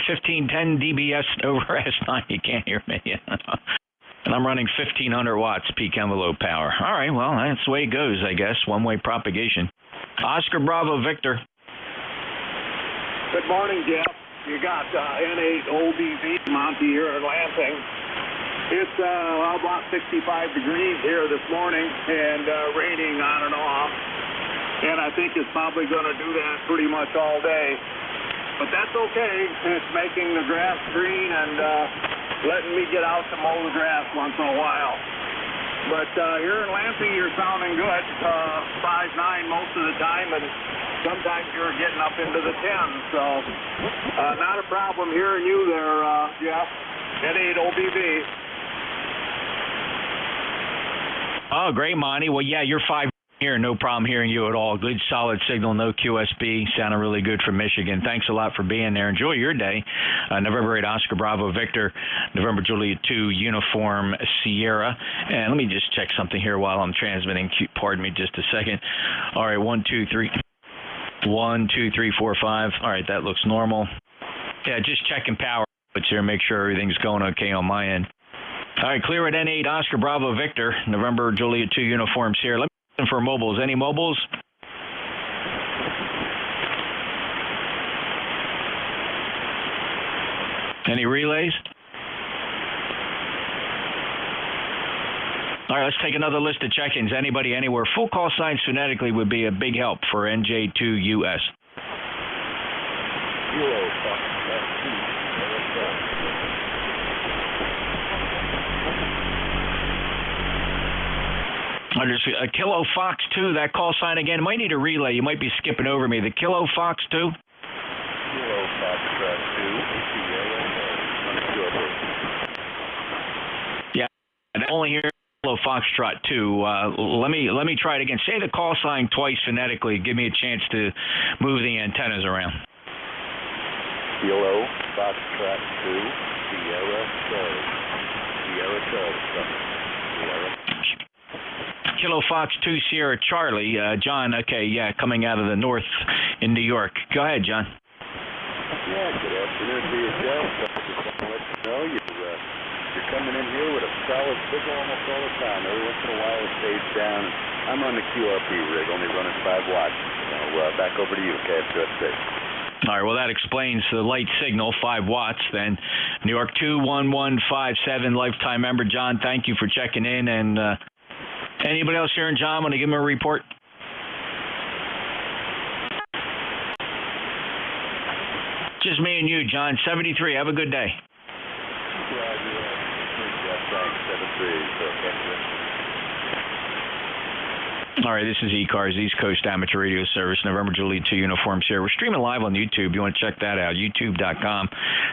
dBs over S9. You can't hear me. And I'm running 1,500 watts peak envelope power. All right, well, that's the way it goes, I guess. One-way propagation. Oscar Bravo Victor. Good morning, Jeff. You got N8 OBV Monty here in Lansing. It's about 65 degrees here this morning and raining on and off. And I think it's probably going to do that pretty much all day. But that's okay. It's making the grass green and letting me get out to mow the grass once in a while. But here in Lansing, you're sounding good. 5.9 most of the time, and sometimes you're getting up into the 10s. So not a problem hearing you there, Jeff. N8 OBV. Oh, great, Monty. Well, yeah, you're 5 here. No problem hearing you at all. Good, solid signal, no QSB. Sounding really good from Michigan. Thanks a lot for being there. Enjoy your day. November 8, Oscar Bravo Victor. November Juliet 2, Uniform Sierra. And let me just check something here while I'm transmitting. Pardon me just a second. All right, 1, 2, 3. 1, 2, 3, 4, 5. All right, that looks normal. Yeah, just checking power here. Make sure everything's going okay on my end. All right, clear at N8, Oscar Bravo Victor. November Juliet 2, Uniform Sierra. Let me for mobiles. Any mobiles? Any relays? All right, let's take another list of check-ins. Anybody, anywhere. Full call signs phonetically would be a big help for NJ2US. Kilo Fox 2, that call sign again. Might need a relay. You might be skipping over me. The Kilo Fox 2? Kilo Fox 2. Yeah, I only hear Kilo Foxtrot 2. Let me try it again. Say the call sign twice phonetically. Give me a chance to move the antennas around. Kilo Foxtrot 2, Sierra Charlie. Sierra Charlie. Sierra. Kilo Fox 2 Sierra Charlie. John, okay, yeah, coming out of the north in New York. Go ahead, John. Yeah, good afternoon to you, Jeff. I just want to let you know you're coming in here with a solid signal almost all the time. Every once in a while it fades down. I'm on the QRP rig, only running 5 watts. So back over to you, KFUSA. All right, well, that explains the light signal, 5 watts then. New York 21157, lifetime member. John, thank you for checking in. And anybody else hearing John? Want to give him a report? Just me and you, John. 73. Have a good day. All right, this is ECARS, East Coast Amateur Radio Service, November Juliet 2 uniforms here. We're streaming live on YouTube. You want to check that out, youtube.com.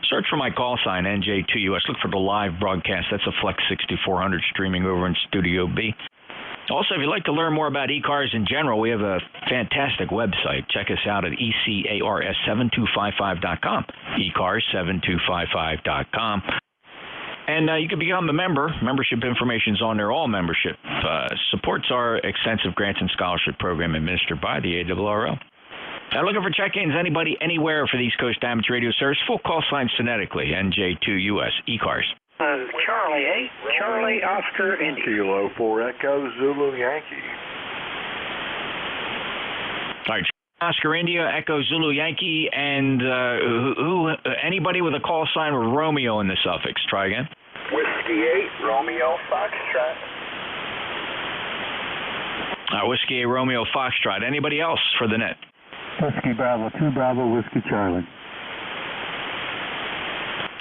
Search for my call sign, NJ2US. Look for the live broadcast. That's a Flex 6400 streaming over in Studio B. Also, if you'd like to learn more about ECARS in general, we have a fantastic website. Check us out at ECARS7255.com, ECARS7255.com. And you can become a member. Membership information is on there. All membership supports our extensive grants and scholarship program administered by the ARRL. Now, looking for check-ins, anybody, anywhere for the East Coast Amateur Radio Service, full call signs phonetically, NJ2US, ECARS. Charlie 8, Charlie Oscar India. Kilo 4 Echo Zulu Yankee. All right, Oscar India, Echo Zulu Yankee, and anybody with a call sign with Romeo in the suffix. Try again. Whiskey 8, Romeo Foxtrot. Whiskey 8, Romeo Foxtrot. Anybody else for the net? Whiskey Bravo 2, Bravo Whiskey Charlie.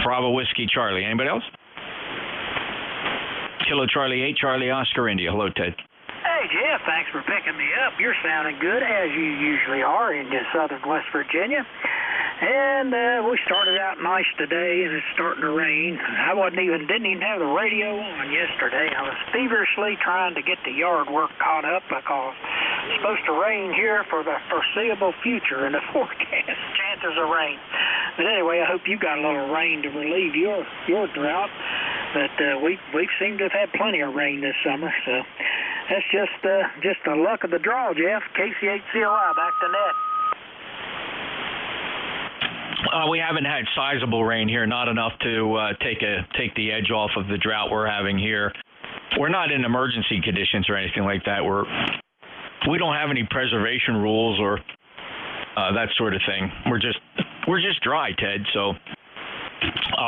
Bravo Whiskey Charlie. Anybody else? Kilo Charlie 8, Charlie Oscar India. Hello, Ted. Hey, Jeff, thanks for picking me up. You're sounding good, as you usually are in southern West Virginia. And we started out nice today, and it's starting to rain. I didn't even have the radio on yesterday. I was feverishly trying to get the yard work caught up because it's supposed to rain here for the foreseeable future in the forecast. Chances of rain. But anyway, I hope you got a little rain to relieve your drought. But we seem to have had plenty of rain this summer, so that's just the luck of the draw, Jeff. KC8COI, back to net. We haven't had sizable rain here, not enough to take the edge off of the drought we're having here. We're not in emergency conditions or anything like that. We don't have any preservation rules or that sort of thing. We're just dry, Ted. So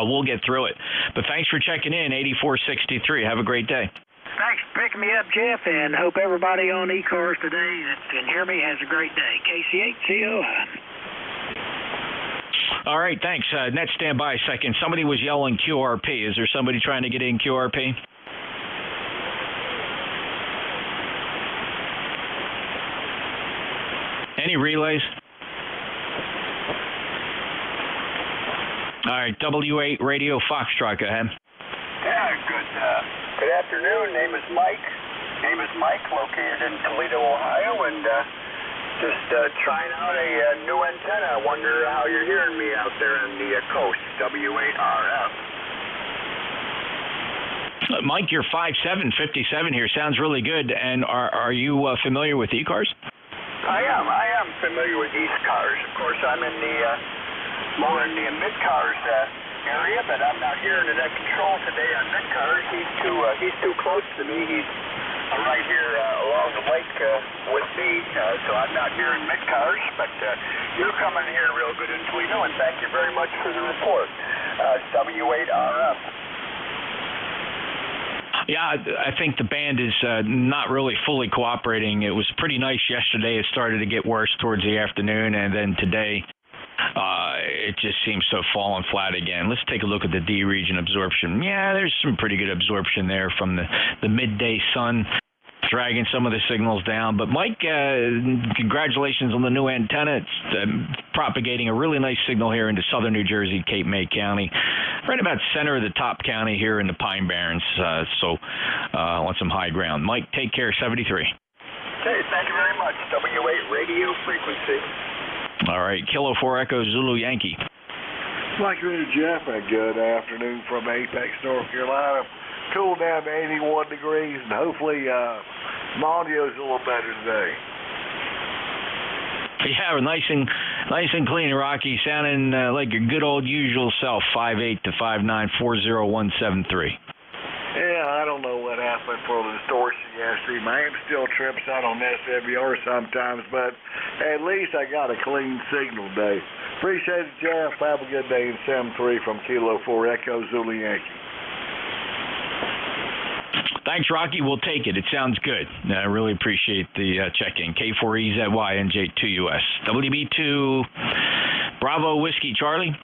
we'll get through it. But thanks for checking in, 8463. Have a great day. Thanks for picking me up, Jeff, and hope everybody on ECARS today that can hear me has a great day. KC8COI. All right, thanks. Net, stand by a second. Somebody was yelling QRP. Is there somebody trying to get in QRP? Any relays? All right, W8 Radio Foxtrot, go ahead. Yeah, good afternoon. Name is Mike, located in Toledo, Ohio, and just trying out a new antenna. I wonder how you're hearing me out there on the coast, W8RF. Mike, you're 5'7", 57 here. Sounds really good. And are you familiar with ECARS? I am familiar with ECARS. Of course, I'm in more in the mid-cars area, but I'm not hearing the net control today on mid-cars. He's too close to me. He's right here along the lake with me, so I'm not hearing mid-cars, but you're coming here real good in Toledo, and thank you very much for the report. W8RF. Yeah, I think the band is not really fully cooperating. It was pretty nice yesterday. It started to get worse towards the afternoon, and then today it just seems to have fallen flat again. Let's take a look at the D region absorption. Yeah, there's some pretty good absorption there from the midday sun dragging some of the signals down. But Mike, congratulations on the new antenna. It's propagating a really nice signal here into southern New Jersey, Cape May County, right about center of the top county here in the Pine Barrens. So on some high ground. Mike, take care, 73. Okay, thank you very much. W8 radio frequency. All right, Kilo 4 Echo Zulu Yankee. Like you, Jeff, a good afternoon from Apex, North Carolina. Cool down to 81 degrees, and hopefully my audio's a little better today. Yeah, nice and clean, Rocky. Sounding like your good old usual self, 5'8" to 5'9", 40173. Yeah, I don't know what happened for the distortion yesterday. My amp still trips out on SWR sometimes, but at least I got a clean signal today. Appreciate it, Jeff. Have a good day in 73 from Kilo 4 Echo Zulu Yankee. Thanks, Rocky. We'll take it. It sounds good. I really appreciate the check-in. K4EZY NJ2US. WB2 Bravo Whiskey Charlie.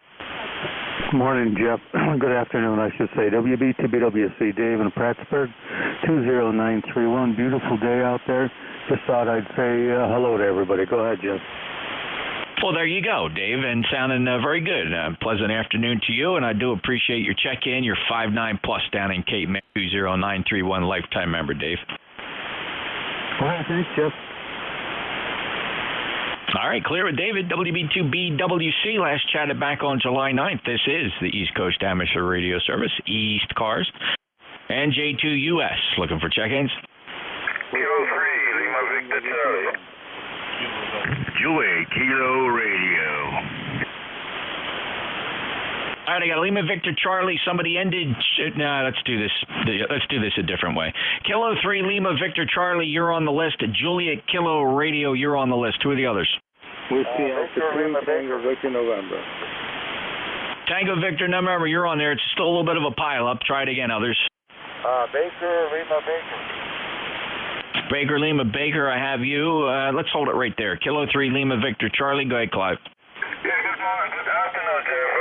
Morning, Jeff. Good afternoon, I should say. WB2BWC, Dave in Prattsburg, 20931. Beautiful day out there. Just thought I'd say hello to everybody. Go ahead, Jeff. Well, there you go, Dave, and sounding very good. Pleasant afternoon to you, and I do appreciate your check-in. You're 5'9" plus down in Cape May, 20931 lifetime member, Dave. All right, thanks, Jeff. All right, clear with David, WB2BWC. Last chatted back on July 9th. This is the East Coast Amateur Radio Service, ECARS. NJ2US, looking for check-ins. Kilo 3, Lima Victor Charlie. Julie, Kilo Radio. All right, I got Lima Victor Charlie. Somebody ended. No, let's do this. Let's do this a different way. Kilo 3, Lima Victor Charlie, you're on the list. Juliet Kilo Radio, you're on the list. Who are the others? Whiskey Alpha 2, Tango Victor November. Tango Victor November, you're on there. It's still a little bit of a pile up. Try it again, others. Baker, Lima Baker. Baker, Lima Baker, I have you. Let's hold it right there. Kilo 3, Lima Victor Charlie. Go ahead, Clive. Yeah, good morning. Good afternoon, Jeff.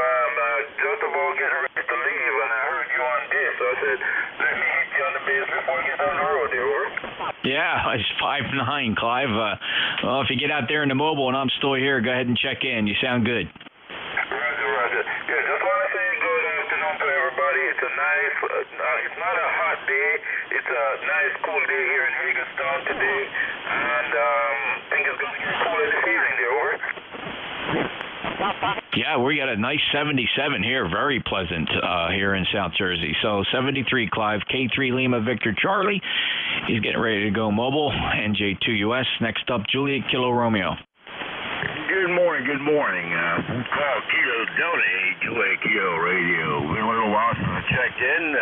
Just about getting ready to leave, and I heard you on this, so I said, let me hit you on the base before I get on the road there, over. Yeah, it's 5'9", Clive. Well, if you get out there in the mobile and I'm still here, go ahead and check in. You sound good. Roger. Yeah, just want to say good afternoon to everybody. It's a nice, it's not a hot day. It's a nice, cool day here in Hagerstown today, and I think it's going to get cooler this evening there, over. Yeah, we got a nice 77 here. Very pleasant here in South Jersey. So 73, Clive. K3 Lima Victor Charlie. He's getting ready to go mobile. NJ2US. Next up, Juliet Kilo Romeo. Good morning. Call Kilo Delta, Juliet Kilo Radio. Been a little while since I checked in.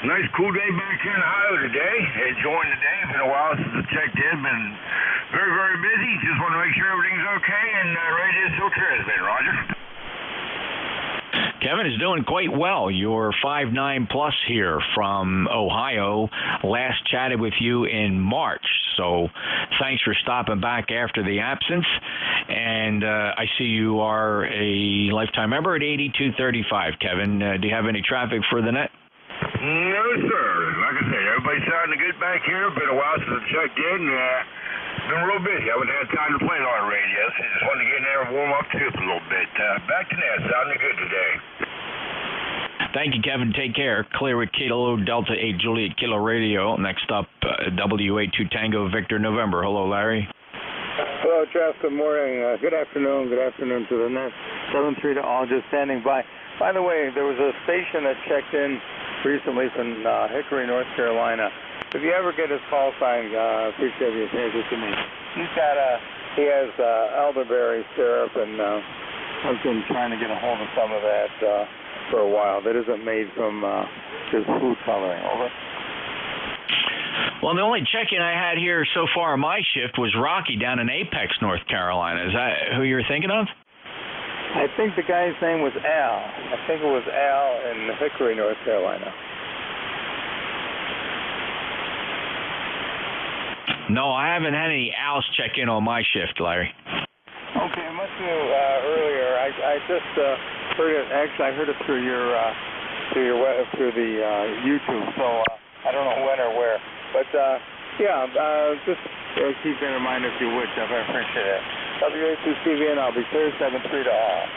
Nice cool day back here in Ohio today. Enjoying the day. Been a while since I checked in. Been very, very busy. Just want to make sure everything's okay and ready to still transmit, Roger. Kevin is doing quite well. You're 5'9" plus here from Ohio. Last chatted with you in March. So thanks for stopping back after the absence. And I see you are a lifetime member at 8235, Kevin. Do you have any traffic for the net? No, sir. Like I said, everybody's starting to get back here. Been a while since I checked in. Been real busy. I haven't had time to play a lot of radio, so just wanted to get in there and warm up to it a little bit. Back to net. Sounding good today. Thank you, Kevin. Take care. Clear with Kilo Delta 8 Juliet Kilo Radio. Next up, WA2 Tango Victor November. Hello, Larry. Hello, Jeff. Good morning. Good afternoon. Good afternoon to the net. 7-3 to all, just standing by. By the way, there was a station that checked in recently from Hickory, North Carolina. If you ever get his call sign, appreciate you saying it to me. He has elderberry syrup, and I've been trying to get a hold of some of that for a while. That isn't made from just food coloring. Over. Well, the only check-in I had here so far on my shift was Rocky down in Apex, North Carolina. Is that who you're thinking of? I think the guy's name was Al. I think it was Al in Hickory, North Carolina. No, I haven't had any Al's check in on my shift, Larry. Okay, it must be earlier. I just heard it. Actually, I heard it through through the YouTube. So I don't know when or where. But just keep that in mind if you would, Jeff. I appreciate it. WA2CVN, I'll be clear. 7-3 to all.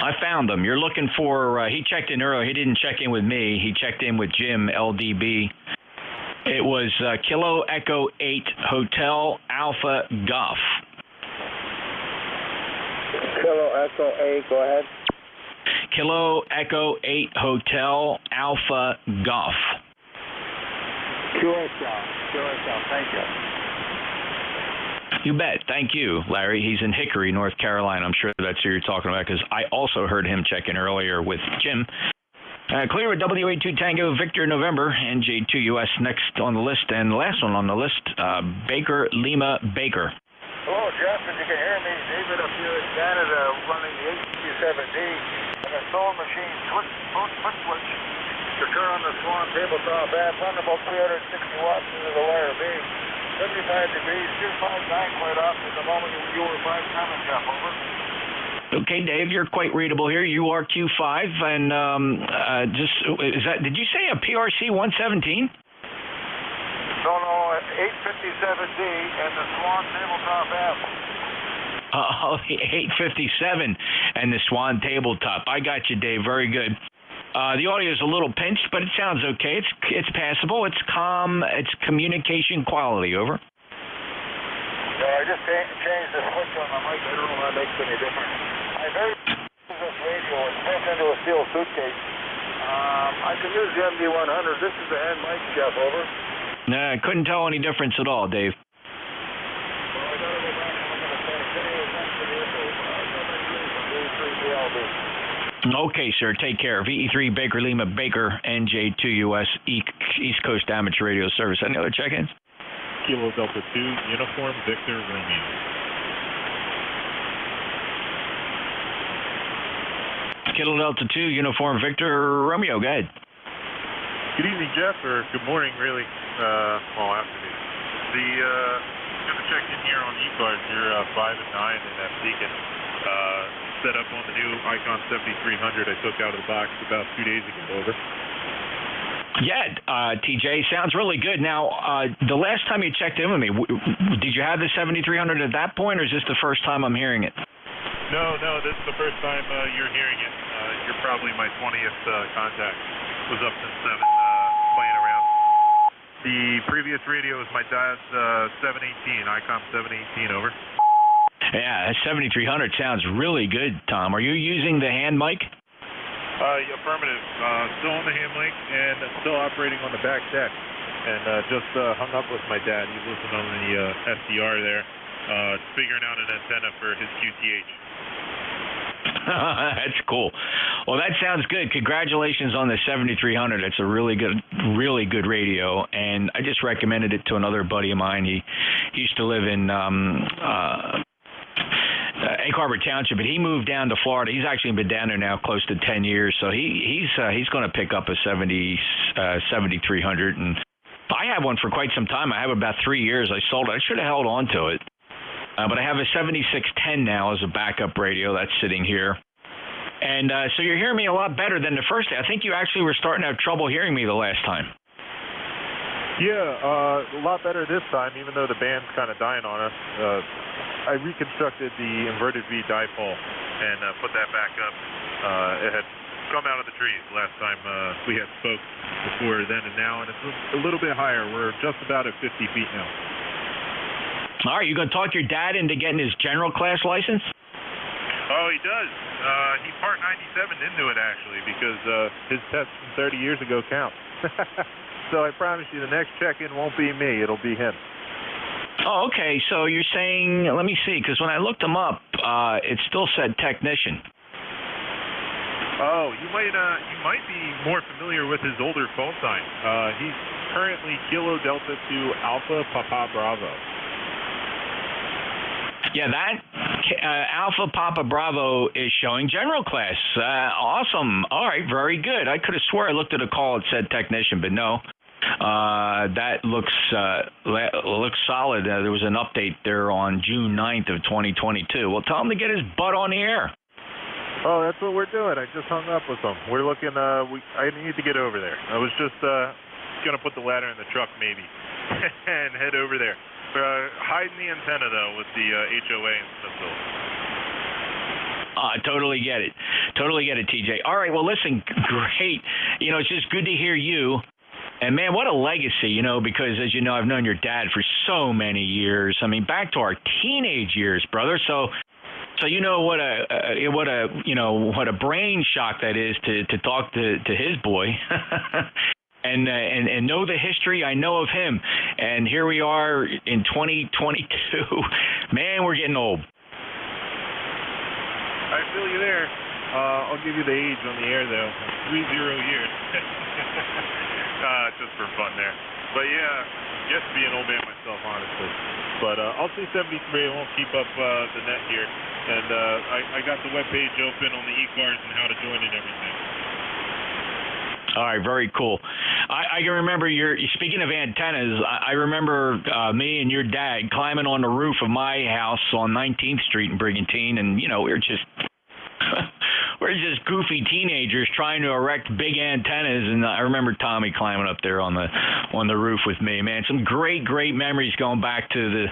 I found him. You're looking for. He checked in earlier. He didn't check in with me. He checked in with Jim LDB. It was Kilo Echo 8 Hotel Alpha Golf. Kilo Echo 8, go ahead. Kilo Echo 8 Hotel Alpha Golf. QSL, thank you. You bet. Thank you, Larry. He's in Hickory, North Carolina. I'm sure that's who you're talking about because I also heard him check in earlier with Jim. Clear with WA2 Tango Victor November, NJ2US next on the list, and the last one on the list, Baker Lima Baker. Hello, Jeff, if you can hear me, David up here in Canada running the HQ7D and a sewing machine foot switch to turn on the Swan tabletop amp, run about 360 watts into the wire B. 75 degrees, 259 quite off at the moment you were 5 coming, Jeff, over. Okay, Dave, you're quite readable here. URQ5, and did you say a PRC 117? No, 857D and the Swan Tabletop F. Oh, 857 and the Swan Tabletop. I got you, Dave. Very good. The audio is a little pinched, but it sounds okay. It's passable. It's calm. It's communication quality. Over. I just changed the switch on my mic. I don't know if that makes any difference. I very this radio. It's built into a steel suitcase. I can use the MD100. This is the hand mic, Jeff. Over. Nah, I couldn't tell any difference at all, Dave. Okay, sir. Take care. VE3 Baker Lima Baker NJ2US East Coast Amateur Radio Service. Any other check-ins? Kilo Delta 2 Uniform Victor Romeo. Kilo Delta 2 Uniform Victor Romeo. Go ahead. Good evening, Jeff, or good morning, really. Well, afternoon. I'm going to check in here on ECARS. You're 5 and 9 in that Beacon. Set up on the new Icon 7300 I took out of the box about 2 days ago. Over. Yeah, TJ, sounds really good. Now, the last time you checked in with me, did you have the 7300 at that point, or is this the first time I'm hearing it? No, this is the first time you're hearing it. You're probably my 20th contact. Was up since 7 playing around. The previous radio was my dad's 718, Icon 718, over. Yeah, that 7300 sounds really good, Tom. Are you using the hand mic? Affirmative. Still on the hand mic and still operating on the back deck. And just hung up with my dad. He's listening on the SDR there, figuring out an antenna for his QTH. That's cool. Well, that sounds good. Congratulations on the 7300. It's a really good radio, and I just recommended it to another buddy of mine. He used to live in Egg Harbor Township, but he moved down to Florida. He's actually been down there now close to 10 years, so he's going to pick up a 7300, and I had one for quite some time. I have it about 3 years. I sold it. I should have held on to it, but I have a 7610 now as a backup radio that's sitting here, and so you're hearing me a lot better than the first day. I think you actually were starting to have trouble hearing me the last time. Yeah, a lot better this time, even though the band's kind of dying on us. I reconstructed the inverted V dipole and put that back up. It had come out of the trees last time we had spoke before then and now, and it's a little bit higher. We're just about at 50 feet now. All right, you going to talk your dad into getting his general class license? Oh, he does. He part 97 into it, actually, because his test from 30 years ago counts. So I promise you the next check-in won't be me. It'll be him. Oh, okay. So you're saying, let me see, because when I looked him up, it still said technician. Oh, you might be more familiar with his older call sign. He's currently Kilo Delta 2 Alpha Papa Bravo. Yeah, that Alpha Papa Bravo is showing general class. Awesome. All right, very good. I could have swore I looked at a call that said technician, but no. That looks solid. There was an update there on June 9th of 2022. Well, tell him to get his butt on the air. Oh, that's what we're doing. I just hung up with him. We're looking. I need to get over there. I was just gonna put the ladder in the truck maybe and head over there. Hiding the antenna though with the HOA and stuff. I totally get it. Totally get it, TJ. All right. Well, listen. Great. It's just good to hear you. And, man, what a legacy, because, as you know, I've known your dad for so many years. I mean, back to our teenage years, brother. So you know what a brain shock that is to talk to his boy and know the history I know of him. And here we are in 2022. Man, we're getting old. I feel you there. I'll give you the age on the air, though. 30 years. Just for fun there. But yeah, get to be an old man myself, honestly. But I'll say 73. I won't keep up the net here. And I got the webpage open on the ECARS and how to join and everything. All right, very cool. I can remember speaking of antennas, I remember me and your dad climbing on the roof of my house on 19th Street in Brigantine, and we were just we're just goofy teenagers trying to erect big antennas, and I remember Tommy climbing up there on the roof with me. Man, some great memories going back to the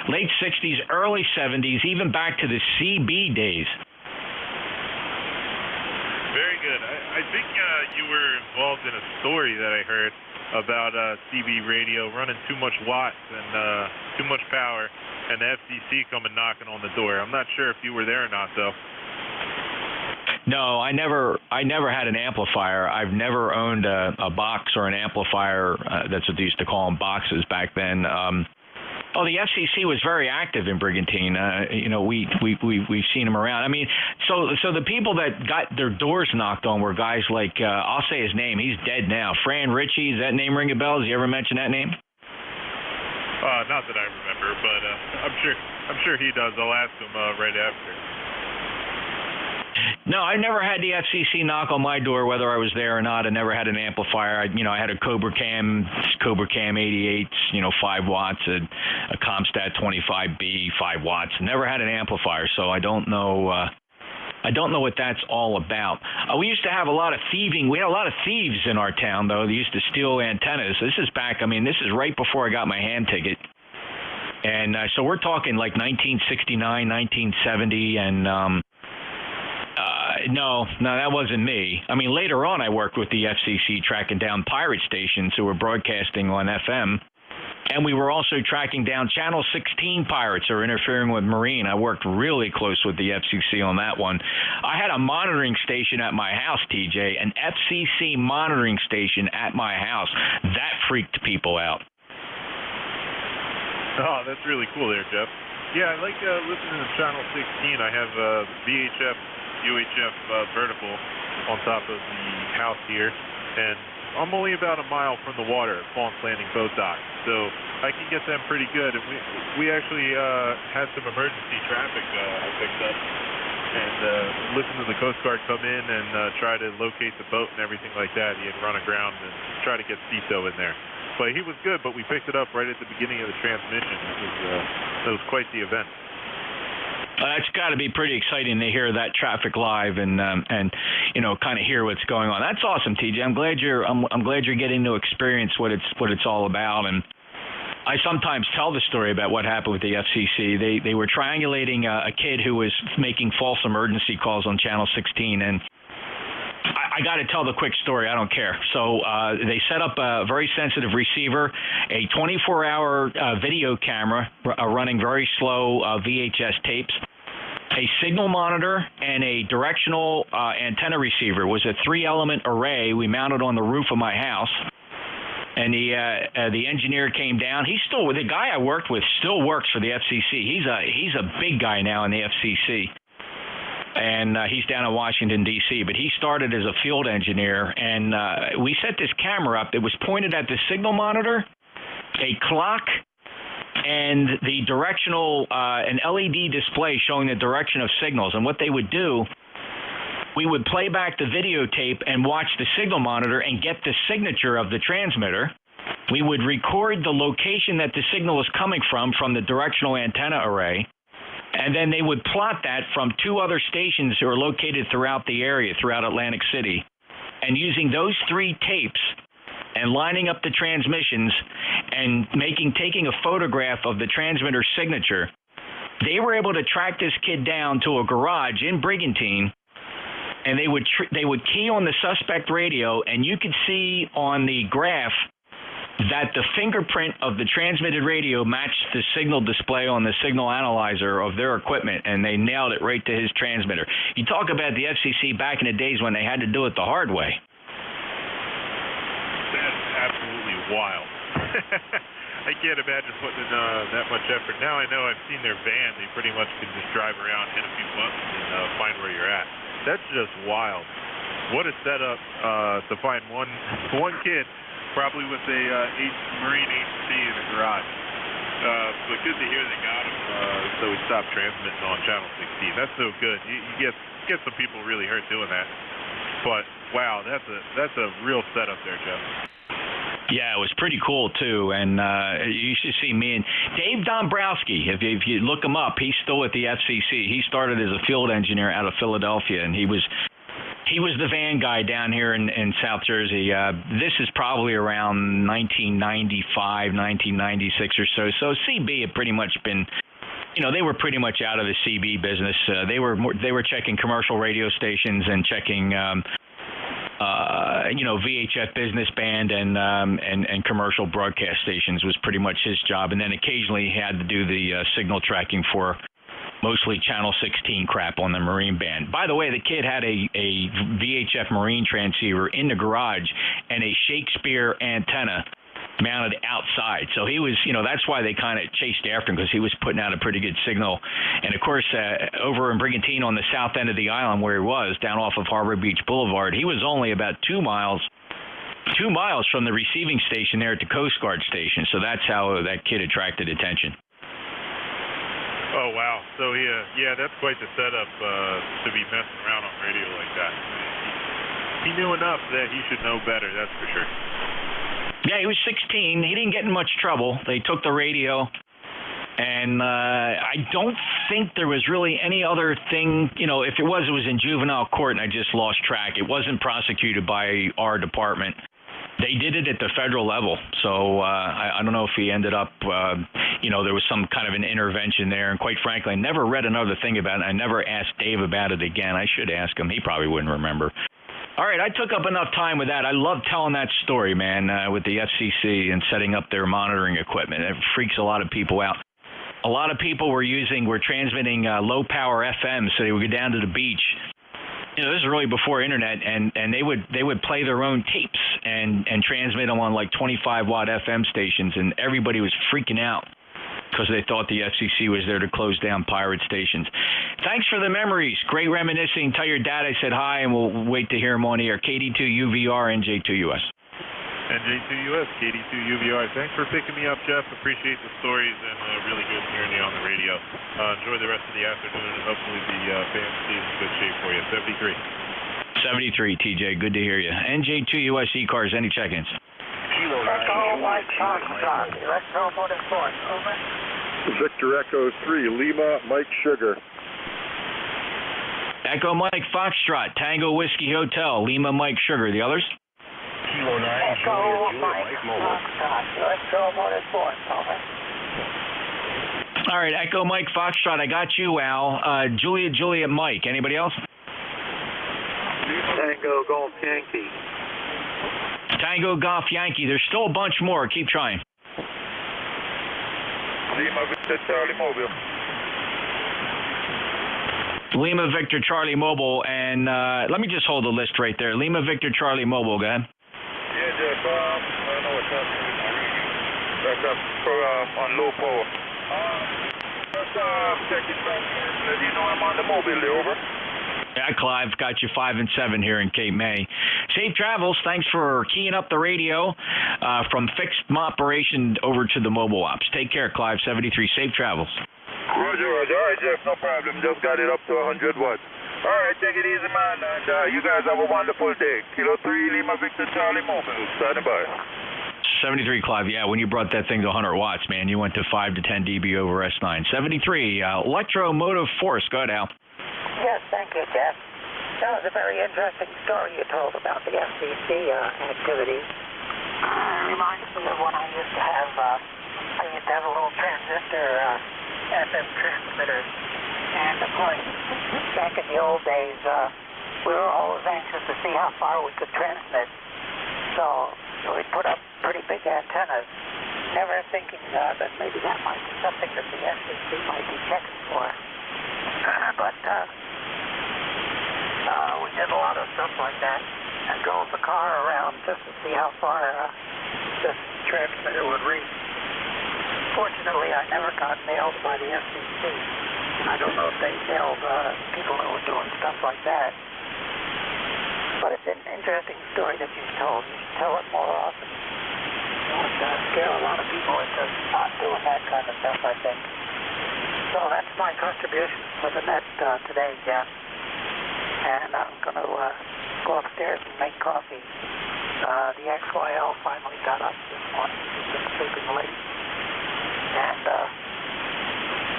late 60s, early 70s, even back to the CB days. Very good. I think you were involved in a story that I heard about CB radio running too much watts and too much power, and the FCC coming knocking on the door. I'm not sure if you were there or not, though. No, I never had an amplifier. I've never owned a box or an amplifier. That's what they used to call them, boxes back then. The FCC was very active in Brigantine. We've seen them around. I mean, so the people that got their doors knocked on were guys like I'll say his name. He's dead now. Fran Ritchie. Does that name ring a bell? Did you ever mention that name? Not that I remember, but I'm sure he does. I'll ask him right after. No, I never had the FCC knock on my door, whether I was there or not. I never had an amplifier. I had a Cobra Cam 88s, 5 watts, a Comstat 25B, 5 watts. Never had an amplifier, so I don't know. I don't know what that's all about. We used to have a lot of thieving. We had a lot of thieves in our town, though. They used to steal antennas. This is right before I got my hand ticket. And so we're talking like 1969, 1970, and no, that wasn't me. I mean, later on I worked with the FCC tracking down pirate stations who were broadcasting on FM. And we were also tracking down Channel 16 pirates who were interfering with Marine. I worked really close with the FCC on that one. I had a monitoring station at my house, TJ, an FCC monitoring station at my house. That freaked people out. Oh, that's really cool there, Jeff. Yeah, I like listening to Channel 16. I have VHF, UHF vertical on top of the house here, and I'm only about a mile from the water, Fallon's Landing boat dock, so I can get them pretty good. And we actually had some emergency traffic I picked up, and listened to the Coast Guard come in and try to locate the boat and everything like that. He had run aground and try to get CISO in there. But he was good, but we picked it up right at the beginning of the transmission. It was quite the event. That's got to be pretty exciting to hear that traffic live and kind of hear what's going on. That's awesome, TJ. I'm glad you're getting to experience what it's all about. And I sometimes tell the story about what happened with the FCC. They were triangulating a kid who was making false emergency calls on Channel 16, and I got to tell the quick story. I don't care. So they set up a very sensitive receiver, a 24-hour video camera running very slow VHS tapes, a signal monitor, and a directional antenna receiver. It was a 3-element array we mounted on the roof of my house. And the engineer came down. The guy I worked with still works for the FCC. He's a big guy now in the FCC. And he's down in Washington, D.C., but he started as a field engineer, and we set this camera up. It was pointed at the signal monitor, a clock, and the directional, an LED display showing the direction of signals. And what they would do, we would play back the videotape and watch the signal monitor and get the signature of the transmitter. We would record the location that the signal is coming from the directional antenna array. And then they would plot that from 2 other stations who are located throughout the area, throughout Atlantic City. And using those 3 tapes and lining up the transmissions and taking a photograph of the transmitter's signature, they were able to track this kid down to a garage in Brigantine, and they would key on the suspect radio, and you could see on the graph that the fingerprint of the transmitted radio matched the signal display on the signal analyzer of their equipment, and they nailed it right to his transmitter. You talk about the FCC back in the days when they had to do it the hard way. That's absolutely wild. I can't imagine putting in that much effort. Now I know I've seen their van. They pretty much can just drive around, hit a few buttons, and find where you're at. That's just wild. What a setup to find one kid, probably with a Marine HC in the garage. But good to hear they got him, so we stopped transmitting on Channel 16. That's no good. You get some people really hurt doing that. But wow, that's a real setup there, Jeff. Yeah, it was pretty cool too, and you should see me and Dave Dombrowski. If you look him up, he's still at the FCC. He started as a field engineer out of Philadelphia, and he was the van guy down here in South Jersey. This is probably around 1995, 1996 or so. So CB had pretty much been, they were pretty much out of the CB business. They were checking commercial radio stations and checking. VHF business band and commercial broadcast stations was pretty much his job, and then occasionally he had to do the signal tracking for mostly Channel 16 crap on the Marine band. By the way, the kid had a VHF Marine transceiver in the garage and a Shakespeare antenna mounted outside. So he was, that's why they kind of chased after him, because he was putting out a pretty good signal. And of course, over in Brigantine on the south end of the island where he was, down off of Harbor Beach Boulevard, he was only about 2 miles from the receiving station there at the Coast Guard station. So that's how that kid attracted attention. Oh, wow. So, yeah, that's quite the setup to be messing around on radio like that. He knew enough that he should know better, that's for sure. Yeah, he was 16. He didn't get in much trouble. They took the radio, and I don't think there was really any other thing. If it was in juvenile court, and I just lost track. It wasn't prosecuted by our department. They did it at the federal level. So I don't know if he ended up, there was some kind of an intervention there. And quite frankly, I never read another thing about it. I never asked Dave about it again. I should ask him. He probably wouldn't remember. All right, I took up enough time with that. I love telling that story, man, with the FCC and setting up their monitoring equipment. It freaks a lot of people out. A lot of people were transmitting low-power FM, so they would go down to the beach. This is really before internet, and they would play their own tapes and transmit them on like 25-watt FM stations, and everybody was freaking out because they thought the FCC was there to close down pirate stations. Thanks for the memories. Great reminiscing. Tell your dad I said hi, and we'll wait to hear him on air. KD2UVR, NJ2US. NJ2US, KD2UVR. Thanks for picking me up, Jeff. Appreciate the stories, and really good hearing you on the radio. Enjoy the rest of the afternoon, and hopefully the fans stay in good shape for you. 73. 73, TJ. Good to hear you. NJ2US ECARS, any check-ins? Echo Mike Foxtrot, Electromotive Force, over. Victor Echo 3, Lima Mike Sugar. Echo Mike Foxtrot, Tango Whiskey Hotel, Lima Mike Sugar. The others? Kilo 9, Echo Mike Foxtrot, Electromotive Force, over. All right, Echo Mike Foxtrot, I got you, Al. Juliet Mike. Anybody else? Tango Golf Yankee. Tango Golf Yankee. There's still a bunch more. Keep trying. Lima Victor Charlie Mobile. Lima Victor Charlie Mobile. And let me just hold the list right there. Lima Victor Charlie Mobile. Go ahead. Yeah, Jeff. I don't know what's happening with my reading. That's up on low power. Just checking back in. Let you know I'm on the mobile there, over. Yeah, Clive, got you 5 and 7 here in Cape May. Safe travels. Thanks for keying up the radio from fixed operation over to the mobile ops. Take care, Clive. 73. Safe travels. Roger. All right, Jeff, no problem. Just got it up to 100 watts. All right, take it easy, man, and you guys have a wonderful day. Kilo 3, Lima Victor Charlie Mobile. Standing by. 73, Clive. Yeah, when you brought that thing to 100 watts, man, you went to 5 to 10 dB over S9. 73, Electromotive Force. Go ahead, Al. Yes, thank you, Jeff. That was a very interesting story you told about the FCC activity. Reminds me of when I used to have a little transistor FM transmitter. And of course, back in the old days, we were always anxious to see how far we could transmit. So we'd put up pretty big antennas, never thinking that maybe that might be something that the FCC might be checking for. But we did a lot of stuff like that and drove the car around just to see how far this transmitter would reach. Fortunately, I never got nailed by the FCC. I don't know if they nailed people who were doing stuff like that. But it's an interesting story that you've told. You should tell it more often. It would scare a lot of people into not doing that kind of stuff, I think. So that's my contribution for the net today, Jeff. And I'm going to go upstairs and make coffee. The XYL finally got up this morning. She's been sleeping late. And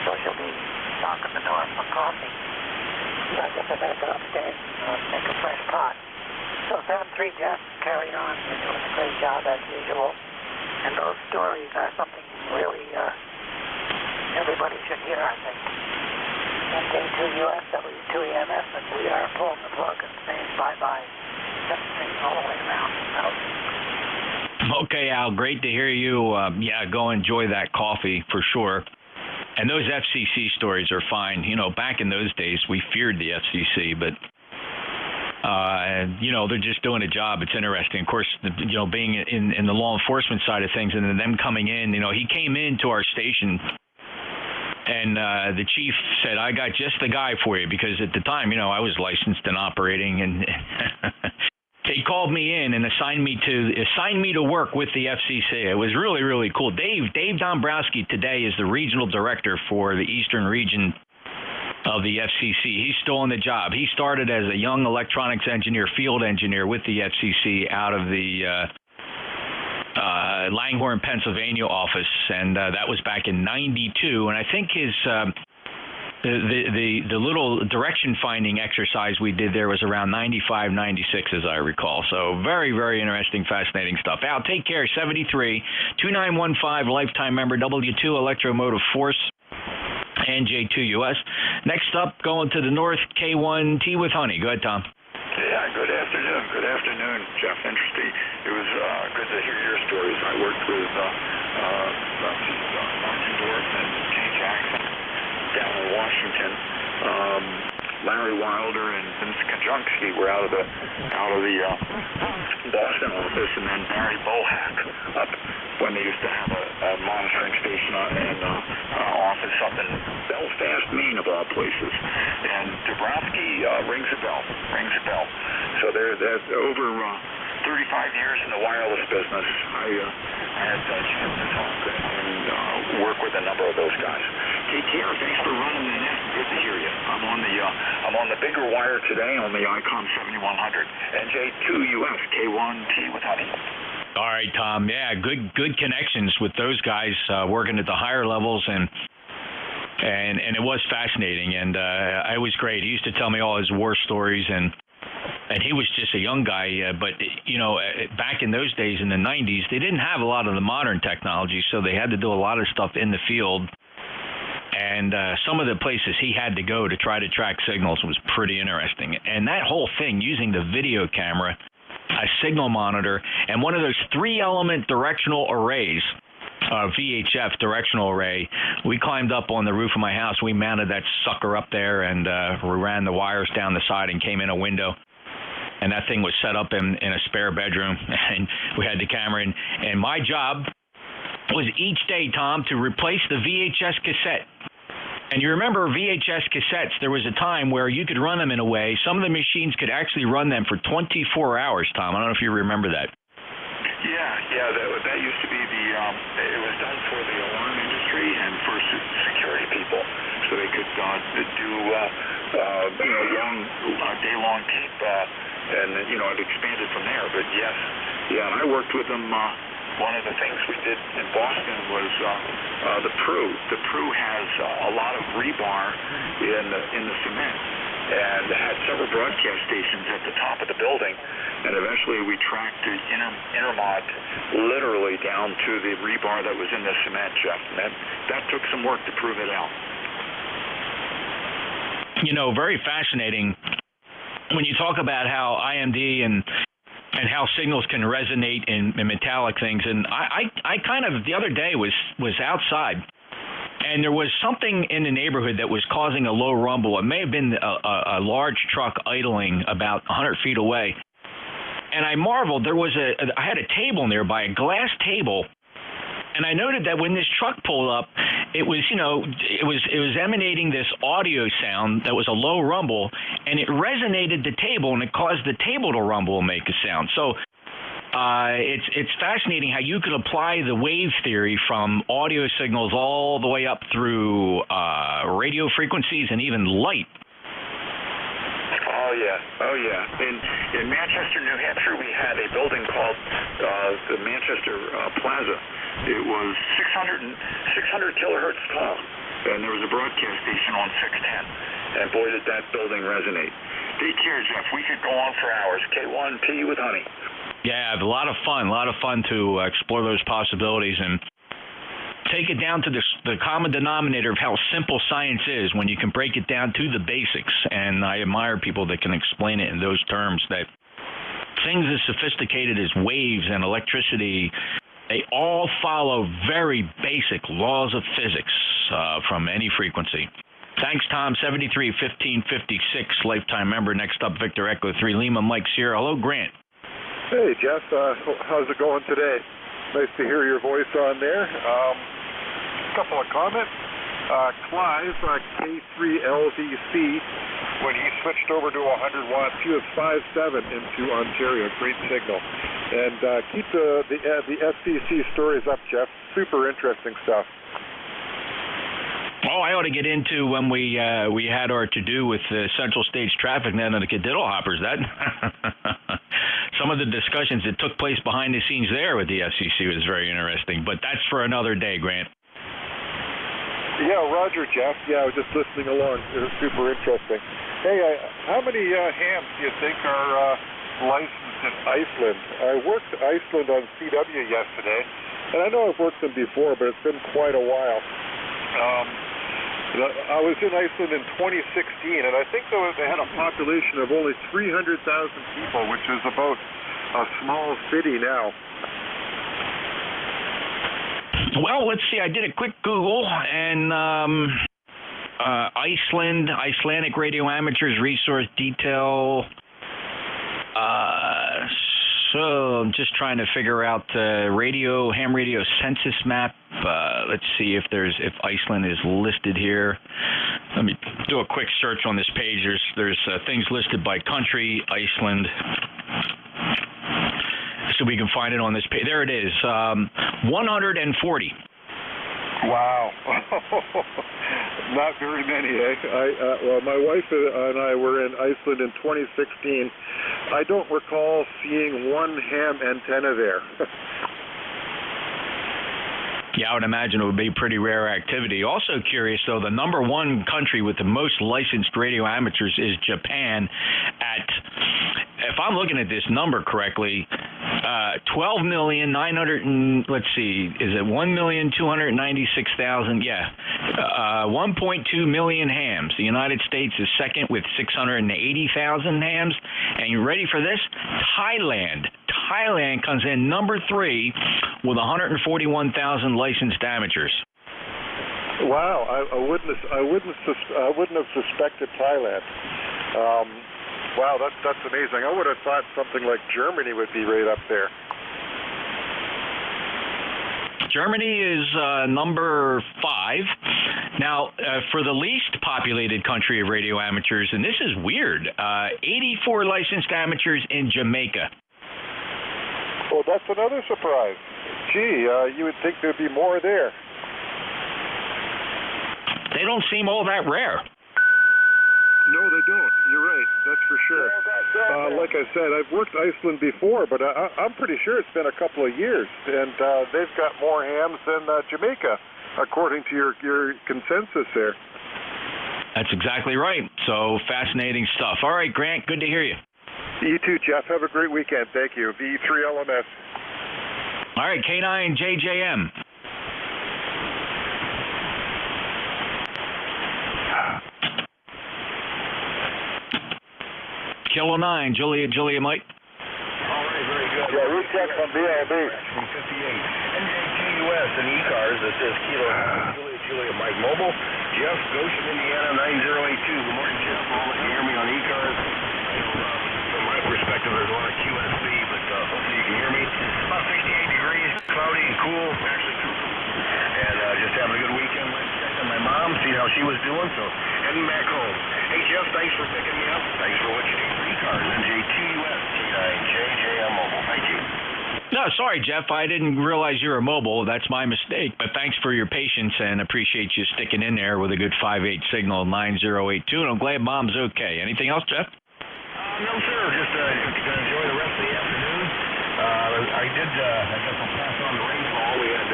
so she'll be knocking the door for coffee. So I guess I better go upstairs and make a fresh pot. So 7-3, Jeff, carry on. You're doing a great job as usual. And those stories are something really everybody should hear, I think. NJ2US, W2EMS, and we are pulling the plug and saying bye-bye. All the way around. Okay, Al, great to hear you. Go enjoy that coffee for sure. And those FCC stories are fine. You know, back in those days, we feared the FCC, but they're just doing a job. It's interesting. Of course, being in the law enforcement side of things, and then them coming in, he came into our station, and the chief said, "I got just the guy for you," because at the time, I was licensed and operating, and they called me in and assigned me to work with the FCC. It was really, really cool. Dave Dombrowski today is the regional director for the Eastern region of the FCC. He's still on the job. He started as a young electronics engineer, field engineer with the FCC out of the Langhorne, Pennsylvania office, and that was back in '92. And I think his the little direction finding exercise we did there was around 95, 96, as I recall. So very, very interesting, fascinating stuff. Al, take care. 73-2915, lifetime member, W2 Electromotive Force, NJ2US. Next up, going to the north, K1 Tea with Honey. Go ahead, Tom. Yeah, good afternoon. Good afternoon, Jeff. Interesting. It was good to hear your stories. I worked with Martindorf and Jay Jackson down in Washington. Larry Wilder and Vince Konjunsky were out of the Boston office, and then Barry Bohack up when they used to have a monitoring station and office up in Belfast, Maine, of all places. And Dabrowski rings a bell. So they're over 35 years in the wireless business. I had a chance to talk and work with a number of those guys. Take care. Thanks for running the net. Good to hear you. I'm on the bigger wire today on the ICOM 7100. NJ2US K1T with Honey. All right, Tom. Yeah, good connections with those guys working at the higher levels, and it was fascinating, and it was great. He used to tell me all his war stories, and he was just a young guy, but back in those days in the 90s, they didn't have a lot of the modern technology, so they had to do a lot of stuff in the field. And some of the places he had to go to try to track signals was pretty interesting. And that whole thing, using the video camera, a signal monitor, and one of those 3-element directional arrays, VHF directional array, we climbed up on the roof of my house. We mounted that sucker up there, and we ran the wires down the side and came in a window. And that thing was set up in a spare bedroom, and we had the camera in. And my job was each day, Tom, to replace the VHS cassette. And you remember VHS cassettes, there was a time where you could run them in a way. Some of the machines could actually run them for 24 hours, Tom. I don't know if you remember that. Yeah, that used to be it was done for the alarm industry and for security people, so they could do long day-long tape, and it expanded from there. But yes, and I worked with them. One of the things we did in Boston was the PRU. The PRU has a lot of rebar in the cement, and had several broadcast stations at the top of the building. And eventually we tracked the intermod literally down to the rebar that was in the cement, Jeff. And that took some work to prove it out. Very fascinating when you talk about how IMD and how signals can resonate in metallic things. And I kind of, the other day was outside, and there was something in the neighborhood that was causing a low rumble. It may have been a large truck idling about 100 feet away. And I marveled. I had a table nearby, a glass table, and I noted that when this truck pulled up, it was emanating this audio sound that was a low rumble, and it resonated the table, and it caused the table to rumble and make a sound. So it's fascinating how you could apply the wave theory from audio signals all the way up through radio frequencies and even light. Oh yeah. In Manchester, New Hampshire, we had a building called the Manchester Plaza. It was 600 kilohertz tall, and there was a broadcast station on 610. And boy, did that building resonate. Take care, Jeff. We could go on for hours. K1P with honey. Yeah, a lot of fun to explore those possibilities and take it down to the common denominator of how simple science is when you can break it down to the basics. And I admire people that can explain it in those terms, that things as sophisticated as waves and electricity, they all follow very basic laws of physics from any frequency. Thanks, Tom. 73-1556, lifetime member. Next up, Victor Echo 3 Lima, Mike Sierra. Hello, Grant. Hey, Jeff. How's it going today? Nice to hear your voice on there. Couple of comments. Clive, K3LVC, when he switched over to 100 watts, he was 5.7 into Ontario. Great signal. And keep the SCC stories up, Jeff. Super interesting stuff. Oh, I ought to get into when we had our to-do with the Central States Traffic Net and the Cadiddle Hoppers. That some of the discussions that took place behind the scenes there with the FCC was very interesting. But that's for another day, Grant. Yeah, Roger, Jeff. Yeah, I was just listening along. It was super interesting. Hey, how many hams do you think are licensed in Iceland? I worked Iceland on CW yesterday, and I know I've worked them before, but it's been quite a while. I was in Iceland in 2016, and I think they had a population of only 300,000 people, which is about a small city now. Well, let's see. I did a quick Google, and Icelandic Radio Amateurs Resource Detail. So I'm just trying to figure out ham radio census map. Let's see if Iceland is listed here. Let me do a quick search on this page. There's things listed by country, Iceland. So we can find it on this page. There it is, 140. Wow. Not very many, eh? Well, my wife and I were in Iceland in 2016. I don't recall seeing one ham antenna there. Yeah, I would imagine it would be pretty rare activity. Also curious, though, the number one country with the most licensed radio amateurs is Japan at, if I'm looking at this number correctly, 12,900,000, let's see, is it 1,296,000? Yeah, 1.2 million hams. The United States is second with 680,000 hams. And you ready for this? Thailand comes in number 3 with 141,000 licensed amateurs. Wow, I wouldn't have suspected Thailand. Wow, that's amazing. I would have thought something like Germany would be right up there. Germany is number 5. Now, for the least populated country of radio amateurs, and this is weird, 84 licensed amateurs in Jamaica. Well, that's another surprise. Gee, you would think there'd be more there. They don't seem all that rare. No, they don't. You're right. That's for sure. Like I said, I've worked Iceland before, but I'm pretty sure it's been a couple of years, and they've got more hams than Jamaica, according to your consensus there. That's exactly right. So fascinating stuff. All right, Grant, good to hear you. You too, Jeff. Have a great weekend. Thank you. V3LMS. All right, K9JJM. Kilo 9, Julia Mike. All right, very good. Yeah, route check from BLB. 58. NJ2US and ECARS that says Kilo Julia Mike Mobile. Jeff, Goshen, Indiana, 9082. Good morning, Jeff. I'll let you hear me on ECARS. From my perspective, there's a lot of QSB, but hopefully you can hear me. About 68 degrees, cloudy and cool, actually cool. And just having a good weekend. Went to check on my mom, see how she was doing, so heading back home. Hey, Jeff, thanks for picking me up. Thanks for what you do for ECARS, NJ2US, K9JJM Mobile. Thank you. No, sorry, Jeff. I didn't realize you were mobile. That's my mistake. But thanks for your patience and appreciate you sticking in there with a good 5.8 signal, 9082. And I'm glad Mom's okay. Anything else, Jeff? No, sir. Just gonna enjoy the rest of the afternoon. I guess I'll pass on the rainfall. We had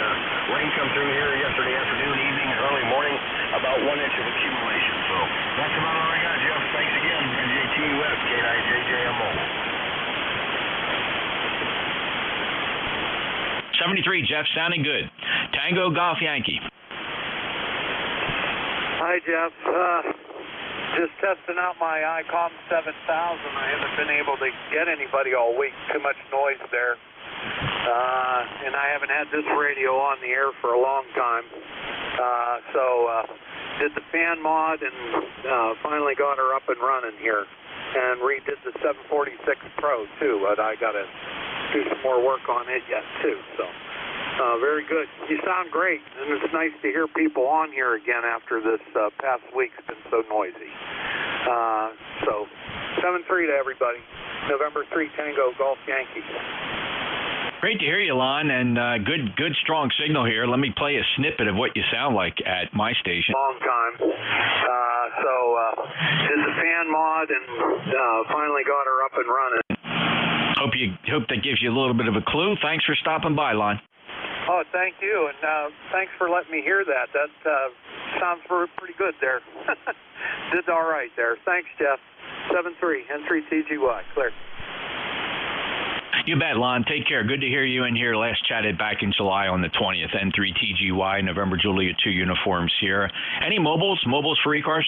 rain come through here yesterday afternoon, evening, and early morning, about 1 inch of accumulation. So that's about all I got, Jeff. Thanks again. NJ2US, K9JJM Mobile. 73, Jeff, sounding good. Tango Golf Yankee. Hi, Jeff. Just testing out my ICOM 7000. I haven't been able to get anybody all week. Too much noise there. And I haven't had this radio on the air for a long time. So did the fan mod and finally got her up and running here. And redid the 746 Pro, too. But I got to do some more work on it yet, too. So very good. You sound great. And it's nice to hear people on here again after this past week's been so noisy. So 7-3 to everybody. November 3 Tango Golf Yankee. Great to hear you, Lon, and good strong signal here. Let me play a snippet of what you sound like at my station. Long time. So did the fan mod and finally got her up and running. Hope that gives you a little bit of a clue. Thanks for stopping by, Lon. Oh, thank you, and thanks for letting me hear that. That sounds pretty good there. Did all right there. Thanks, Jeff. 7-3, N3TGY, clear. You bet, Lon. Take care. Good to hear you in here. Last chatted back in July on the 20th. N3TGY, November Juliet 2 uniforms here. Any mobiles for ECARS?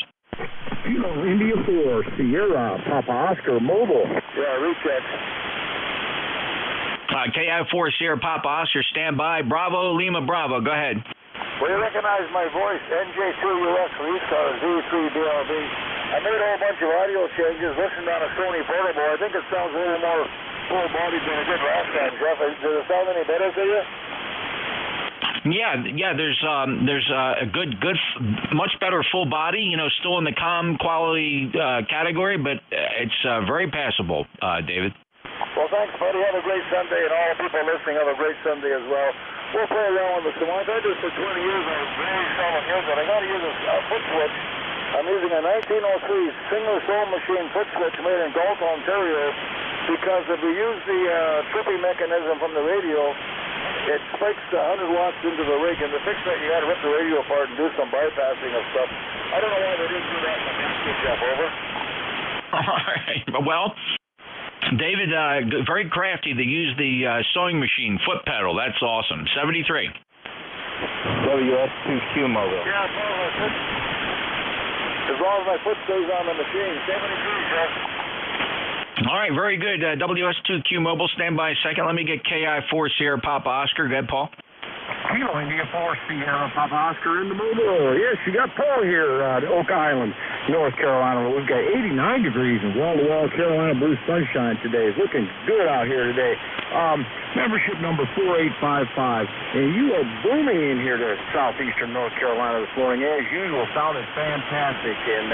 India 4, Sierra, Papa Oscar, mobile. Yeah, recheck. KI4 Sierra Papa Oscar, stand by. Bravo, Lima Bravo. Go ahead. Well, you recognize my voice, NJ2US from ECARS, Z3BLB. I made a whole bunch of audio changes, listened on a Sony portable. I think it sounds a little more full-bodied than it did last time, Jeff. Does it sound any better to you? Yeah. There's a good, much better full body. You know, still in the comm quality category, but it's very passable, David. Well, thanks, buddy. Have a great Sunday, and all the people listening have a great Sunday as well. We'll play around with this. I've had this for 20 years. I was very seldom use it. I got to use a foot switch. I'm using a 1903 single soul machine foot switch made in Galton, Ontario, because if we use the tripping mechanism from the radio, it spikes 100 watts into the rig, and to fix that, you got to rip the radio apart and do some bypassing of stuff. I don't know why they didn't do that in the basket, Jeff. Over. All right. Well, David, very crafty. They use the sewing machine foot pedal. That's awesome. 73. WS2Q mobile. Yeah, as long as my foot stays on the machine. 73, Jeff. All right, very good. WS2Q mobile, stand by a second. Let me get KI4 Sierra Papa Oscar. Go ahead, Paul. Kilo India 4 Sierra Papa Oscar in the mobile. Yes, you got Paul here at Oak Island, North Carolina. We've got 89 degrees in wall-to-wall Carolina blue sunshine today. It's looking good out here today. Membership number 4855. And you are booming in here to southeastern North Carolina this morning. As usual, sounded fantastic. And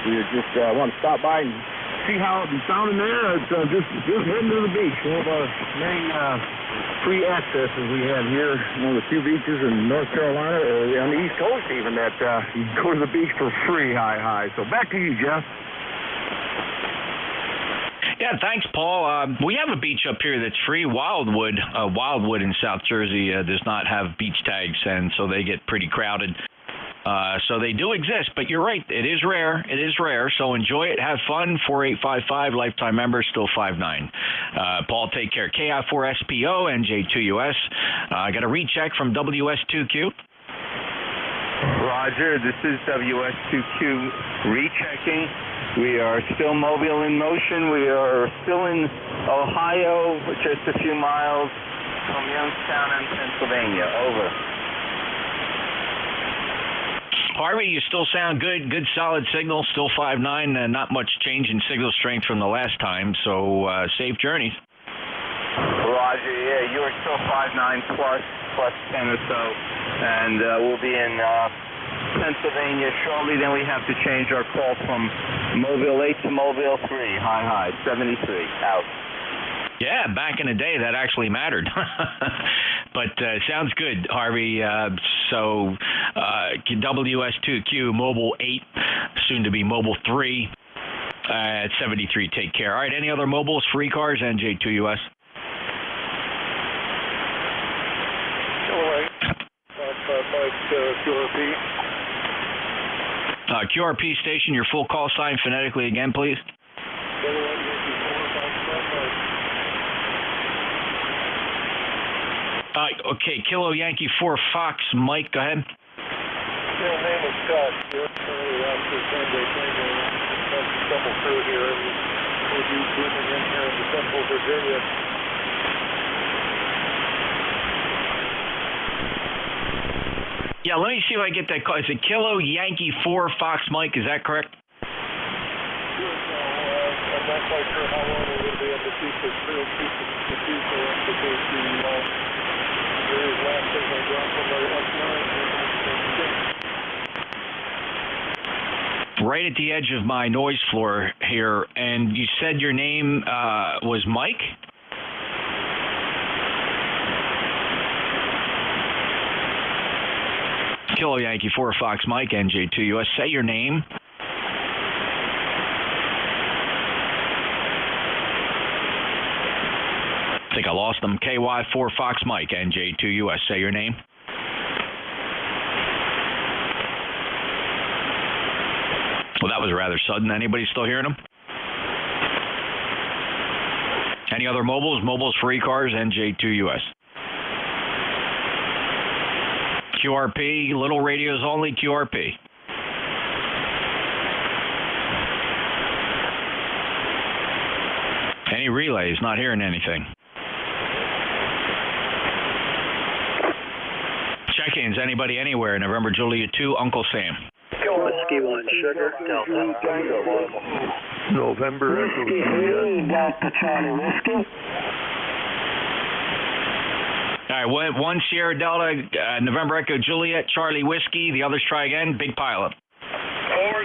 we just want to stop by and see how it's sounding there. It's just heading to the beach. One of our many free accesses we have here. One of the few beaches in North Carolina, or on the East Coast even, that you can go to the beach for free. Hi. So back to you, Jeff. Yeah, thanks, Paul. We have a beach up here that's free. Wildwood in South Jersey does not have beach tags, and so they get pretty crowded. So they do exist, but you're right. It is rare. So enjoy it. Have fun. 4855, lifetime member, still 59. Paul, take care. KI4SPO, NJ2US. I got a recheck from WS2Q. Roger, this is WS2Q rechecking. We are still mobile in motion. We are still in Ohio, just a few miles from Youngstown in Pennsylvania. Over. Harvey, you still sound good. Good solid signal. Still 5.9. Not much change in signal strength from the last time. So safe journeys. Roger, yeah, you're still 5.9 plus 10 or so. And we'll be in Pennsylvania shortly. Then we have to change our call from Mobile 8 to Mobile 3. Hi, 73. Out. Yeah, back in the day, that actually mattered. But sounds good, Harvey. So WS2Q, Mobile 8, soon to be Mobile 3. At 73, take care. All right, any other mobiles for ECARS, NJ2US? QRP. QRP station, your full call sign phonetically again, please. Okay, Kilo Yankee 4 Fox, Mike, go ahead. Name is Scott. Double crew here. With you swimming in here in Central Virginia. Yeah, let me see if I get that call. Is it Kilo Yankee 4 Fox, Mike? Is that correct? I'm not quite sure how long it will be able to keep this real piece of the diesel because the last thing I got from the F9 right at the edge of my noise floor here, and you said your name was Mike? Kilo Yankee 4 Fox Mike, NJ2US. Say your name. I think I lost them. KY4 Fox Mike, NJ2US. Say your name. Well, that was rather sudden. Anybody still hearing them? Any other mobiles? Mobiles for ECARS, NJ2US. QRP, little radios only, QRP. Any relays, not hearing anything. Check-ins, anybody anywhere, November Juliet 2, Uncle Sam. Whiskey 1, Sugar, Delta. November Echo Juliet. Delta Charlie Whiskey. All right, one Sierra Delta, November Echo Juliet, Charlie Whiskey. The others try again. Big pileup.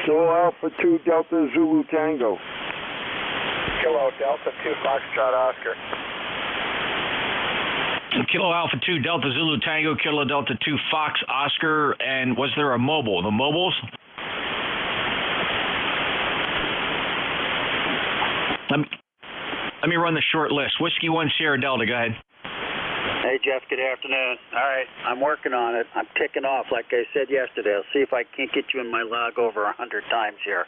Kilo Alpha 2 Delta Zulu Tango. Kilo Delta 2 Foxtrot Oscar. Kilo Alpha 2 Delta Zulu Tango, Kilo Delta 2 Fox Oscar, and was there a mobile? The mobiles? Let me run the short list. Whiskey 1 Sierra Delta, go ahead. Hey, Jeff, good afternoon. All right, I'm working on it. I'm ticking off, like I said yesterday. I'll see if I can't get you in my log over 100 times here.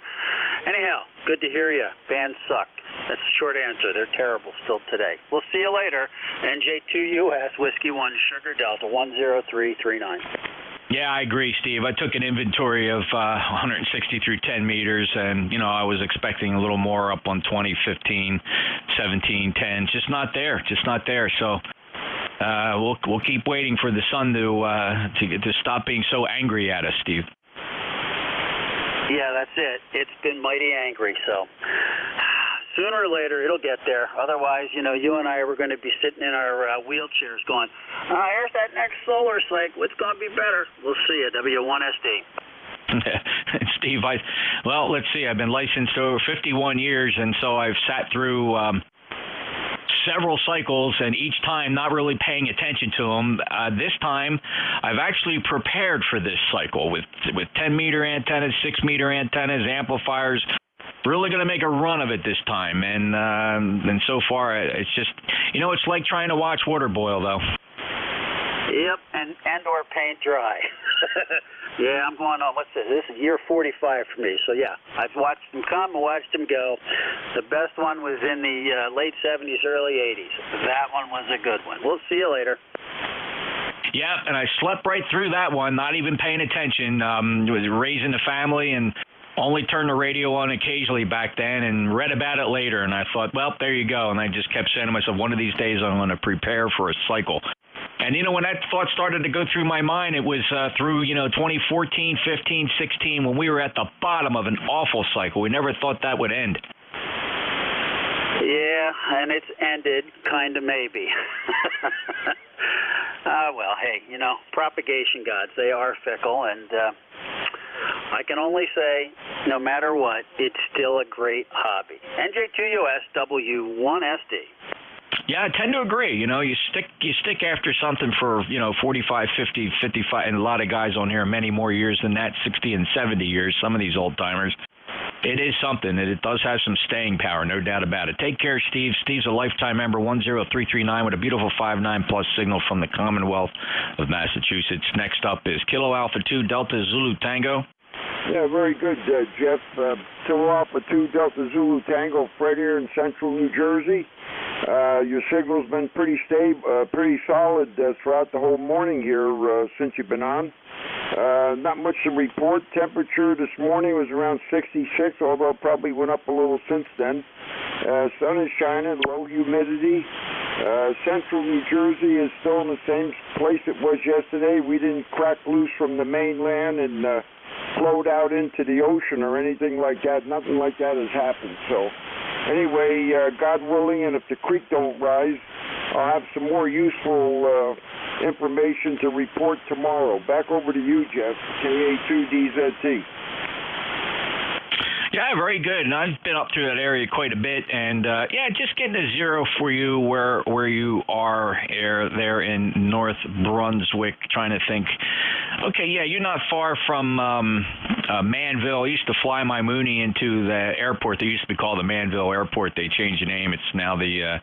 Anyhow, good to hear you. Bands suck. That's the short answer. They're terrible still today. We'll see you later. NJ2US, Whiskey 1, Sugar Delta, 10339. Yeah, I agree, Steve. I took an inventory of 160 through 10 meters, and, you know, I was expecting a little more up on 20, 15, 17, 10. Just not there. Just not there. So we'll keep waiting for the sun to stop being so angry at us, Steve. Yeah, that's it. It's been mighty angry, so sooner or later it'll get there. Otherwise, you know, you and I are going to be sitting in our wheelchairs going, here's that next solar cycle. It's going to be better. We'll see you, W1SD. Steve, well, let's see. I've been licensed over 51 years, and so I've sat through several cycles, and each time not really paying attention to them. This time, I've actually prepared for this cycle with 10-meter antennas, 6-meter antennas, amplifiers. Really going to make a run of it this time, and so far it's just, you know, it's like trying to watch water boil, though. Yep, and or paint dry. Yeah, I'm going on. This is year 45 for me. So yeah, I've watched them come and watched them go. The best one was in the late 70s, early 80s. That one was a good one. We'll see you later. Yeah, and I slept right through that one, not even paying attention. Was raising a family and only turned the radio on occasionally back then and read about it later. And I thought, well, there you go. And I just kept saying to myself, one of these days I'm going to prepare for a cycle. And, you know, when that thought started to go through my mind, it was through, 2014, 15, 16, when we were at the bottom of an awful cycle. We never thought that would end. Yeah, and it's ended, kind of maybe. Well, hey, propagation gods, they are fickle, and I can only say, no matter what, it's still a great hobby. NJ2US, W1SD. Yeah, I tend to agree. You stick after something for, 45, 50, 55, and a lot of guys on here many more years than that, 60 and 70 years, some of these old timers. It is something, and it does have some staying power, no doubt about it. Take care, Steve. Steve's a lifetime member, 10339, with a beautiful 5.9+ signal from the Commonwealth of Massachusetts. Next up is Kilo Alpha 2 Delta Zulu Tango. Yeah, very good, Jeff. Kilo Alpha 2 Delta Zulu Tango, Fred here in central New Jersey. Your signal's been pretty stable, pretty solid throughout the whole morning here since you've been on. Not much to report. Temperature this morning was around 66, although it probably went up a little since then. Sun is shining, low humidity. Central New Jersey is still in the same place it was yesterday. We didn't crack loose from the mainland and float out into the ocean or anything like that. Nothing like that has happened. So anyway, God willing, and if the creek don't rise, I'll have some more useful information to report tomorrow. Back over to you, Jeff, KA2DZT. Yeah, very good. And I've been up through that area quite a bit. And, yeah, just getting a zero for you where you are there in North Brunswick, trying to think. Okay, yeah, you're not far from Manville. I used to fly my Mooney into the airport. They used to be called the Manville Airport. They changed the name. It's now the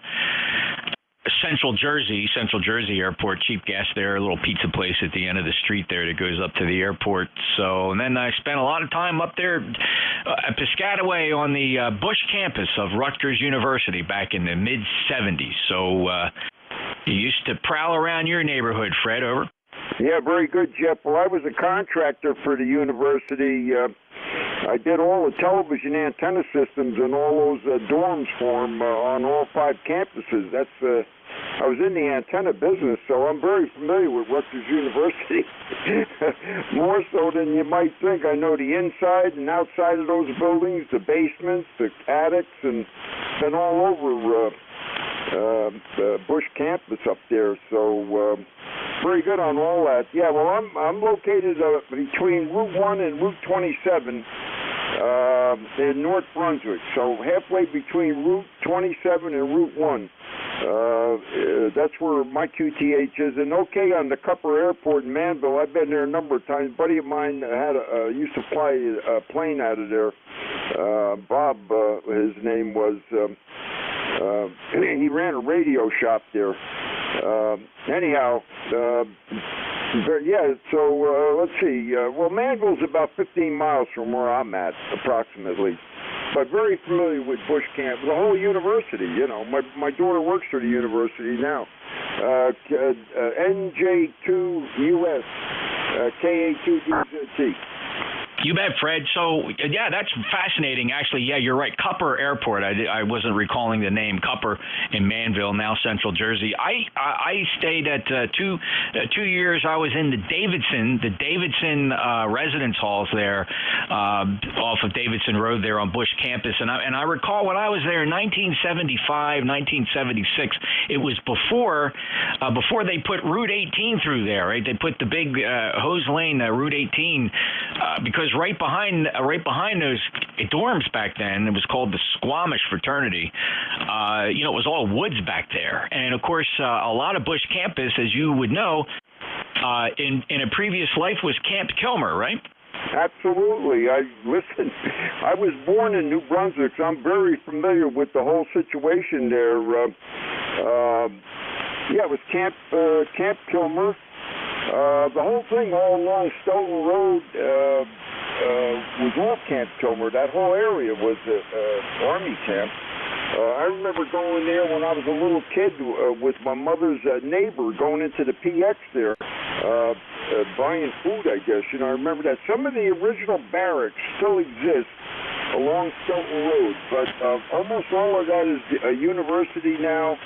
Central Jersey Airport. Cheap gas there, a little pizza place at the end of the street there that goes up to the airport. So, and then I spent a lot of time up there at Piscataway on the Bush campus of Rutgers University back in the mid-'70s. So you used to prowl around your neighborhood, Fred, over? Yeah, very good, Jeff. Well, I was a contractor for the university. I did all the television antenna systems and all those dorms for them on all 5 campuses. I was in the antenna business, so I'm very familiar with Rutgers University. More so than you might think. I know the inside and outside of those buildings, the basements, the attics, and been all over the Bush campus up there. So very good on all that. Yeah, well, I'm located between Route 1 and Route 27 in North Brunswick. So halfway between Route 27 and Route 1. That's where my QTH is. And okay, on the Cupper Airport in Manville, I've been there a number of times. A buddy of mine used to fly a plane out of there. Bob, his name was. He ran a radio shop there. Anyhow, yeah, so let's see. Well, Manville's about 15 miles from where I'm at, approximately. But very familiar with Bush Camp, the whole university, you know. My daughter works for the university now. NJ2US, KA2DZT. You bet, Fred. So, yeah, that's fascinating. Actually, yeah, you're right. Cupper Airport. I wasn't recalling the name. Cupper in Manville, now Central Jersey. I stayed at 2 years. I was in the Davidson residence halls there off of Davidson Road there on Bush campus. And I recall when I was there in 1975, 1976, it was before they put Route 18 through there, right? They put the big hose lane, Route 18, because right behind those dorms back then, it was called the Squamish Fraternity. It was all woods back there, and of course, a lot of Bush campus, as you would know, in a previous life was Camp Kilmer, right? Absolutely. I was born in New Brunswick, so I'm very familiar with the whole situation there. Yeah, it was Camp Kilmer. The whole thing all along Stoughton Road was all Camp Kilmer. That whole area was Army camp. I remember going there when I was a little kid with my mother's neighbor going into the PX there, buying food, I guess. I remember that. Some of the original barracks still exist along Stoughton Road, but almost all of that is a university now,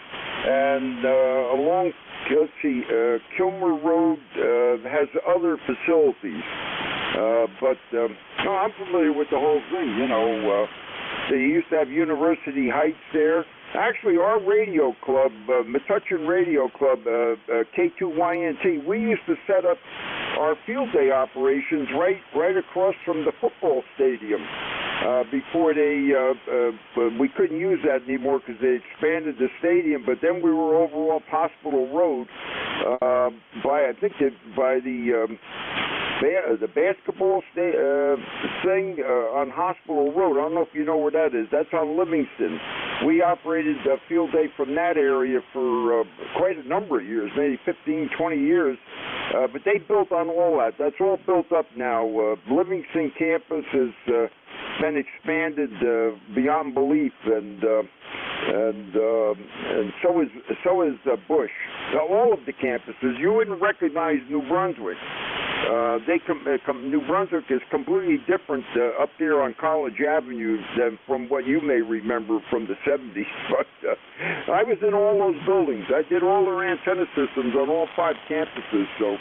and along Kilmer Road has other facilities. But no, I'm familiar with the whole thing. They used to have University Heights there. Actually, our radio club, Metuchen Radio Club, K2YNT, we used to set up our field day operations right across from the football stadium. Before we couldn't use that anymore because they expanded the stadium. But then we were over off Hospital Road by the the basketball thing on Hospital Road. I don't know if you know where that is. That's on Livingston. We operated a field day from that area for quite a number of years, maybe 15, 20 years. But they built on all that. That's all built up now. Livingston campus has been expanded beyond belief, and so is Bush. All of the campuses. You wouldn't recognize New Brunswick. New Brunswick is completely different up there on College Avenue than from what you may remember from the 70s. But I was in all those buildings. I did all their antenna systems on all 5 campuses. So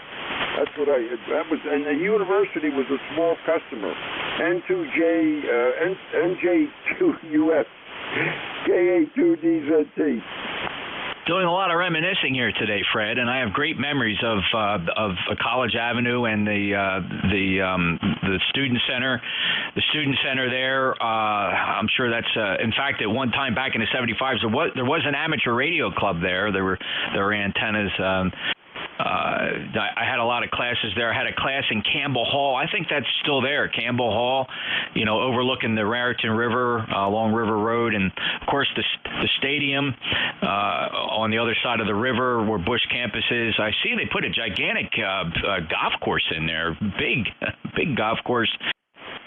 that's what and the university was a small customer. NJ2US, KA2DZT. Doing a lot of reminiscing here today, Fred, and I have great memories of College Avenue and the student center. The student center there, I'm sure that's in fact at one time back in the 75s there was an amateur radio club there. There were antennas. I had a lot of classes there. I had a class in Campbell Hall. I think that's still there, Campbell Hall, overlooking the Raritan River along River Road. And, of course, the stadium on the other side of the river where Bush campus is. I see they put a gigantic golf course in there, big golf course.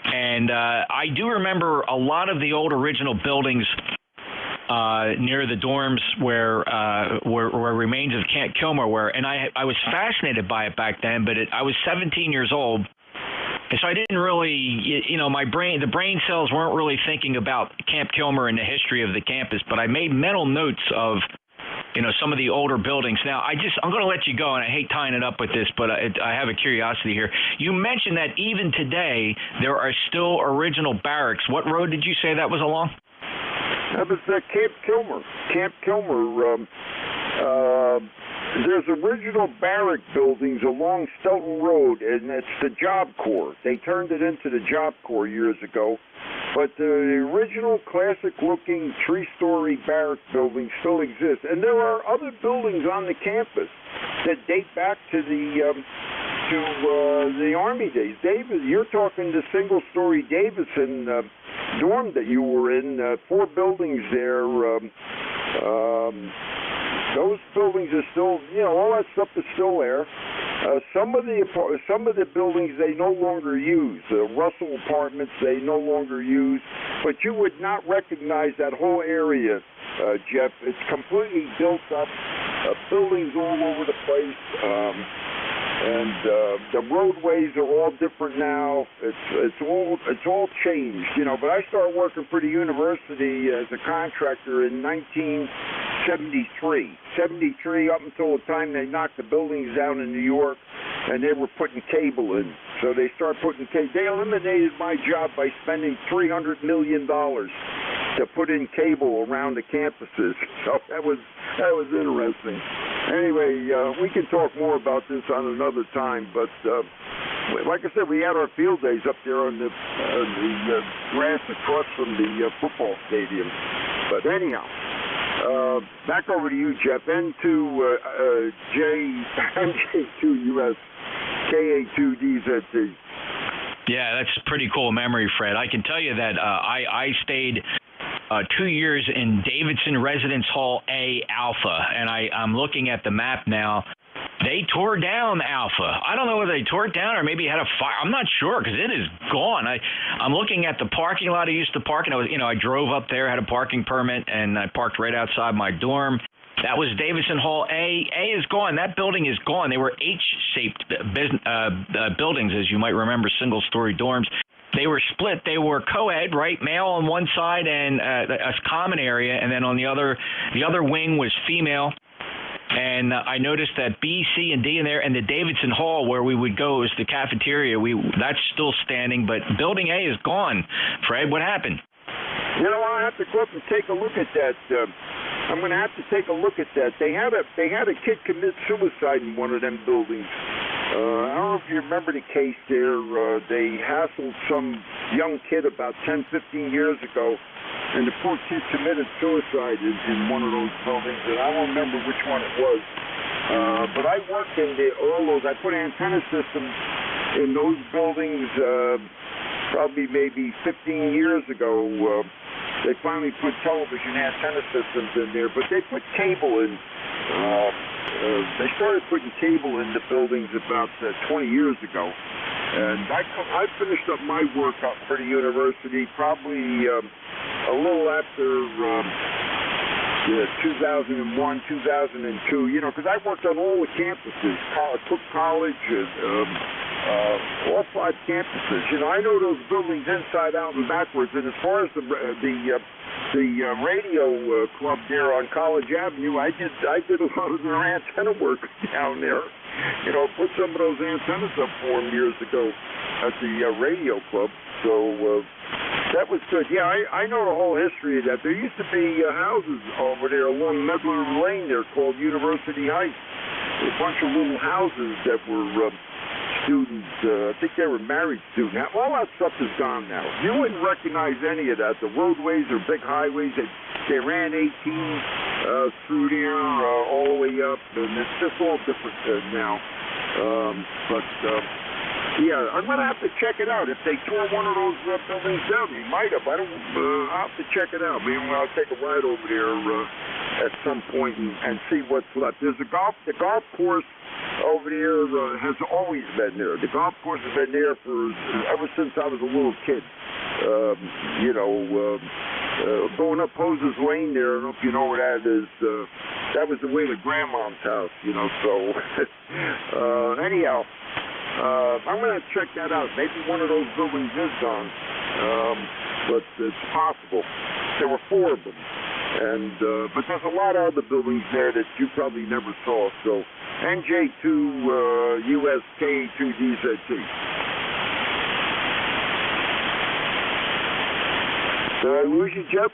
And I do remember a lot of the old original buildings near the dorms where remains of Camp Kilmer were, and I was fascinated by it back then. But I was 17 years old, and so I didn't really, the brain cells weren't really thinking about Camp Kilmer and the history of the campus. But I made mental notes of, some of the older buildings. Now, I'm going to let you go, and I hate tying it up with this, but I have a curiosity here. You mentioned that even today there are still original barracks. What road did you say that was along? That was Camp Kilmer. Camp Kilmer. There's original barrack buildings along Stoughton Road, and it's the Job Corps. They turned it into the Job Corps years ago. But the original classic-looking 3-story barrack building still exists. And there are other buildings on the campus that date back to the Army days. Davis, you're talking the single-story Davison dorm that you were in. 4 buildings there. Those buildings are still, all that stuff is still there. Some of the buildings they no longer use. Russell Apartments they no longer use, but you would not recognize that whole area, Jeff. It's completely built up, buildings all over the place, and the roadways are all different now. It's all changed, But I started working for the university as a contractor in 1973. 73 up until the time they knocked the buildings down in New York, and they were putting cable in. So they started putting cable. They eliminated my job by spending $300 million to put in cable around the campuses. So that was interesting. Anyway, we can talk more about this on another time, but like I said, we had our field days up there on the grass across from the football stadium. But anyhow, back over to you, Jeff. NJ2US, KA2DZT. Yeah, that's a pretty cool memory, Fred. I can tell you that I stayed 2 years in Davidson Residence Hall A Alpha, and I'm looking at the map now. They tore down Alpha. I don't know whether they tore it down or maybe had a fire. I'm not sure because it is gone. I'm looking at the parking lot I used to park, and I drove up there, had a parking permit, and I parked right outside my dorm. That was Davidson Hall A. A is gone. That building is gone. They were H-shaped buildings, as you might remember, single-story dorms. They were split. They were co-ed, right? Male on one side and a common area, and then on the other wing was female. And I noticed that B, C, and D in there, and the Davidson Hall where we would go is the cafeteria. That's still standing, but Building A is gone. Fred, what happened? I'll have to go up and take a look at that. I'm going to have to take a look at that. They had a kid commit suicide in one of them buildings. I don't know if you remember the case there. They hassled some young kid about 10, 15 years ago, and the poor kid committed suicide in one of those buildings, and I don't remember which one it was. But I worked in all those. I put antenna systems in those buildings, probably maybe 15 years ago, they finally put television antenna systems in there, but they put cable in. They started putting cable in the buildings about 20 years ago. And I finished up my work up for the university probably a little after 2001, 2002, you know, because I worked on all the campuses, Cook College, all 5 campuses. You know, I know those buildings inside out and backwards. And as far as the radio club there on College Avenue, I did a lot of their antenna work down there. You know, put some of those antennas up for them years ago at the radio club. So that was good. Yeah, I know the whole history of that. There used to be houses over there along Medlar Lane there called University Heights. A bunch of little houses that were students. I think they were married students. All that stuff is gone now. You wouldn't recognize any of that. The roadways are big highways. They ran 18 through there all the way up, and it's just all different now. Yeah, I'm going to have to check it out. If they tore one of those buildings down, they might have. I'll have to check it out. Maybe I'll take a ride over there at some point and see what's left. There's the golf course over there has always been there. The golf course has been there ever since I was a little kid. You know, going up Hoses Lane there, I don't know if you know where that is. That was the way to Grandma's house, you know. So, anyhow, I'm going to check that out. Maybe one of those buildings is gone, but it's possible. There were 4 of them, but there's a lot of other buildings there that you probably never saw. So, NJ2US K2DZT. Did I lose you, Jeff?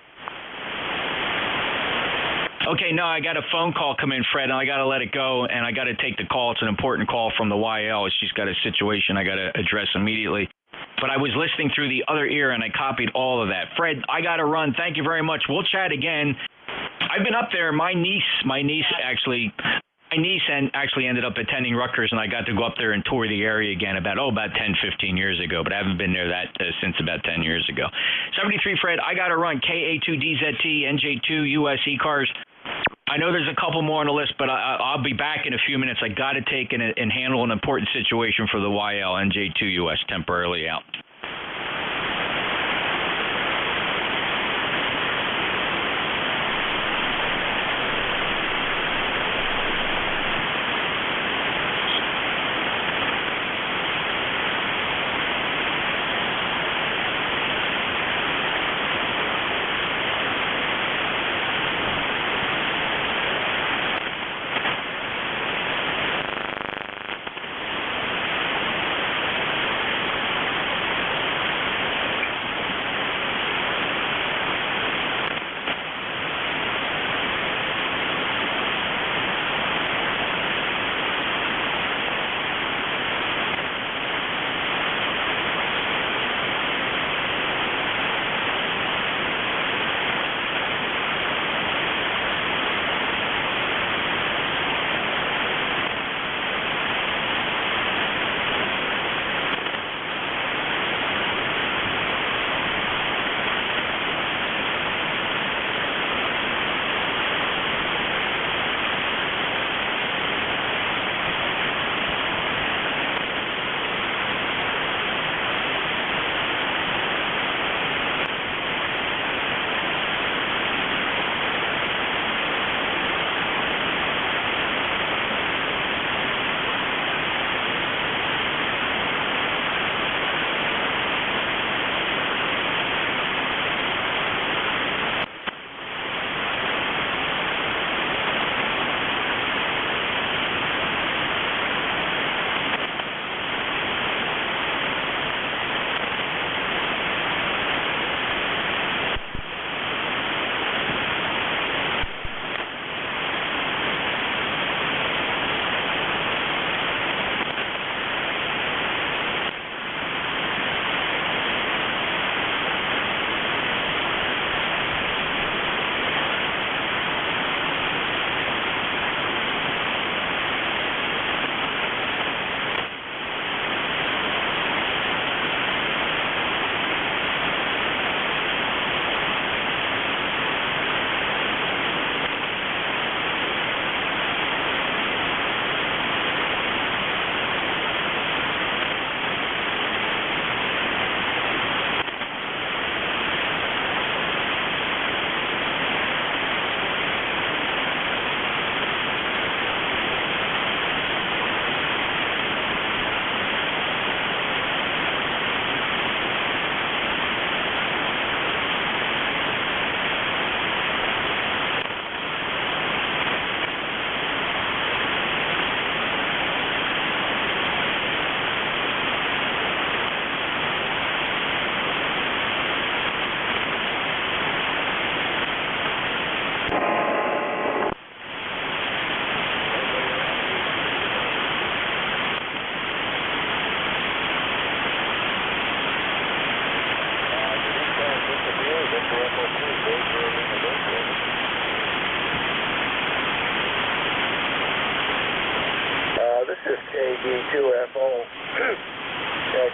Okay, no, I got a phone call come in, Fred, and I got to let it go, and I got to take the call. It's an important call from the YL. She's got a situation I got to address immediately. But I was listening through the other ear, and I copied all of that. Fred, I got to run. Thank you very much. We'll chat again. I've been up there. My niece actually ended up attending Rutgers, and I got to go up there and tour the area again about 10, 15 years ago, but I haven't been there since about 10 years ago. 73, Fred, I got to run. KA2DZT, NJ2US ECARS. I know there's a couple more on the list, but I'll be back in a few minutes. I got to take and handle an important situation for the YL. NJ2US temporarily out.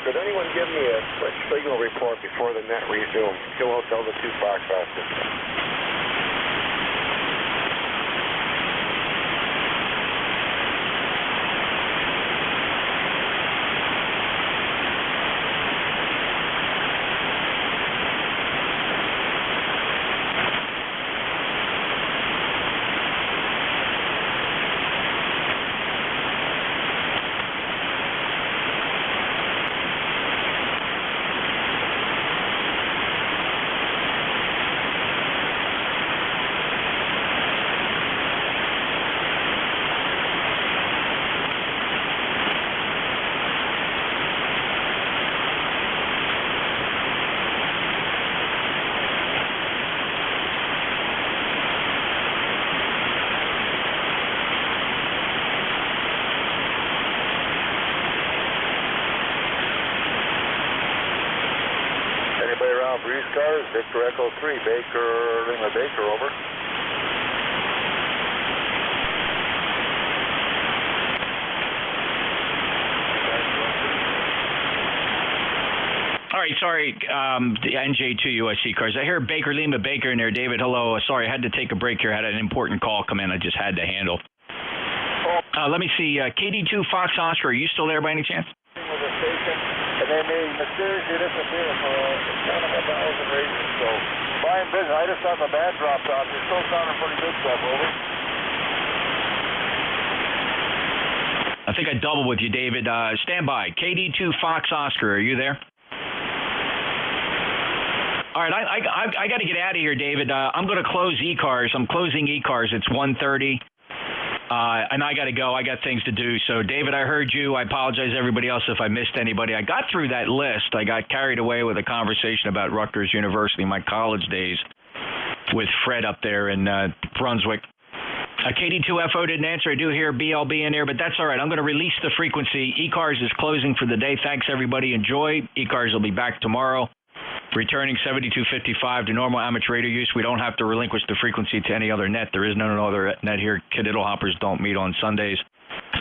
Could anyone give me a quick signal report before the net resumes? Kilo Delta 2 Foxtrot system. ECARS, Victor Echo 3, Lima Baker, over. All right, sorry, the NJ2US ECARS. I hear Baker Lima Baker in there. David, hello. Sorry, I had to take a break here. I had an important call come in I just had to handle. Let me see. KD2 Fox Oscar, are you still there by any chance? And then they mysteriously disappear for 10,000 raises. So, fine business. I just thought the band dropped off. You're still sounding pretty good stuff, over. I think I doubled with you, David. Stand by. KD2 Fox Oscar, are you there? All right, I got to get out of here, David. I'm going to close ECARS. I'm closing ECARS. It's 1:30. And I got to go. I got things to do. So, David, I heard you. I apologize to everybody else if I missed anybody. I got through that list. I got carried away with a conversation about Rutgers University, my college days, with Fred up there in Brunswick. KD2FO didn't answer. I do hear BLB in there, but that's all right. I'm going to release the frequency. ECARS is closing for the day. Thanks, everybody. Enjoy. ECARS will be back tomorrow, returning 7255 to normal amateur radio use. We don't have to relinquish the frequency to any other net. There is no other net here. Kid-Diddle Hoppers don't meet on Sundays.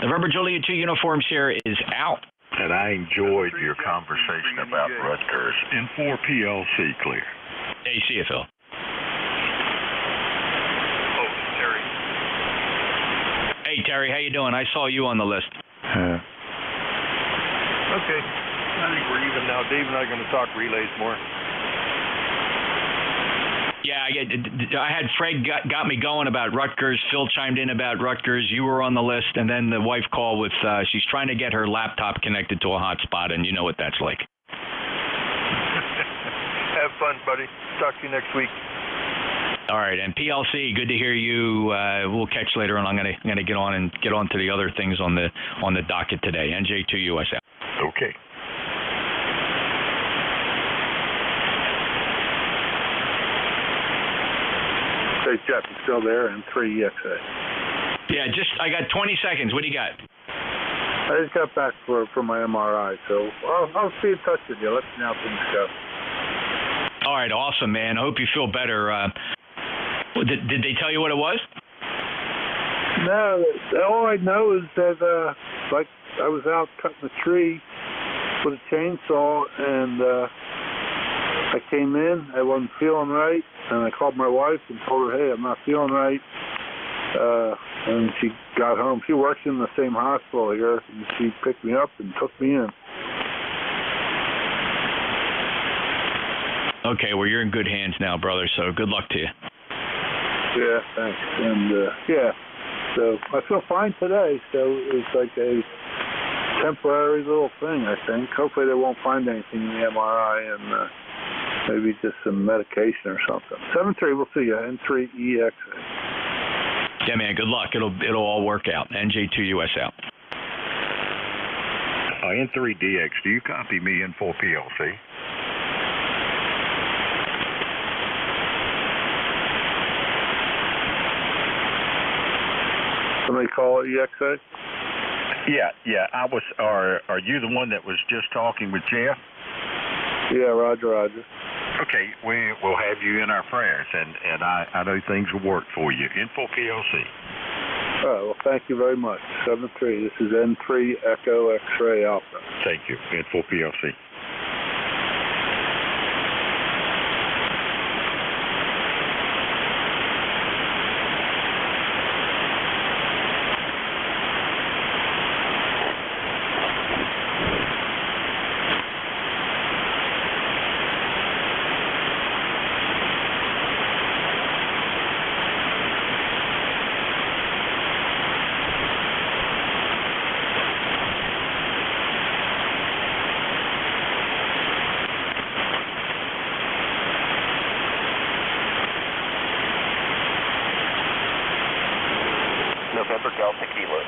November Juliet 2 uniform share is out. And I enjoyed your conversation about Rutgers. In 4 PLC clear. Hey, see you, Phil. Oh, Terry. Hey, Terry, how you doing? I saw you on the list. Okay. I think we're even now. Dave and I are going to talk relays more. Yeah, I had Fred got me going about Rutgers. Phil chimed in about Rutgers. You were on the list, and then the wife called with she's trying to get her laptop connected to a hotspot, and you know what that's like. Have fun, buddy. Talk to you next week. All right, and PLC, good to hear you. We'll catch later on. I'm gonna get on to the other things on the docket today. NJ2US out. Okay. Hey, Jeff, you still there? And 3EXA. Yeah, I got 20 seconds. What do you got? I just got back for my MRI, so I'll be in touch with you. Let me know how things go. All right, awesome, man. I hope you feel better. Did they tell you what it was? No, all I know is that like I was out cutting a tree with a chainsaw, and I came in. I wasn't feeling right, and I called my wife and told her, "Hey, I'm not feeling right." And she got home. She works in the same hospital here, and she picked me up and took me in. Okay, well, you're in good hands now, brother, so good luck to you. Yeah, thanks. And, so I feel fine today, so it's like a temporary little thing, I think. Hopefully they won't find anything in the MRI, and maybe just some medication or something. 7-3, we'll see you. N3EXA. Yeah, man, good luck. It'll all work out. NJ2US out. N3DX, do you copy me in 4 PLC? Somebody call it EXA? Yeah. I was. Are you the one that was just talking with Jeff? Yeah, Roger. Okay, we will have you in our prayers, and I know things will work for you. Info PLC. All right, well, thank you very much. 7-3, this is N3 Echo X-Ray Alpha. Thank you. Info PLC. November Delta Kilo.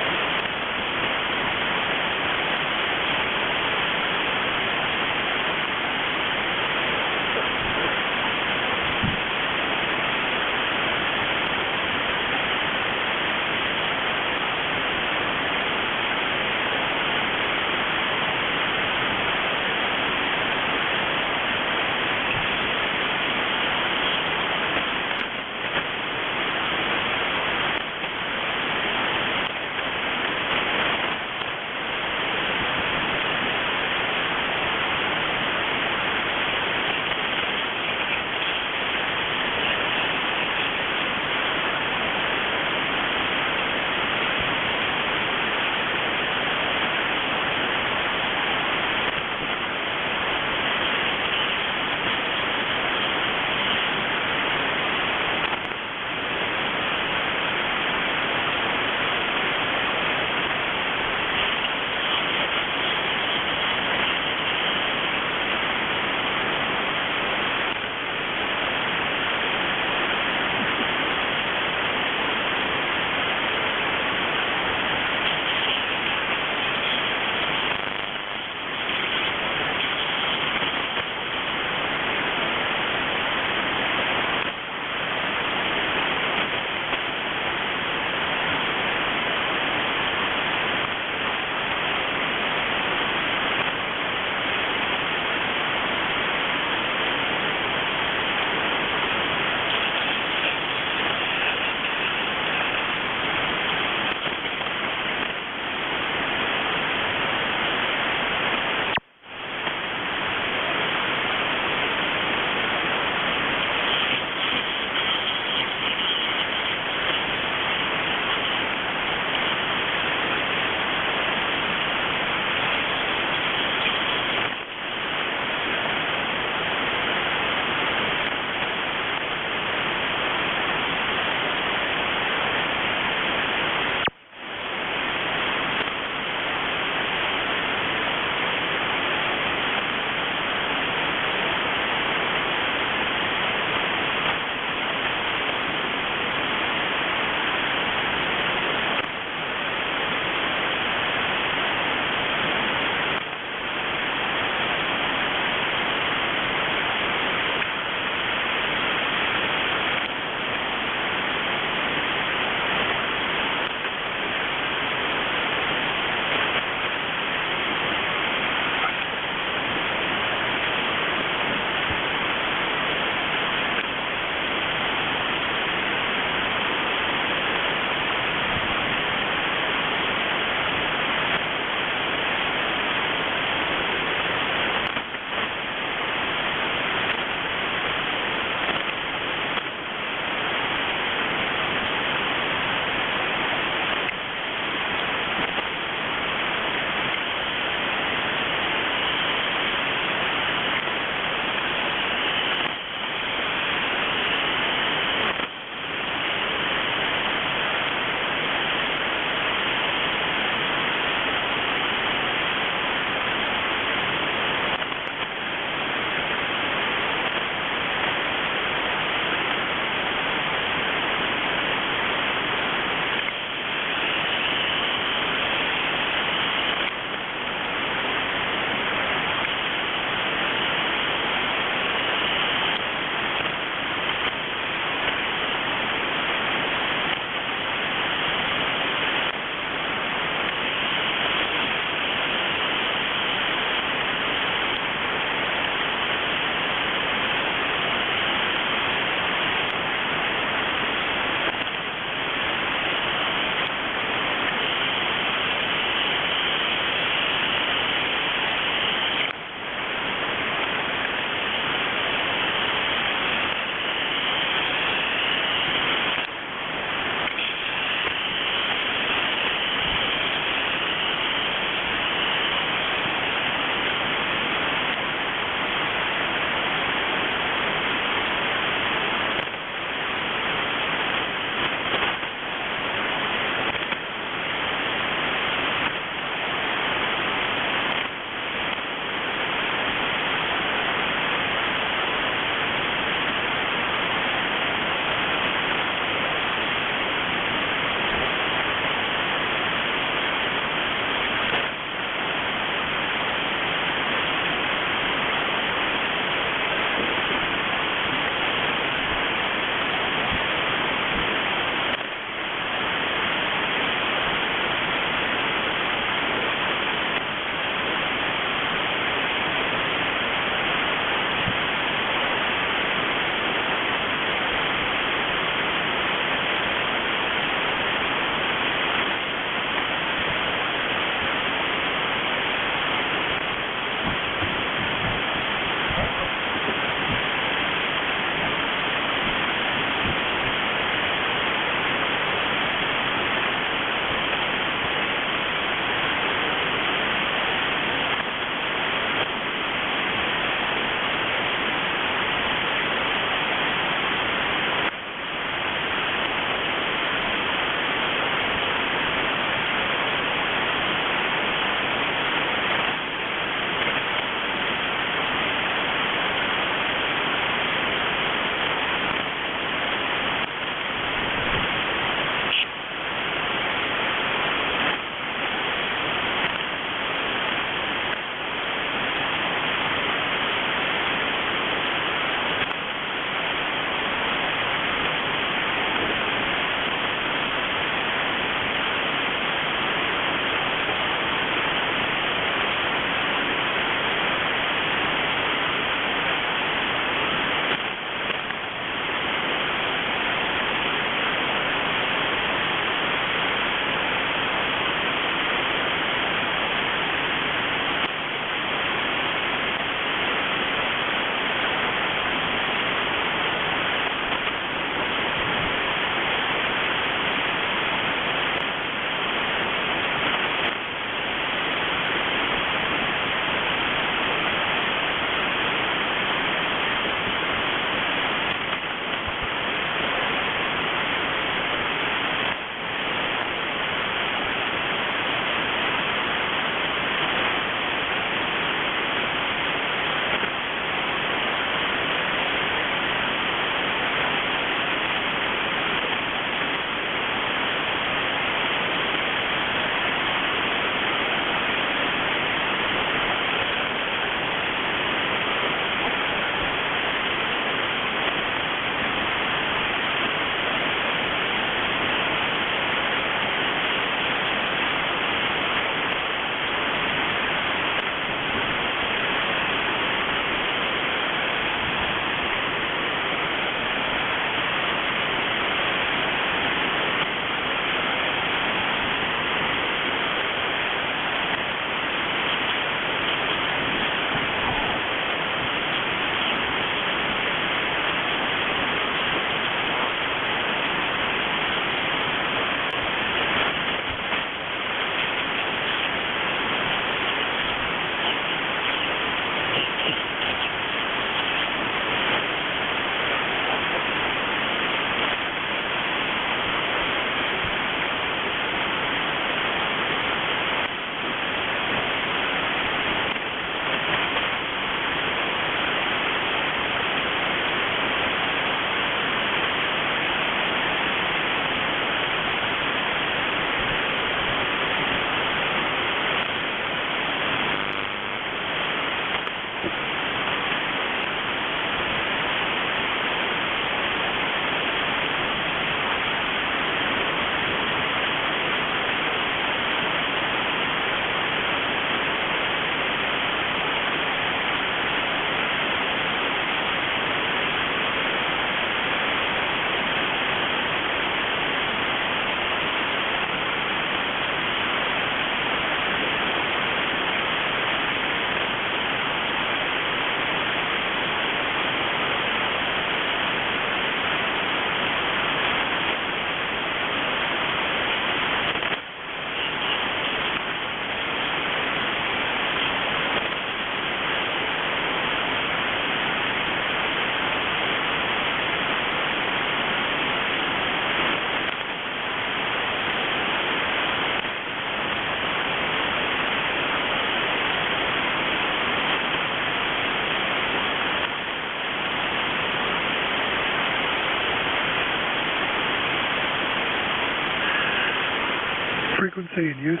frequency in use?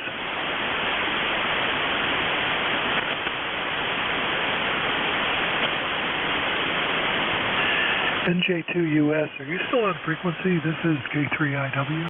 NJ2US, are you still on frequency? This is K3IW.